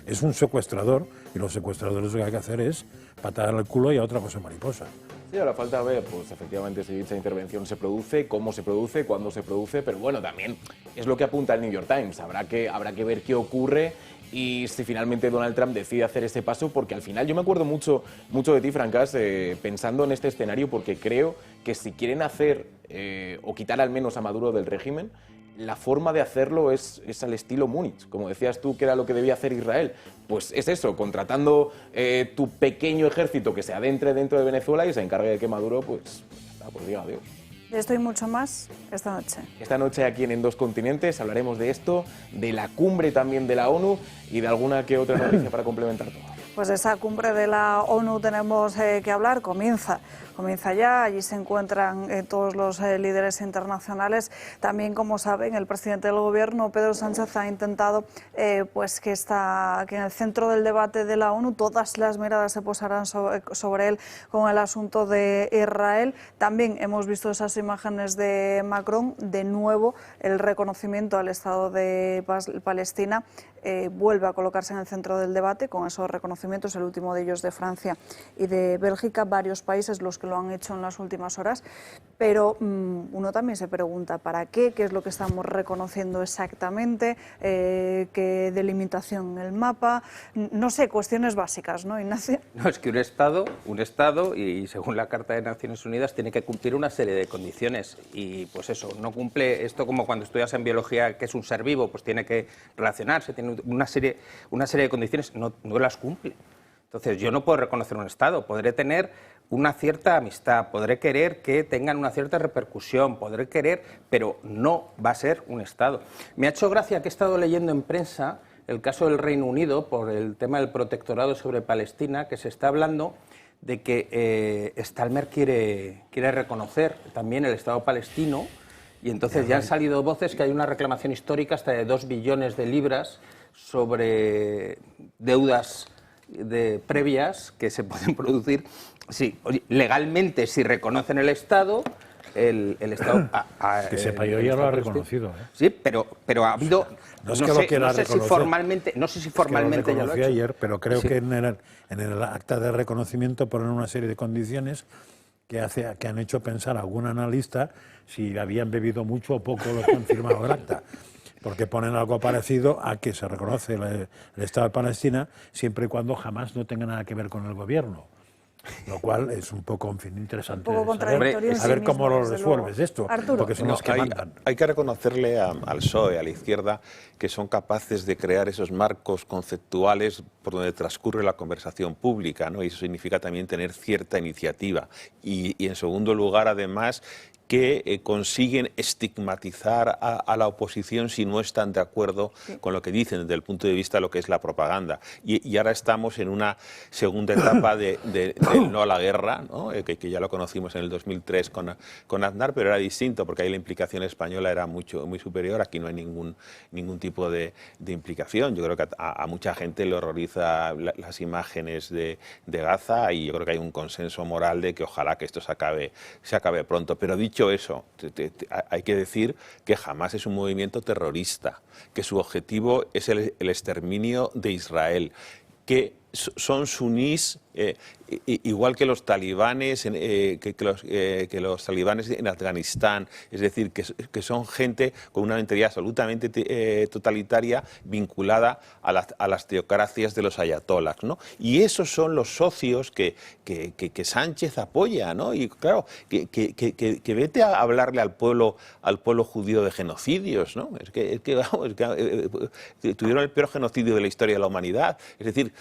es un secuestrador, y los secuestradores lo que hay que hacer es patada al culo y a otra cosa mariposa. Sí, ahora falta ver, pues efectivamente, si dicha intervención se produce, cómo se produce, cuándo se produce, pero bueno, también es lo que apunta el New York Times. Habrá que ver qué ocurre y si finalmente Donald Trump decide hacer ese paso, porque al final yo me acuerdo mucho de ti, Francas, pensando en este escenario, porque creo que si quieren hacer o quitar al menos a Maduro del régimen, la forma de hacerlo es al estilo Múnich, como decías tú que era lo que debía hacer Israel. Pues es eso, contratando tu pequeño ejército que se adentre dentro de Venezuela y se encargue de que Maduro, pues diga adiós. De esto y mucho más esta noche. Esta noche aquí en Dos Continentes hablaremos de esto, de la cumbre también de la ONU y de alguna que otra noticia para complementar todo. Pues de esa cumbre de la ONU tenemos que hablar, comienza ya, allí se encuentran todos los líderes internacionales. También, como saben, el presidente del gobierno, Pedro Sánchez, ha intentado pues que en el centro del debate de la ONU todas las miradas se posarán sobre él con el asunto de Israel. También hemos visto esas imágenes de Macron, de nuevo el reconocimiento al Estado de Palestina vuelve a colocarse en el centro del debate con esos reconocimientos, el último de ellos de Francia y de Bélgica, varios países los que lo han hecho en las últimas horas, pero uno también se pregunta ¿para qué? ¿Qué es lo que estamos reconociendo exactamente? ¿Qué delimitación en el mapa? No sé, cuestiones básicas, ¿no, Ignacio? No, es que un Estado, y según la Carta de Naciones Unidas, tiene que cumplir una serie de condiciones. Y pues eso, no cumple esto como cuando estudias en biología, que es un ser vivo, pues tiene que relacionarse, tiene una serie de condiciones, no las cumple. Entonces, yo no puedo reconocer un Estado, podré tener una cierta amistad, podré querer que tengan una cierta repercusión, podré querer, pero no va a ser un Estado. Me ha hecho gracia que he estado leyendo en prensa el caso del Reino Unido por el tema del protectorado sobre Palestina, que se está hablando de que Stalmer quiere reconocer también el Estado palestino, y entonces ya han salido voces que hay una reclamación histórica hasta de 2 billones de libras sobre deudas previas que se pueden producir. Sí, oye, legalmente, si reconocen el Estado, el Estado... que sepa, yo ya lo ha reconocido. Sí, pero ha habido... No sé si formalmente ya lo ha hecho. Ayer, pero creo sí. que en el acta de reconocimiento ponen una serie de condiciones que han hecho pensar a algún analista si habían bebido mucho o poco los que han firmado el acta. Porque ponen algo parecido a que se reconoce el Estado de Palestina siempre y cuando jamás no tenga nada que ver con el gobierno. Lo cual es un poco, en fin, interesante. Un poco contradictorio a ver cómo lo resuelves esto, Arturo. porque son los que mandan. Hay que reconocerle al PSOE, a la izquierda, que son capaces de crear esos marcos conceptuales por donde transcurre la conversación pública, ¿no? Y eso significa también tener cierta iniciativa. Y en segundo lugar, además, que consiguen estigmatizar a la oposición si no están de acuerdo con lo que dicen desde el punto de vista de lo que es la propaganda. Y ahora estamos en una segunda etapa del no a la guerra, ¿no? Que ya lo conocimos en el 2003 con Aznar, pero era distinto porque ahí la implicación española era muy superior. Aquí no hay ningún tipo de implicación. Yo creo que a mucha gente le horroriza las imágenes de Gaza, y yo creo que hay un consenso moral de que ojalá que esto se acabe pronto. Pero dicho eso, hay que decir que Hamás es un movimiento terrorista, que su objetivo es el exterminio de Israel, que son sunís igual que los talibanes que los talibanes en Afganistán, es decir, que son gente con una mentalidad absolutamente totalitaria vinculada a las teocracias de los ayatolás, ¿no? Y esos son los socios que Sánchez apoya, ¿no? Y claro, que vete a hablarle al pueblo judío de genocidios, ¿no? Es que tuvieron el peor genocidio de la historia de la humanidad, es decir,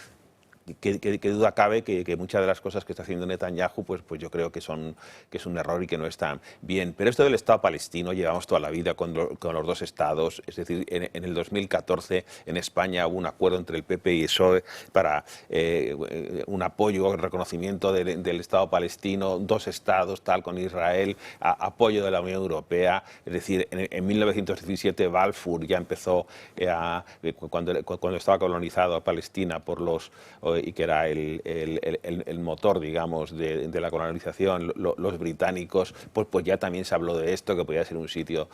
que duda cabe que muchas de las cosas que está haciendo Netanyahu, pues yo creo que es un error y que no están bien. Pero esto del Estado palestino, llevamos toda la vida con los dos estados, es decir, en el 2014 en España hubo un acuerdo entre el PP y el PSOE para un apoyo, reconocimiento del Estado palestino, 2 estados, tal, con Israel, apoyo de la Unión Europea, es decir, en 1917 Balfour ya empezó, cuando estaba colonizado Palestina por y que era el motor, digamos, de la colonización, los británicos, pues ya también se habló de esto, que podía ser un sitio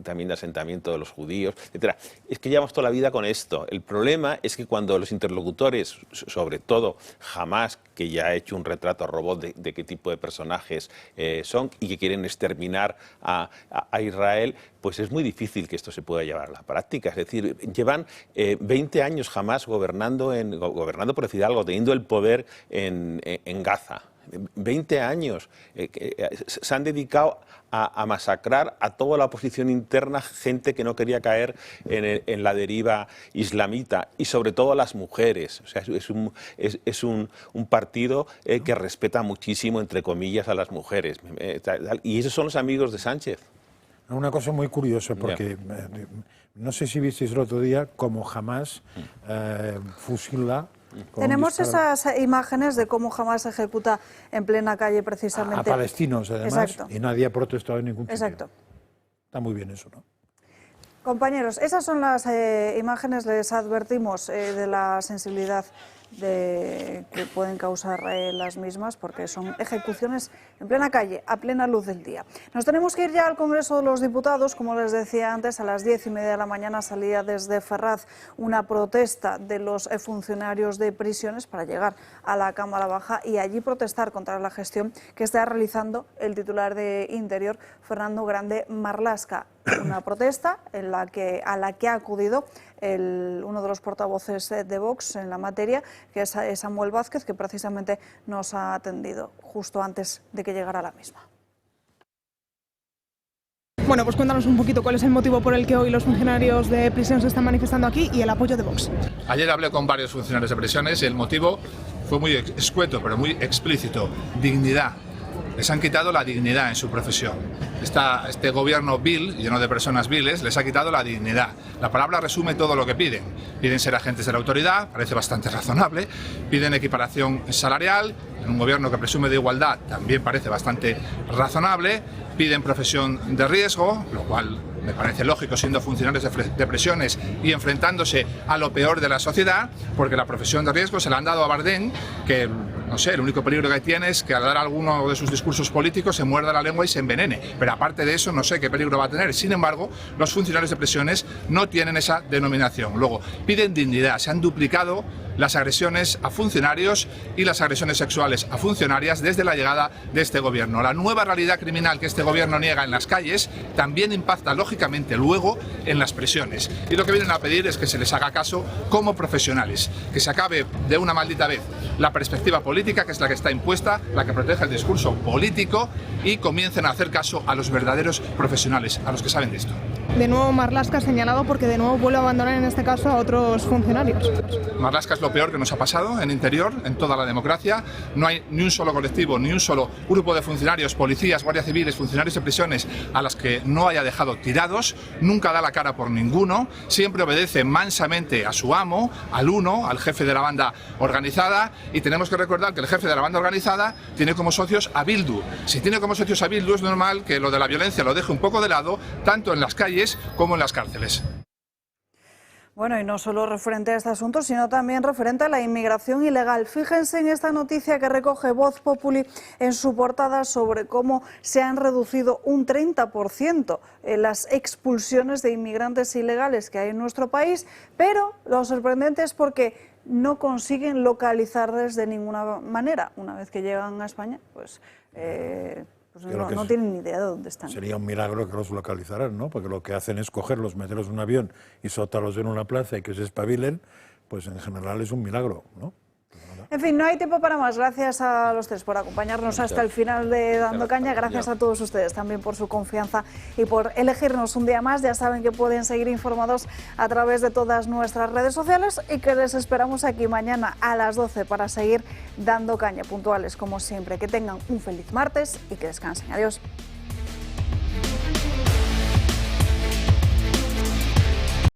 también de asentamiento de los judíos, etcétera. Es que llevamos toda la vida con esto. El problema es que cuando los interlocutores, sobre todo Hamás, que ya ha hecho un retrato robot de qué tipo de personajes son y que quieren exterminar a Israel, pues es muy difícil que esto se pueda llevar a la práctica. Es decir, llevan 20 años Hamás gobernando por decir algo, teniendo el poder en Gaza. 20 años. Se han dedicado a masacrar a toda la oposición interna, gente que no quería caer en la deriva islamita, y sobre todo a las mujeres. O sea, es un partido que respeta muchísimo, entre comillas, a las mujeres. Y esos son los amigos de Sánchez. Una cosa muy curiosa, porque no sé si visteis el otro día cómo Hamás fusila... Tenemos esas imágenes de cómo Hamás ejecuta en plena calle precisamente. A palestinos, además, exacto. Y nadie ha protestado en ningún sitio. Exacto. Está muy bien eso, ¿no? Compañeros, esas son las imágenes, les advertimos de la sensibilidad que pueden causar las mismas, porque son ejecuciones en plena calle, a plena luz del día. Nos tenemos que ir ya al Congreso de los Diputados. Como les decía antes, a las 10:30 de la mañana salía desde Ferraz una protesta de los funcionarios de prisiones para llegar a la Cámara Baja y allí protestar contra la gestión que está realizando el titular de Interior, Fernando Grande Marlaska. Una protesta a la que ha acudido uno de los portavoces de Vox en la materia, que es Samuel Vázquez, que precisamente nos ha atendido justo antes de que llegara la misma. Bueno, pues cuéntanos un poquito cuál es el motivo por el que hoy los funcionarios de prisiones se están manifestando aquí y el apoyo de Vox. Ayer hablé con varios funcionarios de prisiones y el motivo fue muy escueto, pero muy explícito: dignidad. Les han quitado la dignidad en su profesión. Este gobierno vil, lleno de personas viles, les ha quitado la dignidad. La palabra resume todo lo que piden. Piden ser agentes de la autoridad, parece bastante razonable. Piden equiparación salarial, en un gobierno que presume de igualdad también parece bastante razonable. Piden profesión de riesgo, lo cual me parece lógico siendo funcionarios de prisiones y enfrentándose a lo peor de la sociedad, porque la profesión de riesgo se la han dado a Bardén, que no sé, el único peligro que tiene es que al dar alguno de sus discursos políticos se muerda la lengua y se envenene, pero aparte de eso no sé qué peligro va a tener. Sin embargo, los funcionarios de prisiones no tienen esa denominación. Luego, piden dignidad. Se han duplicado las agresiones a funcionarios y las agresiones sexuales a funcionarias desde la llegada de este gobierno. La nueva realidad criminal que este gobierno niega en las calles también impacta lógicamente luego en las prisiones. Y lo que vienen a pedir es que se les haga caso como profesionales, que se acabe de una maldita vez la perspectiva política, que es la que está impuesta, la que protege el discurso político, y comiencen a hacer caso a los verdaderos profesionales, a los que saben de esto. De nuevo Marlaska ha señalado porque de nuevo vuelve a abandonar en este caso a otros funcionarios. Marlaska es lo peor que nos ha pasado en Interior, en toda la democracia. No hay ni un solo colectivo, ni un solo grupo de funcionarios, policías, guardias civiles, funcionarios de prisiones a las que no haya dejado tirados. Nunca da la cara por ninguno. Siempre obedece mansamente a su amo, al uno, al jefe de la banda organizada. Y tenemos que recordar que el jefe de la banda organizada tiene como socios a Bildu. Si tiene como socios a Bildu, es normal que lo de la violencia lo deje un poco de lado, tanto en las calles como en las cárceles. Bueno, y no solo referente a este asunto, sino también referente a la inmigración ilegal. Fíjense en esta noticia que recoge Voz Populi en su portada sobre cómo se han reducido un 30% las expulsiones de inmigrantes ilegales que hay en nuestro país, pero lo sorprendente es porque no consiguen localizarles de ninguna manera. Una vez que llegan a España, pues no tienen ni idea de dónde están. Sería un milagro que los localizaran, ¿no? Porque lo que hacen es cogerlos, meterlos en un avión y soltarlos en una plaza y que se espabilen, pues en general es un milagro, ¿no? En fin, no hay tiempo para más. Gracias a los tres por acompañarnos hasta el final de Dando Caña. Gracias a todos ustedes también por su confianza y por elegirnos un día más. Ya saben que pueden seguir informados a través de todas nuestras redes sociales y que les esperamos aquí mañana a las 12 para seguir Dando Caña, puntuales como siempre. Que tengan un feliz martes y que descansen. Adiós.